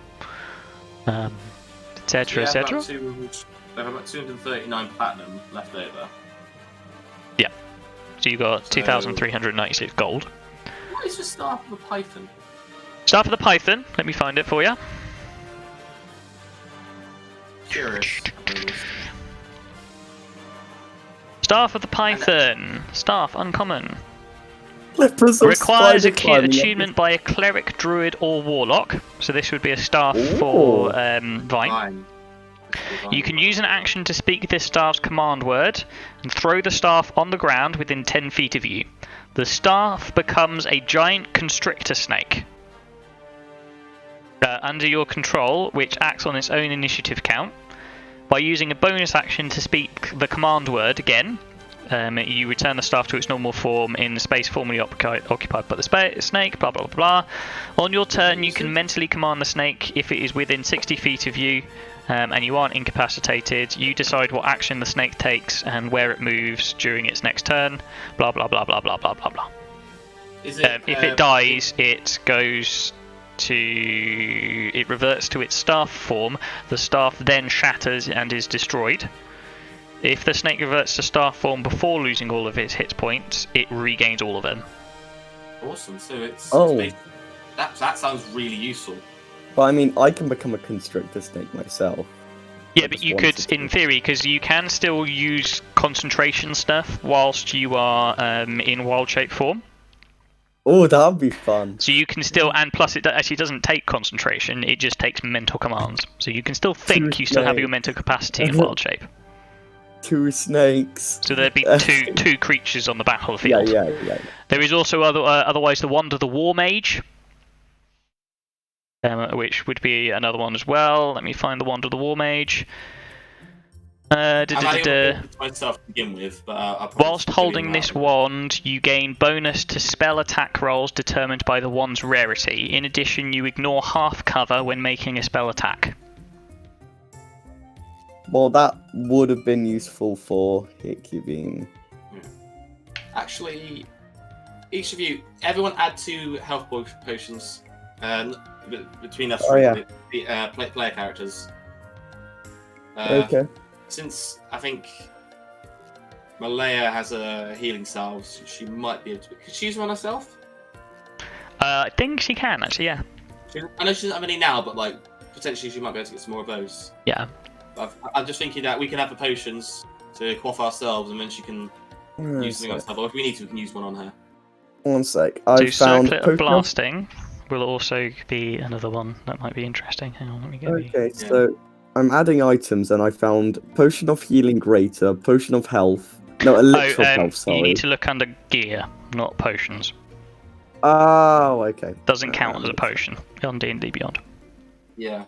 Etc. etc. I have about 239 platinum left over. Yeah. So you got 2,396 gold. What is the Staff of the Python? Staff of the Python. Let me find it for you. Curious. Staff of the Python. Staff uncommon. Requires achievement by a cleric, druid, or warlock. So this would be a staff for Vine. You can use an action to speak this staff's command word and throw the staff on the ground within 10 feet of you. The staff becomes a giant constrictor snake under your control, which acts on its own initiative count. By using a bonus action to speak the command word again, you return the staff to its normal form in the space formerly occupied by the snake, blah blah blah blah. On your turn, you can mentally command the snake if it is within 60 feet of you, and you aren't incapacitated. You decide what action the snake takes and where it moves during its next turn, blah blah blah blah blah blah blah blah. If it dies, it reverts to its staff form. The staff then shatters and is destroyed. If the snake reverts to staff form before losing all of its hit points, it regains all of them. Awesome. So it's that sounds really useful. But I mean, I can become a constrictor snake myself. Yeah, but you could, in theory, because you can still use concentration stuff whilst you are in wild shape form. Oh, that'd be fun. So you can still, and plus it actually doesn't take concentration, it just takes mental commands. So you can still think you still have your mental capacity in wild shape. 2 snakes. So there'd be two creatures on the battlefield. Yeah. There is also otherwise the Wand of the War Mage, which would be another one as well. Let me find the Wand of the War Mage. Myself to begin with, but whilst holding this wand, you gain bonus to spell attack rolls determined by the wand's rarity. In addition, you ignore half cover when making a spell attack. Well, that would have been useful for Hikubin. Actually, each of you, everyone add 2 health potions between us player characters. Okay. Since I think Malaya has a healing salve, she might be able to. Could she use one herself? I think she can actually, yeah. I know she doesn't have any now, but like potentially she might be able to get some more of those. Yeah. I'm just thinking that we can have the potions to quaff ourselves, and then she can use something on herself. Or if we need to, we can use one on her. One sec. I found Circlet of Blasting will also be another one that might be interesting. Hang on, let me get so I'm adding items, and I found Potion of Healing Greater, Potion of Health. No, Elixir of Health, sorry. You need to look under gear, not potions. Oh, okay. Doesn't count as a potion on D&D Beyond. Yeah.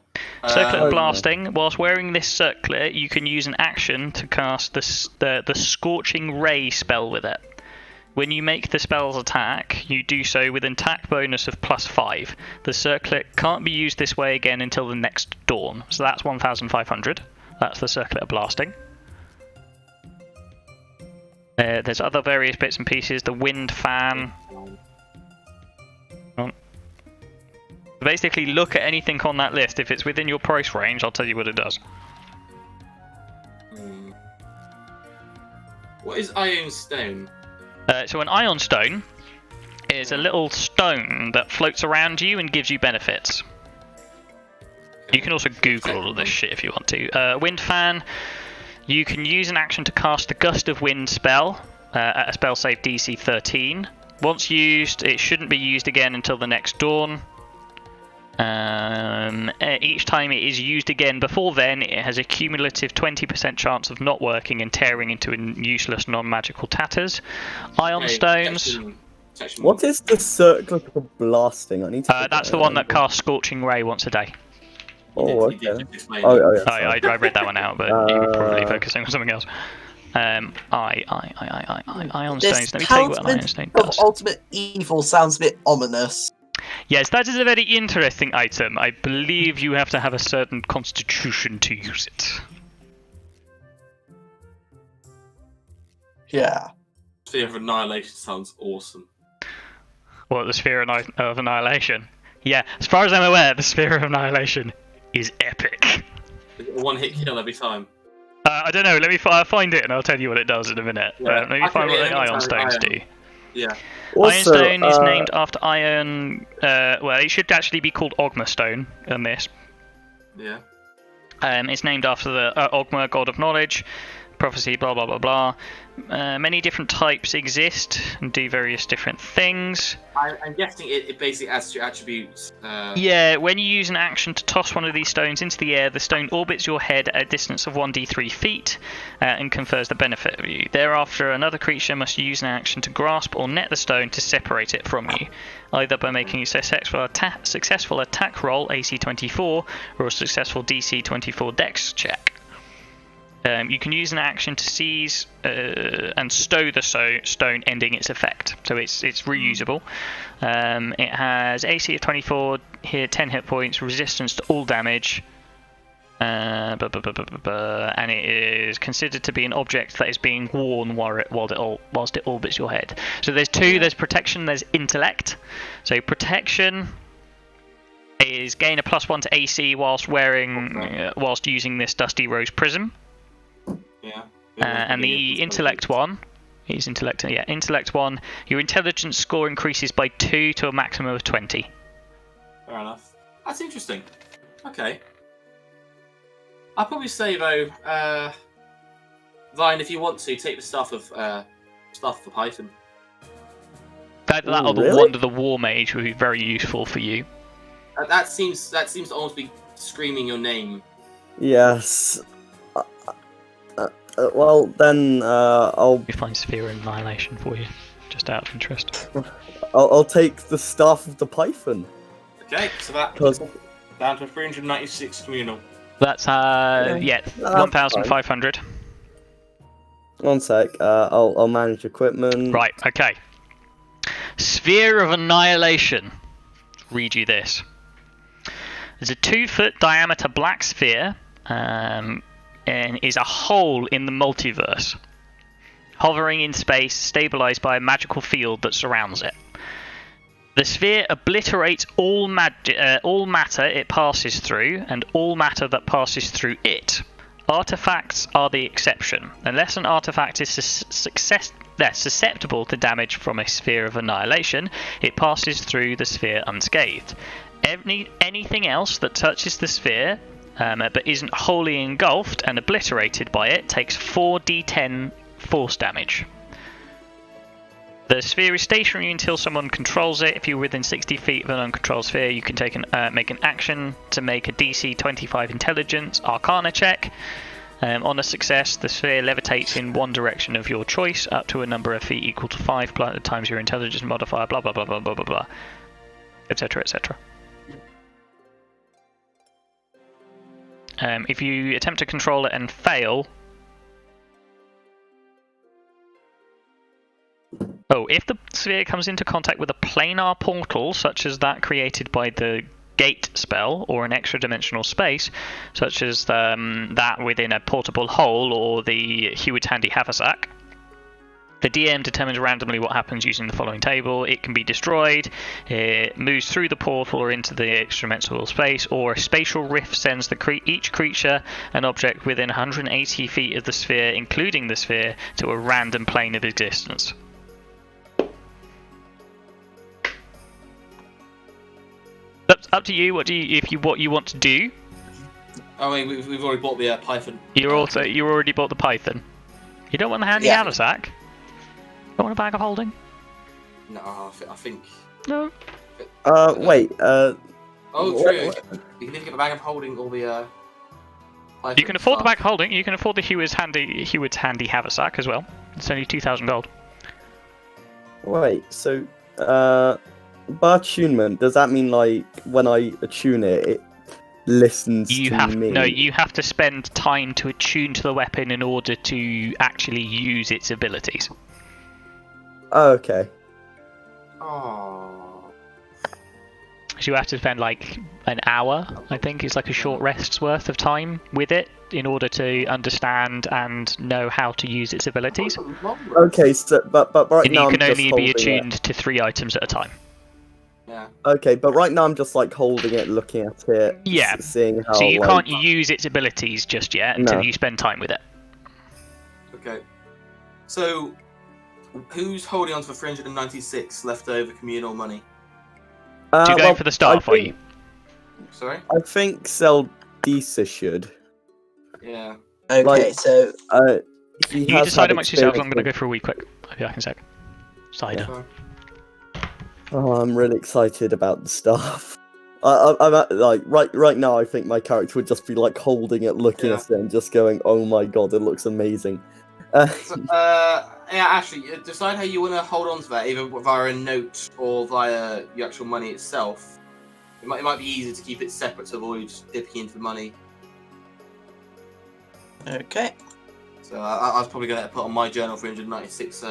Circlet of Blasting. Whilst wearing this circlet, you can use an action to cast the Scorching Ray spell with it. When you make the spell's attack, you do so with an attack bonus of +5. The circlet can't be used this way again until the next dawn. So that's 1,500. That's the Circlet of Blasting. There's other various bits and pieces. The wind fan. Basically, look at anything on that list. If it's within your price range, I'll tell you what it does. What is Iron Stone? So an ion stone is a little stone that floats around you and gives you benefits. You can also Google all of this shit if you want to. Wind fan. You can use an action to cast the Gust of Wind spell at a spell save DC 13. Once used, it shouldn't be used again until the next dawn. Each time it is used again before then, it has a cumulative 20% chance of not working and tearing into useless non-magical tatters. Ion stones. What is the cyclical blasting? I need to. That's the one that casts Scorching Ray once a day. Oh, okay. Yeah. I read that one out, but you were probably focusing on something else. Ion stones. Let me tell you what an ion stone does. Ultimate Evil sounds a bit ominous. Yes, that is a very interesting item. I believe you have to have a certain constitution to use it. Yeah. Sphere of Annihilation sounds awesome. What, the Sphere of Annihilation? Yeah, as far as I'm aware, the Sphere of Annihilation is epic. One hit kill every time. I don't know, let me find it and I'll tell you what it does in a minute. Yeah. Let me find what the ion stones do. Yeah. Also, Iron Stone is named after Iron... well, it should actually be called Ogma Stone on this. Yeah. It's named after the Ogma, god of knowledge, prophecy, blah blah blah blah. Many different types exist and do various different things. I'm guessing it basically adds to attributes. Yeah, when you use an action to toss one of these stones into the air, the stone orbits your head at a distance of 1d3 feet and confers the benefit of you. Thereafter, another creature must use an action to grasp or net the stone to separate it from you, either by making a successful attack roll, AC 24, or a successful DC 24 dex check. You can use an action to seize and stow the stone, ending its effect. So it's reusable. It has AC of 24, here 10 hit points, resistance to all damage, and it is considered to be an object that is being worn whilst it orbits your head. So there's two. There's protection. There's intellect. So protection is gain a +1 to AC whilst using this Dusty Rose Prism. Yeah. And the intellect one is intellect one. Your intelligence score increases by 2 to a maximum of 20. Fair enough. That's interesting. Okay. I'll probably say though, Ryan, if you want to, take the stuff of Python. That or the Wand of the War Mage would be very useful for you. That seems to almost be screaming your name. Yes. Well, then I'll find Sphere of Annihilation for you, just out of interest. I'll take the Staff of the Python. Okay, so that's down to 396 communal. That's 1,500. One sec. I'll manage equipment. Right. Okay. Sphere of Annihilation. Read you this. There's a 2-foot diameter black sphere. And is a hole in the multiverse, hovering in space, stabilized by a magical field that surrounds it. The sphere obliterates all matter it passes through, and all matter that passes through it. Artifacts are the exception. Unless an artifact is susceptible to damage from a Sphere of Annihilation, it passes through the sphere unscathed. Anything else that touches the sphere but isn't wholly engulfed and obliterated by it takes 4d10 force damage. The sphere is stationary until someone controls it. If you're within 60 feet of an uncontrolled sphere, you can make an action to make a DC 25 Intelligence Arcana check. On a success, the sphere levitates in one direction of your choice, up to a number of feet equal to 5 times your intelligence modifier, blah blah blah blah blah blah blah, etc. etc. If you attempt to control it and fail... if the sphere comes into contact with a planar portal, such as that created by the Gate spell, or an extra-dimensional space, such as that within a portable hole or the Hewitt's Handy Haversack, The DM determines randomly what happens using the following table. It can be destroyed, it moves through the portal or into the extra-dimensional space, or a spatial rift sends each creature and object within 180 feet of the sphere, including the sphere, to a random plane of existence. Up to you. What you want to do? Oh wait, we've already bought the python. You already bought the python. You don't want the handy haversack? Don't want a bag of holding? No, I think. No. Wait. Oh, true. You can either get the bag of holding or the. You can afford the bag of holding. You can afford the Heward's handy haversack as well. It's only 2,000 gold. Wait. So, by attunement, does that mean like when I attune it listens to me? No, you have to spend time to attune to the weapon in order to actually use its abilities. Oh, okay. Oh. So you have to spend like an hour, I think, is like a short rest's worth of time with it in order to understand and know how to use its abilities. Okay, so but right and now you can I'm just only be holding attuned it. to 3 items at a time. Yeah. Okay, but right now I'm just like holding it, looking at it, Yeah. seeing how. So you like... can't use its abilities just yet until you spend time with it. Okay. So, who's holding on to the 396 leftover communal money? Do you go for the staff, are you? Sorry? I think Zeldisa should. Yeah. Okay, Like, so he you has decide had amongst yourselves. I'm experience going to go for a wee quick. I'll be back in a sec. Cider. Yeah. Oh, I'm really excited about the staff. I'm like right now. I think my character would just be like holding it, looking at it, and just going, "Oh my god, it looks amazing." Yeah, Ashley, decide how you want to hold on to that, either via a note or via the actual money itself. It might be easier to keep it separate to avoid dipping into the money. okay. So I was probably going to put on my journal 396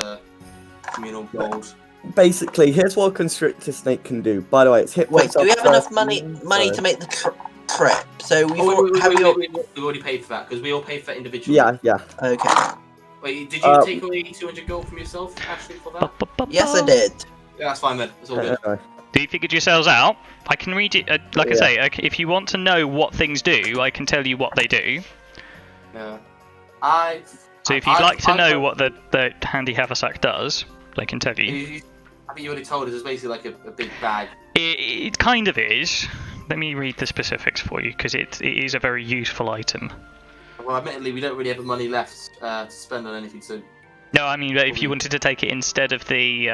communal gold. Basically, here's what a constrictor snake can do. By the way, it's hit. Wait, do we have enough money to make the trip? So we've already paid for that because we all paid for that individually. Yeah. Okay. Wait, did you take away 200 gold from yourself, Ashley, for that? Yes, I did. Yeah, that's fine then. It's all good. Do you figured yourselves out? I can read it. I say, if you want to know what things do, I can tell you what they do. Yeah. So if you'd like to know what the handy haversack does, I can tell you. I think you already told us it's basically like a big bag. It kind of is. Let me read the specifics for you, because it is a very useful item. Well, admittedly, we don't really have the money left to spend on anything, so... No, I mean, if you wanted to take it instead of the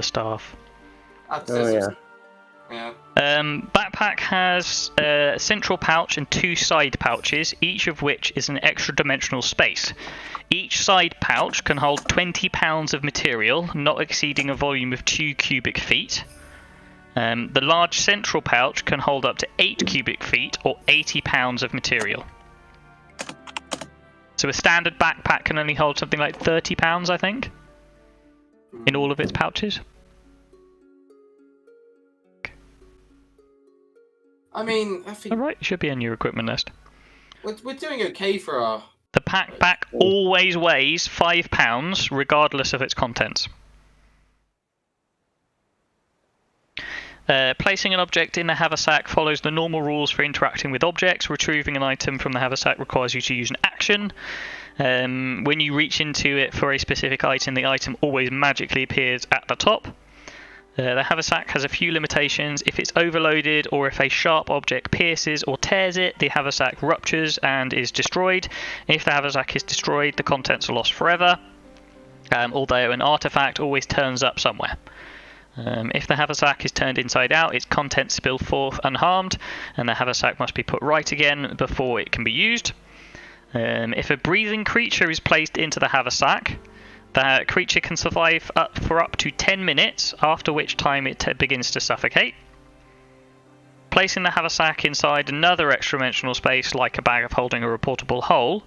staff. Yeah. Backpack has a central pouch and 2 side pouches, each of which is an extra dimensional space. Each side pouch can hold 20 pounds of material, not exceeding a volume of 2 cubic feet. The large central pouch can hold up to 8 cubic feet or 80 pounds of material. So a standard backpack can only hold something like 30 pounds, I think, in all of its pouches. I mean, I think... Alright, it should be on your equipment list. We're doing okay for our... The backpack always weighs 5 pounds, regardless of its contents. Placing an object in the haversack follows the normal rules for interacting with objects. Retrieving an item from the haversack requires you to use an action. When you reach into it for a specific item, the item always magically appears at the top. The haversack has a few limitations. If it's overloaded or if a sharp object pierces or tears it, the haversack ruptures and is destroyed. If the haversack is destroyed, the contents are lost forever, although an artifact always turns up somewhere. If the haversack is turned inside out, its contents spill forth unharmed, and the haversack must be put right again before it can be used. If a breathing creature is placed into the haversack, the creature can survive for up to 10 minutes, after which time it begins to suffocate. Placing the haversack inside another extra-dimensional space, like a bag of holding or a portable hole,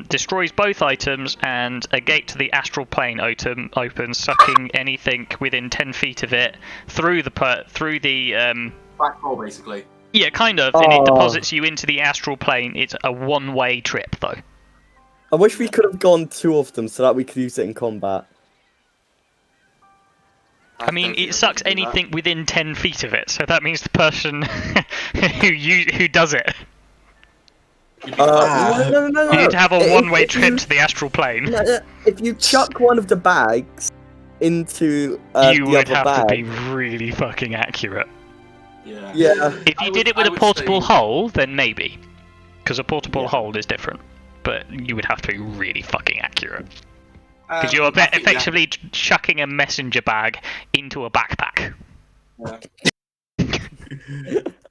destroys both items, and a gate to the astral plane opens, sucking anything within 10 feet of it through the black hole, basically. Yeah, kind of, and it deposits you into the astral plane. It's a one-way trip, though. I wish we could have gone 2 of them so that we could use it in combat. I mean, it sucks anything within 10 feet of it, so that means the person who does it. No. You need to have a one-way trip to the astral plane. If you chuck one of the bags into you would have to be really fucking accurate. Yeah. If you did it with a portable hole, then maybe. Because a portable hole is different. But you would have to be really fucking accurate. Because you're effectively chucking a messenger bag into a backpack. Yeah.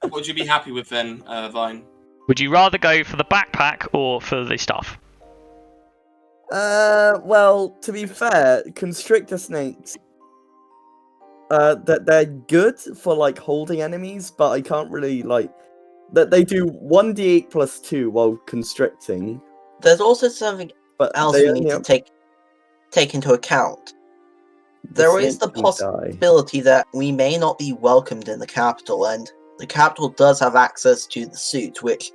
What would you be happy with then, Vine? Would you rather go for the backpack or for the stuff? Well, to be fair, constrictor snakes, that they're good for like holding enemies, but I can't really like that they do 1d8 plus 2 while constricting. There's also something else we need to take into account. There is the possibility that we may not be welcomed in the capital, and the capital does have access to the suit, which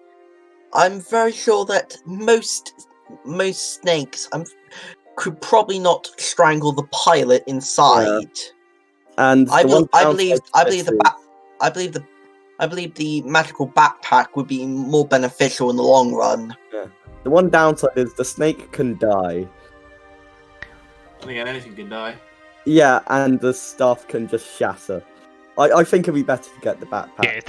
I'm very sure that most snakes could probably not strangle the pilot inside. Yeah. And I believe the magical backpack would be more beneficial in the long run. Yeah. The one downside is the snake can die. I think anything can die. Yeah, and the stuff can just shatter. I think it'd be better to get the backpack. Yeah, if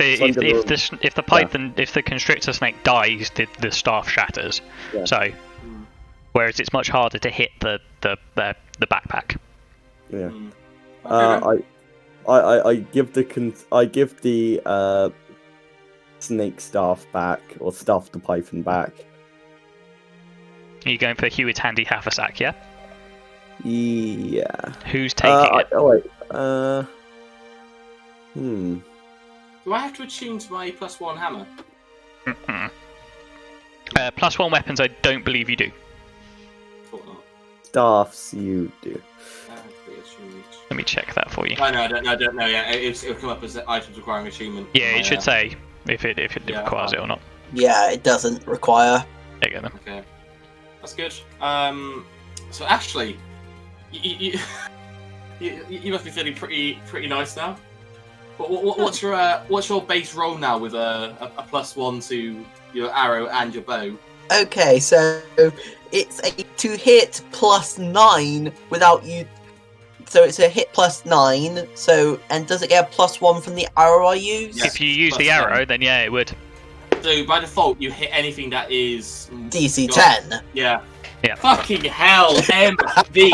the constrictor snake dies, the staff shatters. Yeah. So, whereas it's much harder to hit the backpack. Yeah. I give the snake staff back, or staff the python back. Are you going for Hewitt's handy haversack? Yeah. Yeah. Who's taking it? Oh wait. Do I have to attune to my +1 hammer? +1 weapons, I don't believe you do. Thought not. Staffs, you do. Let me check that for you. I don't know. Yeah, it'll come up as items requiring attunement. Yeah, it should say if it requires it or not. Yeah, it doesn't require. There you go then. Okay, that's good. So actually, you must be feeling pretty nice now. What's your base roll now with a +1 to your arrow and your bow? Okay, so it's a to hit +9 without you. So it's a hit +9. So, and does it get a +1 from the arrow I use? Yes, if you use the arrow, then yeah, it would. So by default, you hit anything that is DC 10. Yeah. Yeah. Fucking hell, MV.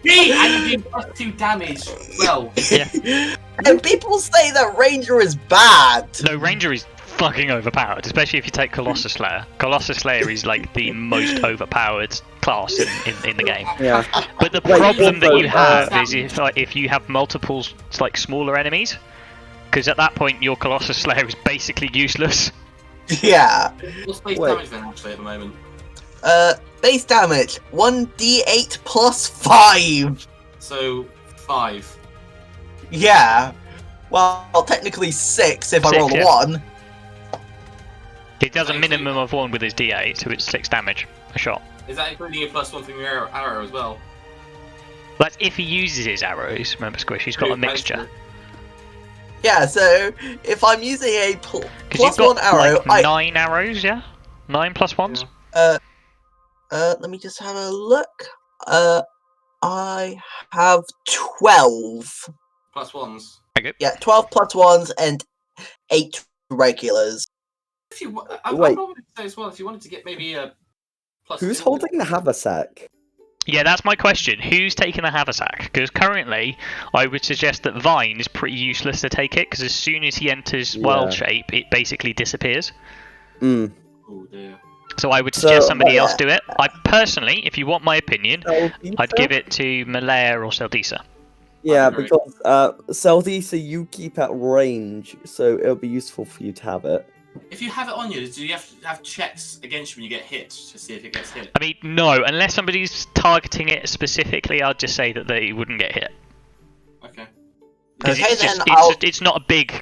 And you do +2 damage. Well. Yeah. And people say that Ranger is bad. No, Ranger is fucking overpowered, especially if you take Colossus Slayer. Colossus Slayer is like the most overpowered class in the game. Yeah. But the problem that you have is if you have multiple like smaller enemies, because at that point your Colossus Slayer is basically useless. Yeah. What's base damage then actually at the moment? Base damage 1d8 plus 5. So 5. Yeah. Well, technically 6 if I roll a 1. It does a minimum of 1 with his d8, so it's 6 damage a shot. Is that including your +1 from your arrow as well? That's if he uses his arrows. Remember, Squish, he's got a mixture. Yeah, so if I'm using a you've got, +1 arrow, like 9 arrows, yeah? 9 +1s? Let me just have a look. I have 12. +1s? Okay. Yeah, 12 +1s and 8 regulars. I would say as well, if you wanted to get maybe a +2. Who's holding the haversack? Yeah, that's my question. Who's taking the haversack? Because currently, I would suggest that Vine is pretty useless to take it, because as soon as he enters wild shape, it basically disappears. Oh dear. So I would suggest somebody else do it. I personally, if you want my opinion, I'd give it to Malaya or Seldisa. Yeah, because Seldisa, you keep at range, so it'll be useful for you to have it. If you have it on you, do you have to have checks against you when you get hit to see if it gets hit? I mean, no. Unless somebody's targeting it specifically, I'd just say that they wouldn't get hit. Okay. Because it's not a big,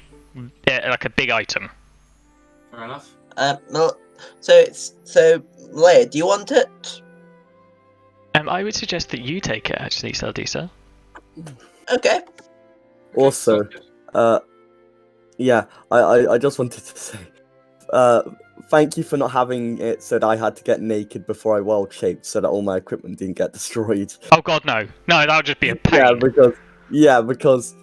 like a big item. Fair enough. No. So Leia, do you want it? I would suggest that you take it, actually, Saldisa. Okay. Also, yeah, I just wanted to say, thank you for not having it so that I had to get naked before I wild shaped so that all my equipment didn't get destroyed. Oh god, no. No, that would just be a pain. Because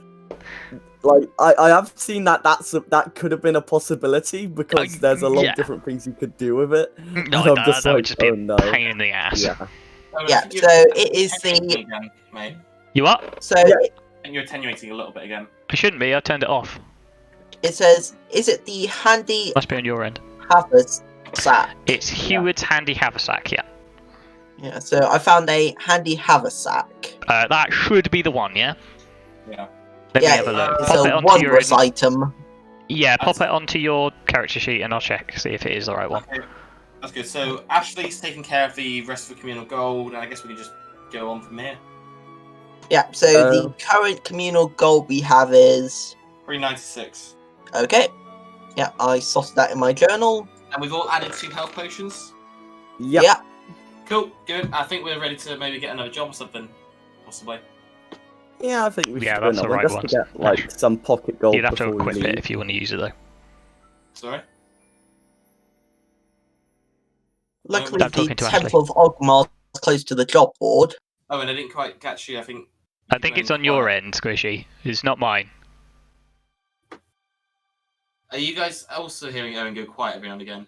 like I have seen that could have been a possibility because there's a lot of different things you could do with it. No, and I'm just that like, would just be oh a no. pain in the ass. Yeah. Yeah, so it is the... Again, mate. You what? So And you're attenuating a little bit again. I shouldn't be, I turned it off. it says, is it the handy Must be on your end. haversack? It's Hewitt's handy haversack, yeah. Yeah, so I found a handy haversack. That should be the one, yeah? Yeah. Let me have a look. It's Pop it a onto your wondrous item. Yeah, pop it onto your character sheet and I'll check, see if it is the right one. Okay. That's good. So Ashley's taking care of the rest of the communal gold, and I guess we can just go on from here. Yeah, so the current communal gold we have is... 396. Okay. Yeah, I sorted that in my journal. And we've all added 2 health potions. Yep. Yeah. Cool, good. I think we're ready to maybe get another job or something, possibly. Yeah, I think we should Yeah, do that's the another right just one. to get like some pocket gold You'd have to before we equip leave. it if you want to use it, though. Sorry? Luckily, I'm talking the to Temple of Ogmar is close to the job board. Oh, and I didn't quite catch you, I think. I think it's on your end, Squishy. It's not mine. Are you guys also hearing Owen go quiet every now and again?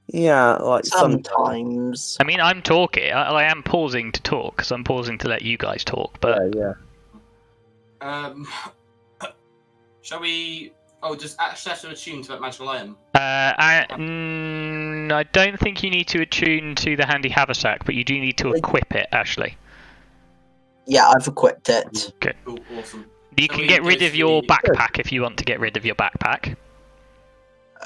Yeah, like Sometimes. I mean, I'm talking. I am pausing to talk, because I'm pausing to let you guys talk, but... Yeah. Shall we... Oh, does Ash have to attune to that magical item? I don't think you need to attune to the handy haversack, but you do need to equip it, Ashley. Yeah, I've equipped it. Okay. Cool, awesome. You Shall can we get go rid of to your the- backpack if you want to get rid of your backpack.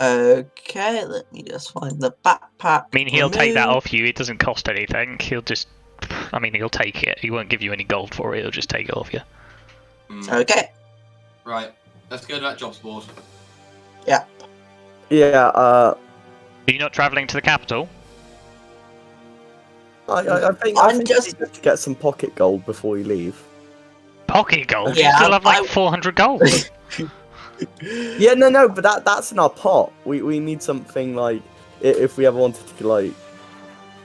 Okay, let me just find the backpack. I mean, he'll take that removed. off you. It doesn't cost anything. He'll just... I mean, he'll take it. He won't give you any gold for it. He'll just take it off you. Okay. Right, let's go to that jobs board. Yeah, Are you not travelling to the capital? I think I'm we just- need to get some pocket gold before we leave. Pocket gold? Yeah, you still have like I- 400 gold. Yeah, no, but that's in our pot. We need something like if we ever wanted to like.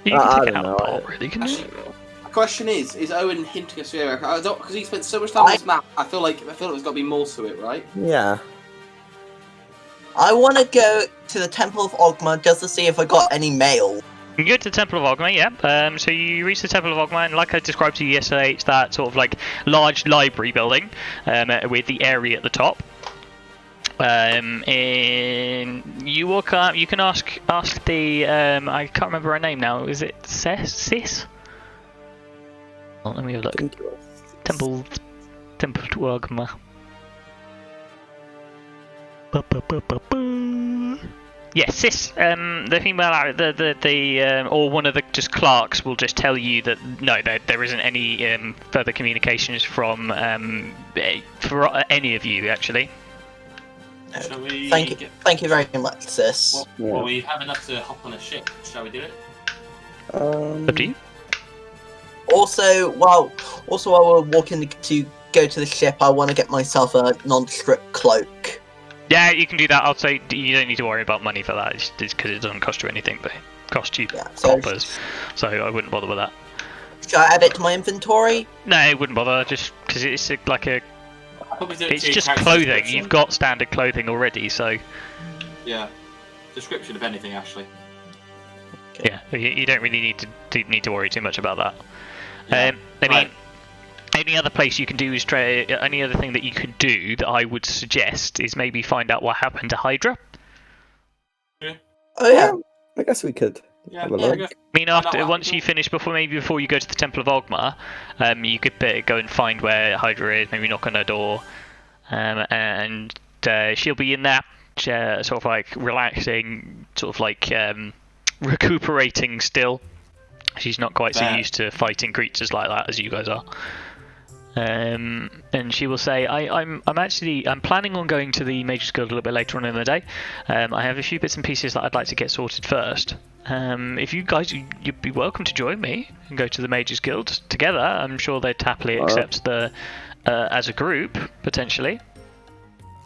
You can I take it don't out know. of the pot, really, can you? Actually, the question is Owen hinting us here? I don't, because he spent so much time on this map. I feel like there's got to be more to it, right? Yeah. I want to go to the Temple of Ogmar just to see if I got any mail. You can go to the Temple of Ogmar, yeah. So you reach the Temple of Ogmar, and like I described to you yesterday, it's that sort of like large library building with the area at the top. And you walk up. You can ask the I can't remember her name now. Is it Sis? Oh, let me have a look. Temple to Ogmar. Yes, Sis. The female, the or one of the just clerks will just tell you that no, there isn't any further communications from for any of you actually. Shall we? Thank you very much, sis. Well, we have enough to hop on a ship. Shall we do it? Up to you. Also, while we're walking to go to the ship, I want to get myself a nondescript cloak. Yeah, you can do that. I'll say you don't need to worry about money for that. It's because it doesn't cost you anything, but it costs you coppers. So I wouldn't bother with that. Should I add it to my inventory? No, it wouldn't bother. Just because it's like a. Probably do it It's to just character clothing. description. You've got standard clothing already, so Yeah. Description of anything, Ashley. yeah, you don't really need to worry too much about that. Yeah. I mean, Right. any other place you can do is any other thing that you could do that I would suggest is maybe find out what happened to Hydra. Oh yeah. I guess we could. Yeah, Have a yeah, look. go. I mean, Find out after what once happened. you finish, before you go to the Temple of Ogmar, you could go and find where Hydra is. Maybe knock on her door, and she'll be in there, sort of like relaxing, sort of like recuperating still. She's not quite so Fair. used to fighting creatures like that as you guys are. And she will say, I'm planning on going to the Mages Guild a little bit later on in the day. I have a few bits and pieces that I'd like to get sorted first. If you guys, you'd be welcome to join me and go to the Mages Guild together. I'm sure they'd happily accept the as a group, potentially.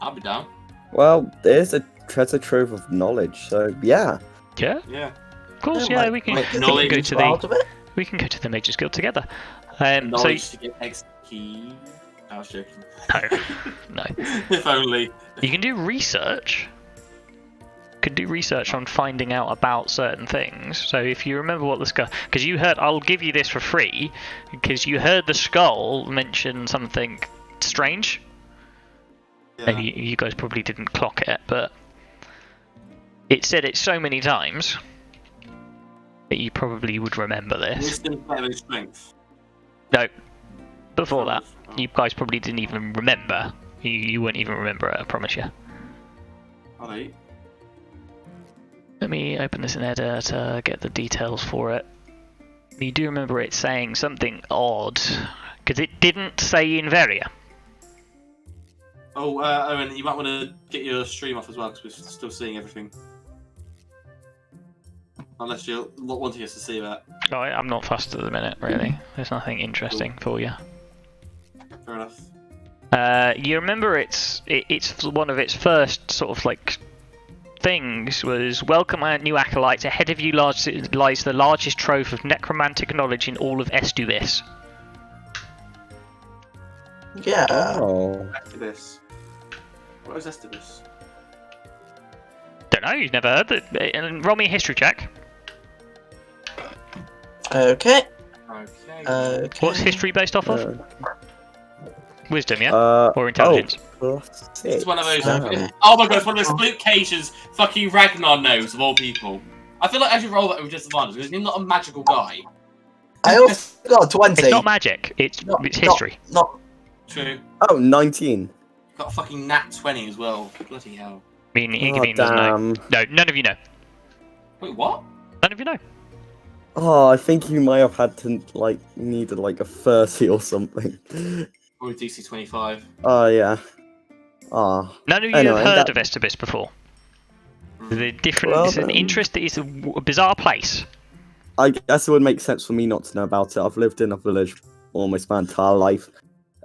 I'll be down. Well, there's a treasure trove of knowledge, so yeah. Yeah? Yeah. Of course, yeah, we can go to the Mages Guild together. Knowledge to get extra key. I was joking. No. If only. You can do research. You can do research on finding out about certain things. So if you remember what the skull... Because you heard... I'll give you this for free. Because you heard the skull mention something strange. Yeah. Maybe you guys probably didn't clock it, but... It said it so many times that you probably would remember this. Wisdom, better strength. No. Before that, you guys probably didn't even remember. You wouldn't even remember it, I promise you. Alright. Let me open this in editor to get the details for it. You do remember it saying something odd, because it didn't say Inveria. Oh, Owen, you might want to get your stream off as well, because we're still seeing everything. Unless you're not wanting us to see that. Oh, I'm not fussed at the minute, really. There's nothing interesting for you. Fair enough. You remember it's one of its first sort of like things was welcome our new acolytes. Ahead of you lies the largest trove of necromantic knowledge in all of Estubis. Yeah. Oh. Estubis. What is Estubis? Don't know. You've never heard that. And roll me a history check. Okay. Okay. What's history based off of? Wisdom, yeah? Or intelligence? It's one of those. Oh my god, it's one of those split occasions fucking Ragnar knows, of all people. I feel like I should roll that with disadvantage because he's not a magical guy. I also got 20. It's not magic, it's history. Not True. Oh, 19. Got a fucking nat 20 as well. Bloody hell. I mean, Igavine doesn't know. No, none of you know. Wait, what? None of you know. Oh, I think you might have had to, needed a 30 or something. Or DC 25. Oh, yeah. Oh. None of you have heard of Estubis before. The different, it's an interesting, it's a bizarre place. I guess it would make sense for me not to know about it. I've lived in a village almost my entire life.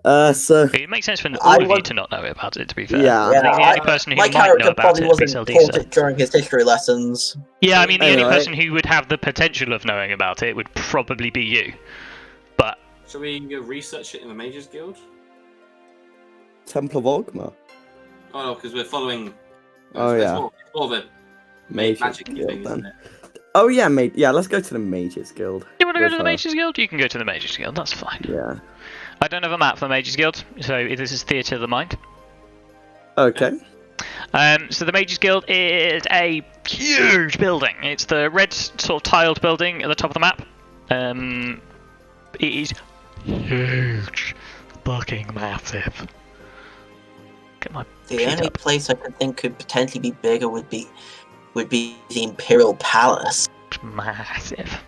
So it makes sense for all of you to not know about it, to be fair. Yeah. I think the only person who my might know character about probably it wasn't taught it during his history lessons. Yeah, I mean, the only Anyway. person who would have the potential of knowing about it would probably be you. But Shall we go research it in the Mages Guild? Temple of Ogma. Oh no, because we're following. Oh, yeah. It's more of a Mages magic Guild, thing, isn't it? Oh yeah, yeah. Let's go to the Mages Guild. you want to go with to the her. Mages Guild? You can go to the Mages Guild, that's fine. Yeah. I don't have a map for the Mages Guild, so this is Theatre of the Mind. Okay. So the Mages Guild is a huge building. It's the red sort of tiled building at the top of the map. It is huge, fucking massive. Get my The only place I could think could potentially be bigger would be the Imperial Palace. Massive.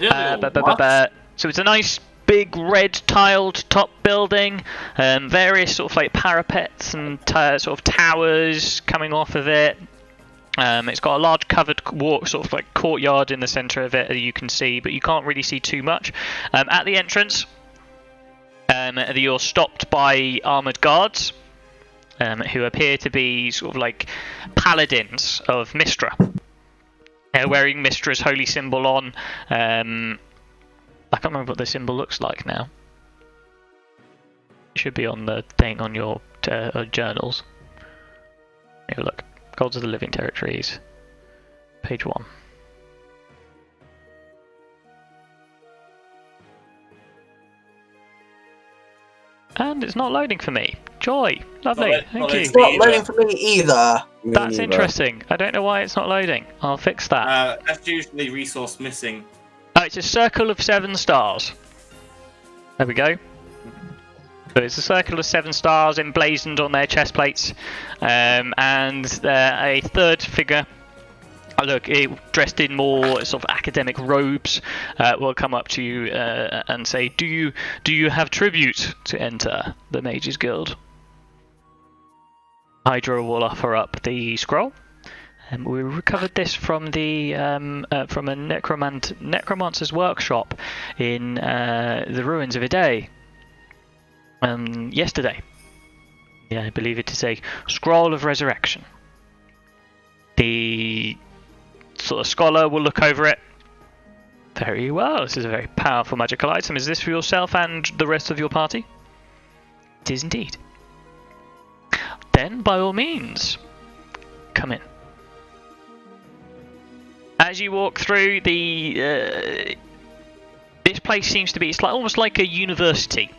What? So it's a nice big red tiled top building, various sort of parapets and sort of towers coming off of it. It's got a large covered courtyard in the centre of it that you can see, but you can't really see too much. At the entrance, you're stopped by armoured guards, who appear to be sort of paladins of Mistra. They're wearing Mistra's holy symbol on. I can't remember what the symbol looks like now. It should be on the thing on your journals. Have a look. Gods of the Living Territories. Page 1. And it's not loading for me. Joy. Lovely. Thank you. It's not loading for me either. That's interesting. I don't know why it's not loading. I'll fix that. That's usually resource missing. Oh, it's a circle of 7 stars. There we go. So it's a circle of 7 stars emblazoned on their chest plates, and a third figure look, dressed in more sort of academic robes, will come up to you and say, "Do you have tribute to enter the Mages Guild?" Hydra will offer up the scroll. We recovered this from from a necromancer's workshop in the ruins of Idea yesterday. Yeah, I believe it is a scroll of resurrection. The sort of scholar will look over it. Very well, this is a very powerful magical item. Is this for yourself and the rest of your party? It is indeed. Then, by all means, come in. As you walk through this place seems to be, it's like almost like a university.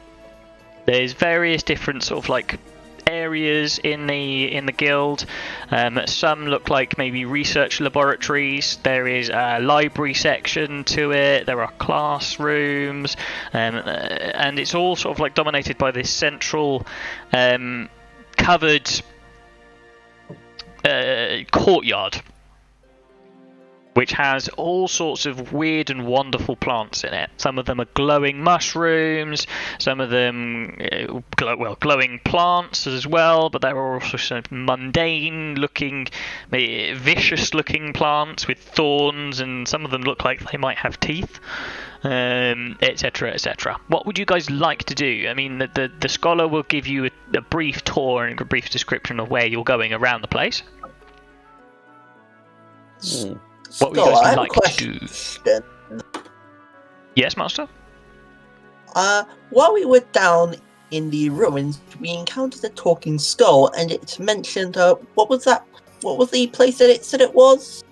There's various different sort of like areas in the guild. Some look like maybe research laboratories. There is a library section to it. There are classrooms, and it's all sort of like dominated by this central covered courtyard, which has all sorts of weird and wonderful plants in it. Some of them are glowing mushrooms, some of them glowing plants as well, but there are also some mundane-looking, vicious-looking plants with thorns, and some of them look like they might have teeth, etc., etc. What would you guys like to do? I mean, the scholar will give you a brief tour and a brief description of where you're going around the place. What would you guys like to do? Yes, Master? While we were down in the ruins, we encountered a talking skull, and it mentioned, what was that? What was the place that it said it was?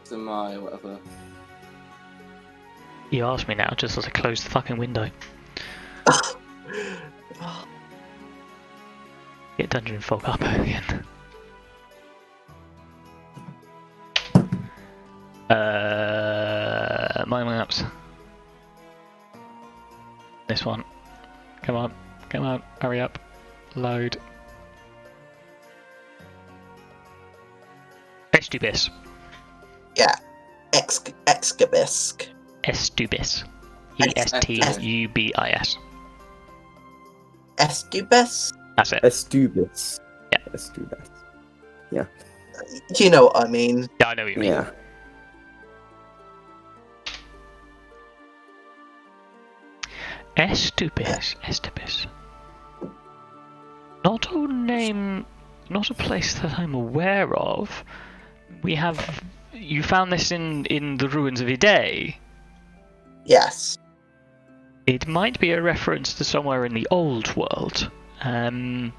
Samai, whatever. You asked me now, just as I closed the fucking window. Get Dungeon Fog up again. My maps. This one. Come on, hurry up. Load. Estubis. Yeah. Excubisc. Estubis. Estubis. Estubis? That's it. Estubis. Yeah. Estubis. Yeah. You know what I mean. Yeah, I know what you mean. Yeah. Estubis. Not a name, not a place that I'm aware of. You found this in the ruins of Idea? Yes. It might be a reference to somewhere in the old world. The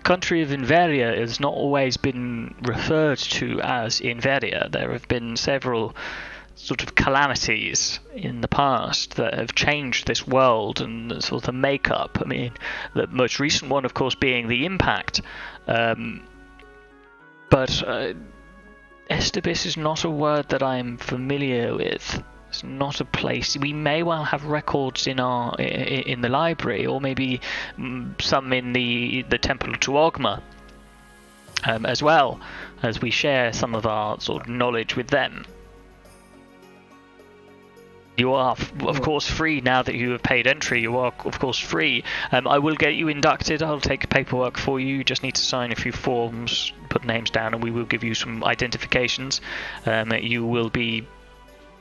country of Inveria has not always been referred to as Inveria. There have been several sort of calamities in the past that have changed this world and sort of the makeup. I mean, the most recent one, of course, being the impact. But Estubis is not a word that I'm familiar with. It's not a place. We may well have records in the library, or maybe some in the Temple of Tuogma, as well, as we share some of our sort of knowledge with them. You are, of course, free now that you have paid entry. You are, of course, free. I will get you inducted. I'll take paperwork for you. You just need to sign a few forms, put names down, and we will give you some identifications. You will be,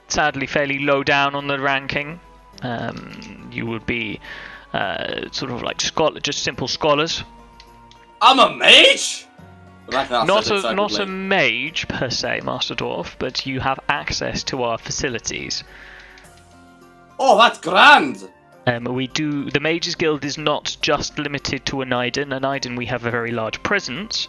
sadly, fairly low down on the ranking. You would be sort of like just simple scholars. I'm a mage? Not a mage per se, Master Dwarf, but you have access to our facilities. Oh, that's grand! The Mages Guild is not just limited to Anaiden. Anaiden we have a very large presence,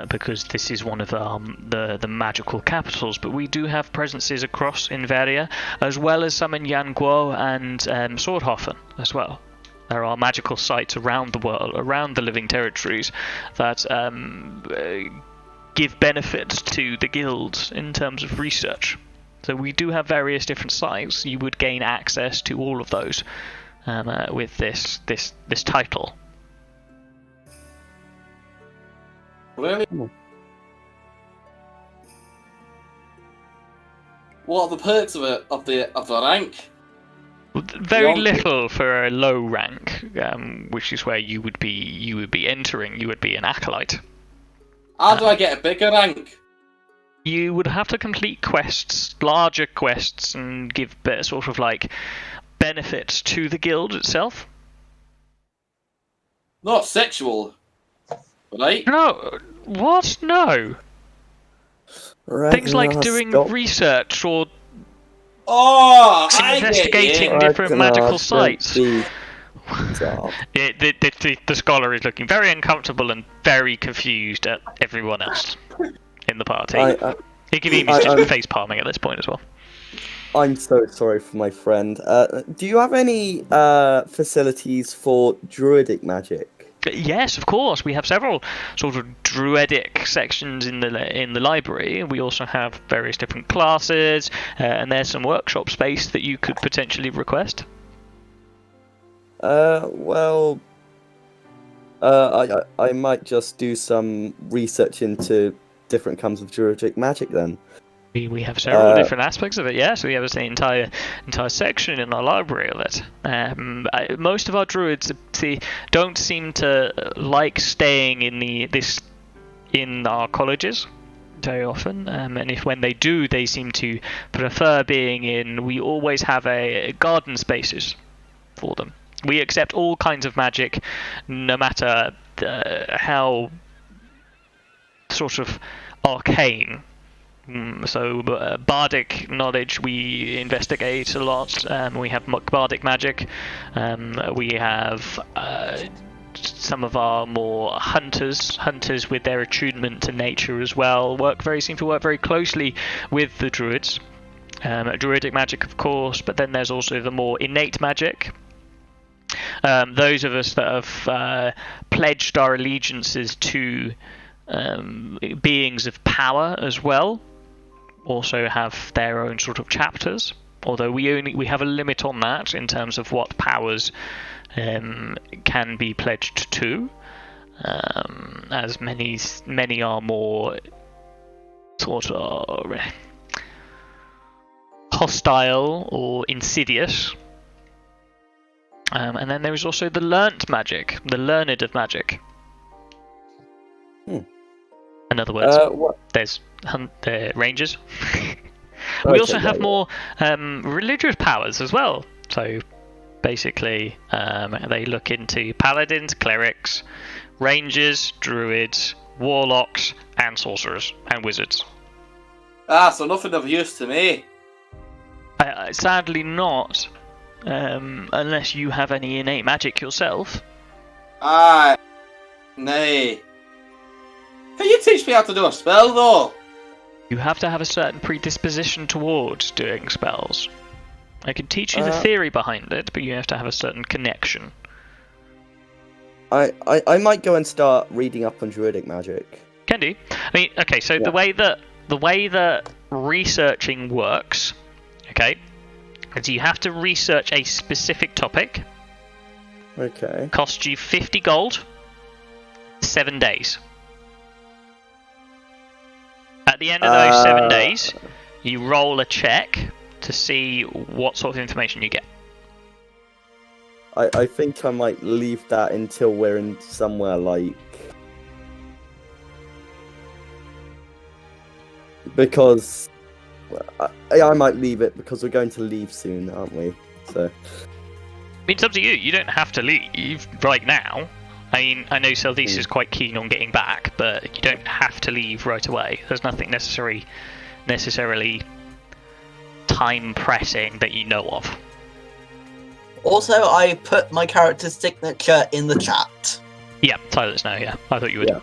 because this is one of the magical capitals, but we do have presences across Inveria, as well as some in Yanguo and Swordhofen as well. There are magical sites around the world, around the Living Territories, that give benefit to the guilds in terms of research. So we do have various different sites. You would gain access to all of those with this title. Really? What are the perks of it of the rank? Very little for a low rank, which is where you would be entering. You would be an acolyte. How do I get a bigger rank? You would have to complete quests, larger quests, and give sort of like benefits to the guild itself. Not sexual, right? No, what? No. Things like doing research or investigating different magical sites. The scholar is looking very uncomfortable and very confused at everyone else in the party. Ikevime's just face palming at this point as well. I'm so sorry for my friend. Do you have any facilities for druidic magic? Yes, of course. We have several sort of druidic sections in the library. We also have various different classes, and there's some workshop space that you could potentially request. I might just do some research into different kinds of druidic magic then. We have several different aspects of it, yes. We have an entire section in our library of it. Most of our druids don't seem to like staying in our colleges very often, and when they do, they seem to prefer being in. We always have a garden spaces for them. We accept all kinds of magic, no matter how sort of arcane. So bardic knowledge we investigate a lot. We have bardic magic. We have some of our more hunters with their attunement to nature as well. Seem to work very closely with the druids. Druidic magic, of course, but then there's also the more innate magic. Those of us that have pledged our allegiances to beings of power as well also have their own sort of chapters, although we have a limit on that in terms of what powers can be pledged to, as many are more sort of hostile or insidious. And then there is also the learned of magic. In other words, there's rangers. We also have more religious powers as well. So basically, they look into paladins, clerics, rangers, druids, warlocks, and sorcerers and wizards. So nothing of use to me. Sadly not, unless you have any innate magic yourself. Nay. Can you teach me how to do a spell, though? You have to have a certain predisposition towards doing spells. I can teach you the theory behind it, but you have to have a certain connection. I might go and start reading up on druidic magic. Can do. I mean, okay, so the way that researching works, okay, is you have to research a specific topic. Okay. Costs you 50 gold, 7 days. At the end of those 7 days, you roll a check to see what sort of information you get. I think I might leave that until we're in somewhere like... Because... I might leave it because we're going to leave soon, aren't we? So... I mean, it's up to you. You don't have to leave right now. I mean, I know Seldice is quite keen on getting back, but you don't have to leave right away. There's nothing necessarily time pressing that you know of. Also, I put my character's signature in the chat. Yeah, silence now, yeah. I thought you would. Yeah.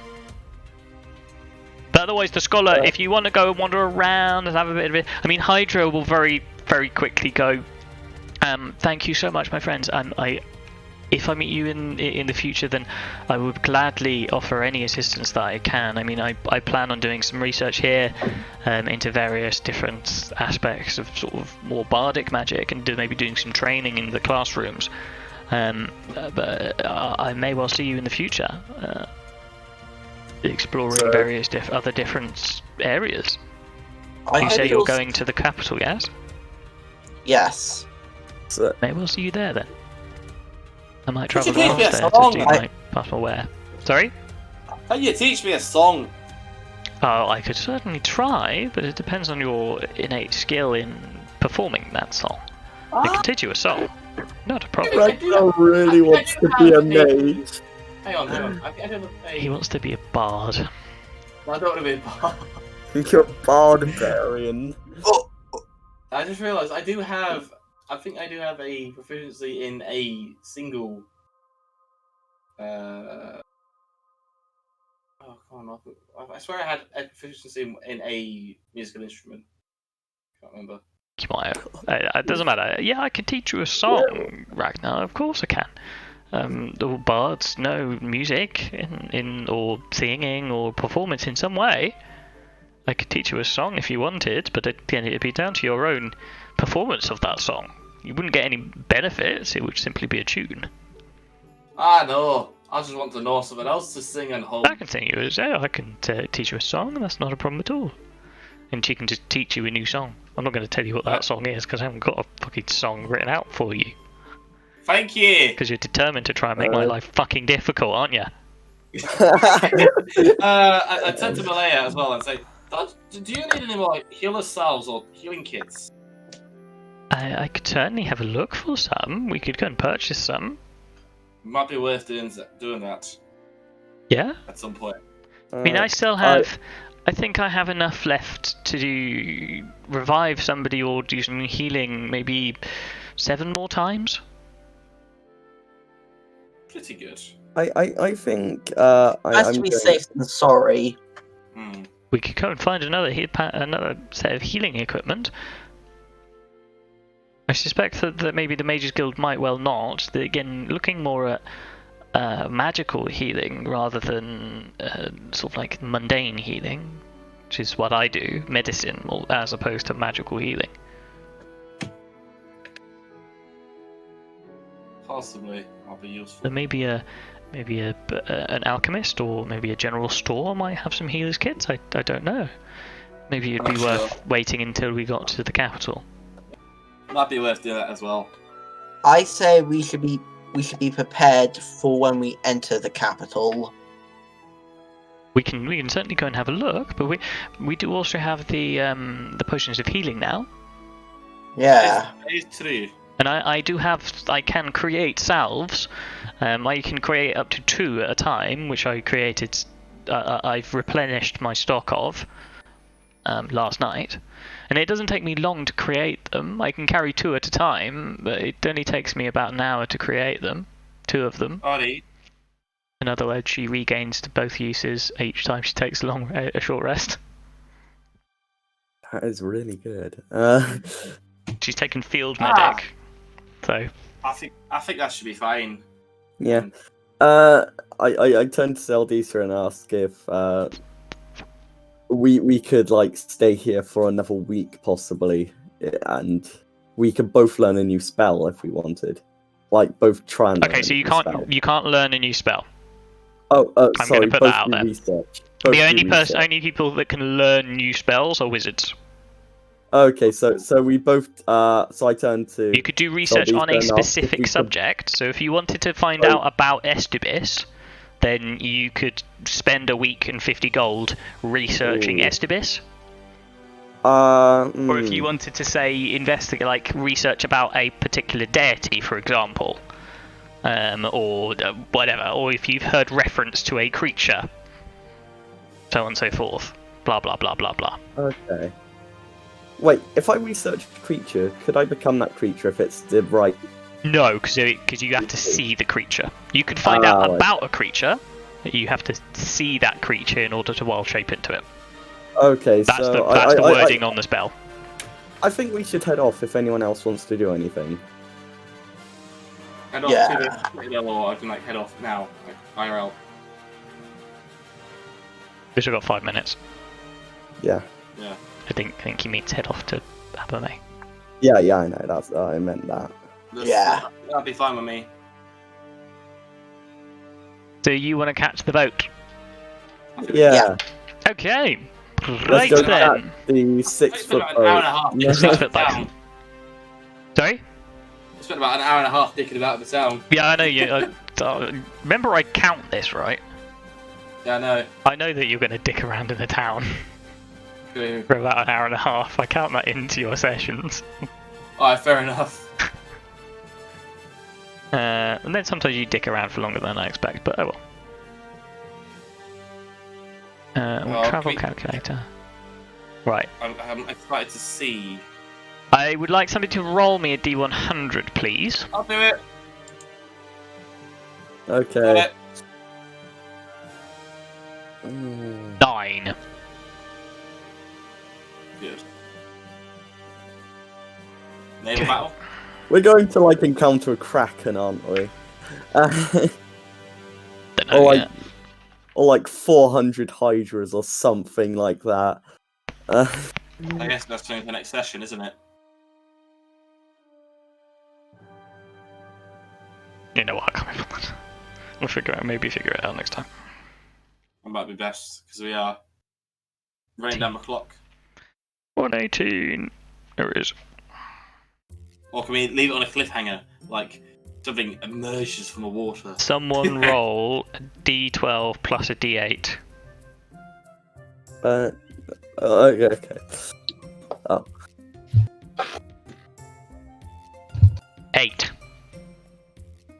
But otherwise, the scholar, if you want to go and wander around and have a bit of it... I mean, Hydra will very, very quickly go, thank you so much, my friends. If I meet you in the future, then I would gladly offer any assistance that I can. I mean, I plan on doing some research here into various different aspects of sort of more bardic magic and maybe doing some training in the classrooms. But I may well see you in the future. exploring various other different areas. I You say hope you're you'll- going to the capital, yes? Yes. So, Maybe we'll see you there then. I might Could you travel teach me a past there to song? do my pass my wear. Sorry? Can you teach me a song? Oh, I could certainly try, but it depends on your innate skill in performing that song. I can teach you a song. Not a problem. Ragnar really wants to be a mage. Hang on. I do have He wants to be a bard. I don't want to be a bard. You're a barbarian. Oh, I just realised I think I do have a proficiency in a single. Oh, come on! I swear I had a proficiency in a musical instrument. Can't remember. Come on, it doesn't matter. Yeah, I can teach you a song, Ragnar. Of course I can. All bards know music in or singing or performance in some way. I could teach you a song if you wanted, but again, it'd be down to your own performance of that song. You wouldn't get any benefits. It would simply be a tune. No. I just want to know something else to sing and hold. I can sing you I can teach you a song, and that's not a problem at all. And she can just teach you a new song. I'm not going to tell you what that song is because I haven't got a fucking song written out for you. Thank you. Because you're determined to try and make my life fucking difficult, aren't you? I turned to Malaya as well and say, do you need any more healer salves or healing kits? I could certainly have a look for some. We could go and purchase some. Might be worth doing that Yeah? at some point. I mean, I still have... I think I have enough left to revive somebody or do some healing maybe 7 more times. Pretty good. I think Best to be safe than sorry. We could go and find another set of healing equipment. I suspect that maybe the Mages Guild might well not. Again, looking more at magical healing rather than sort of like mundane healing, which is what I do, medicine as opposed to magical healing. Possibly, I'll be useful. So maybe an alchemist or maybe a general store might have some healers kits. I don't know. Maybe it'd be worth waiting until we got to the capital. Might be worth doing that as well. I say we should be prepared for when we enter the capital. We can certainly go and have a look, but we do also have the potions of healing now. Yeah. It's true. And I can create salves. I can create up to 2 at a time, which I created. I've replenished my stock of last night, and it doesn't take me long to create them. I can carry 2 at a time, but it only takes me about an hour to create them, 2 of them. Ollie. In other words, she regains both uses each time she takes a short rest. That is really good. She's taken field medic, so I think that should be fine. Yeah. I turned to Zeldisa and ask if we could like stay here for another week possibly, and we could both learn a new spell if we wanted, like both try and. Okay, so you can't learn a new spell. Oh, I'm sorry. going to put Both that out do there. research. The only people that can learn new spells are wizards. Okay, so we both. So I turned to. You could do research on a specific subject. So if you wanted to find out about Estibis, then you could spend a week and 50 gold researching Estibis. Or if you wanted to say investigate, like research about a particular deity, for example, or whatever, or if you've heard reference to a creature, so on and so forth, blah blah blah blah blah. Okay. Wait, if I research a creature, could I become that creature if it's the right? No, because you have to see the creature. You could find out about a creature, but you have to see that creature in order to wild shape into it. Okay, that's so the wording on the spell. I think we should head off if anyone else wants to do anything. Head off to the level, or I can head off now, IRL. We've still got 5 minutes. Yeah. Yeah. I think he means head off to Abame. Yeah, I know. That's I meant that. That'd be fine with me. Do you want to catch the boat? Yeah. Okay. Let's Right go then. back the 6 foot About an hour and a boat. half. The 6 foot boat. Sorry? I spent about an hour and a half dicking about the town. Yeah, I know you. Remember, I count this, right? Yeah, I know. I know that you're going to dick around in the town True. for about an hour and a half. I count that into your sessions. Alright, fair enough. And then sometimes you dick around for longer than I expect, but oh well. Travel calculator. Right. I'm excited to see. I would like somebody to roll me a D100, please. I'll do it. Okay. 9. Good. Naval battle? We're going to like encounter a kraken, aren't we? Or like 400 hydras or something like that. I guess that's going to the next session, isn't it? You know what? I can't remember that. We'll maybe figure it out next time. That might be best because we are running down the clock. 118. There it is. Or can we leave it on a cliffhanger, like something emerges from the water? Someone roll a D12 plus a D8. Okay. Oh. 8.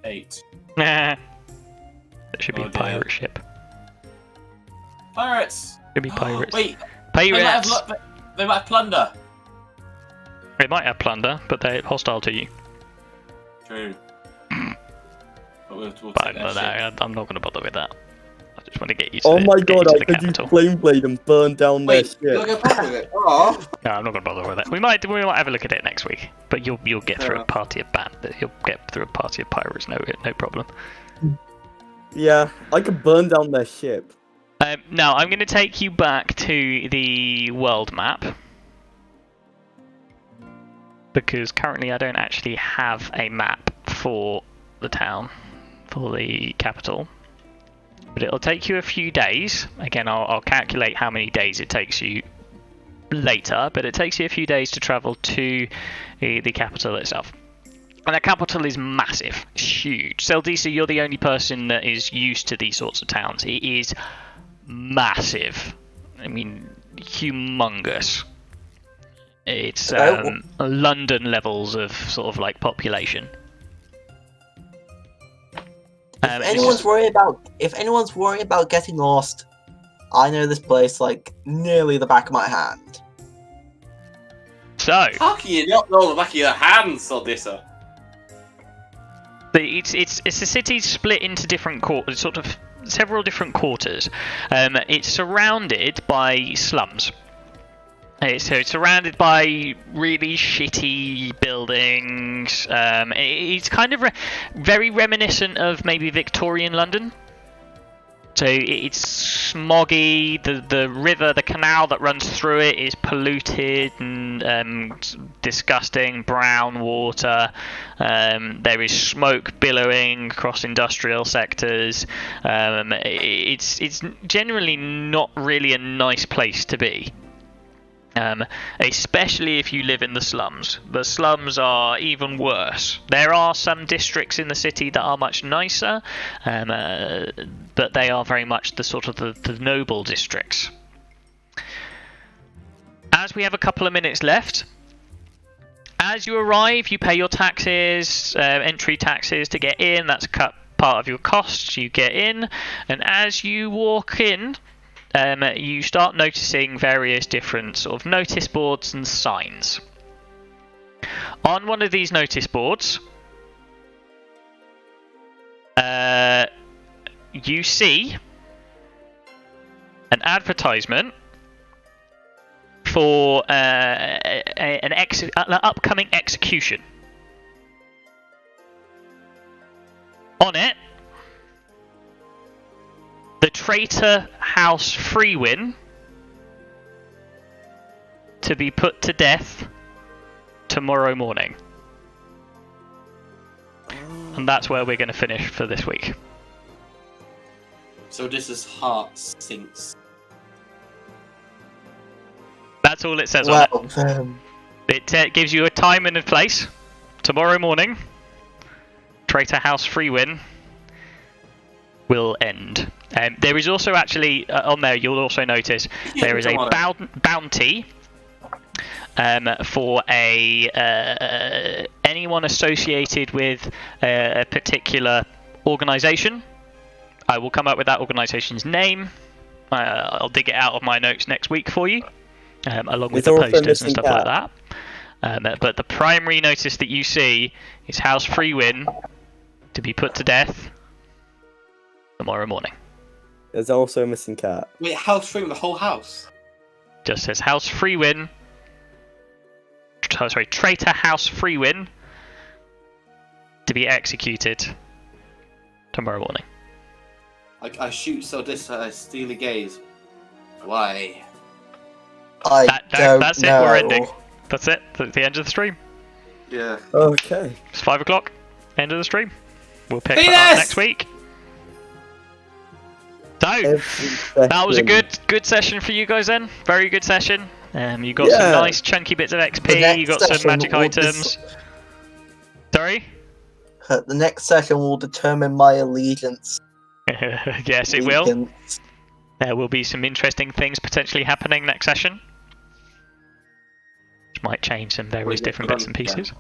8. Nah. That should be Oh, a pirate ship. Pirates! Should be pirates. Wait, Pirates! they might have plunder. They might have plunder, but they're hostile to you. True. But we'll But take that shit. I'm not going to bother with that. I just want to get you to Oh my get god, you to I the could use capital. Flame Blade and burn down their Wait, you're ship. gonna go bother with it? Oh. No, I'm not going to bother with it. We might have a look at it next week, but you'll get through a party of you'll get through a party of pirates, no problem. Yeah, I could burn down their ship. Now I'm going to take you back to the world map because currently I don't actually have a map for the town, for the capital. But it'll take you a few days. Again, I'll calculate how many days it takes you later, but it takes you a few days to travel to the capital itself. And the capital is massive. It's huge. Seldisa, you're the only person that is used to these sorts of towns. It is massive. I mean, humongous. It's London levels of sort of like population. If anyone's worried about getting lost, I know this place like nearly the back of my hand. So How can you not know the back of your hand, Saldissa? it's a city split into different quarters, sort of several different quarters. It's surrounded by slums. So it's surrounded by really shitty buildings. It's kind of very reminiscent of maybe Victorian London. So it's smoggy. The river, the canal that runs through it is polluted and disgusting brown water. There is smoke billowing across industrial sectors. It's generally not really a nice place to be. Especially if you live in the slums. The slums are even worse. There are some districts in the city that are much nicer, but they are very much the sort of the noble districts. As we have a couple of minutes left, as you arrive, you pay your taxes, entry taxes to get in. That's cut part of your costs. You get in, and as you walk in, you start noticing various different sort of notice boards and signs. On one of these notice boards, you see an advertisement for an upcoming execution. On it, the traitor House Freewin to be put to death tomorrow morning. And that's where we're going to finish for this week. So Odysseus' heart sinks. That's all it says on it. Well, It gives you a time and a place. Tomorrow morning, Traitor House Freewin will end. There is also actually, on there, you'll also notice, there is a bounty for anyone associated with a particular organisation. I will come up with that organisation's name. I'll dig it out of my notes next week for you, along with the posters and stuff like that. But the primary notice that you see is House Freewin to be put to death tomorrow morning. There's also a missing cat. Wait, House Freewin, the whole house? Just says House Freewin. Sorry, Traitor House Freewin to be executed tomorrow morning. I shoot Odysseus' steely gaze. Why? That's it, we're ending. That's it, that's the end of the stream. Yeah. Okay. It's 5 o'clock, end of the stream. We'll pick that up next week. So, that was a good session for you guys then. Very good session. You got some nice chunky bits of XP, you got some magic items. Sorry? The next session will determine my allegiance. Yes, it will. There will be some interesting things potentially happening next session, which might change some various different bits and pieces.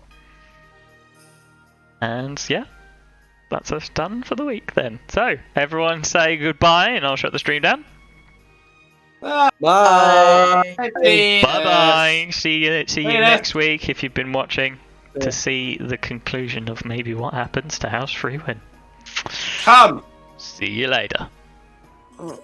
And yeah, that's us done for the week then. So, everyone say goodbye and I'll shut the stream down. Bye. Bye-bye. See you next week if you've been watching to see the conclusion of maybe what happens to House Freewin. Come! See you later. Oh.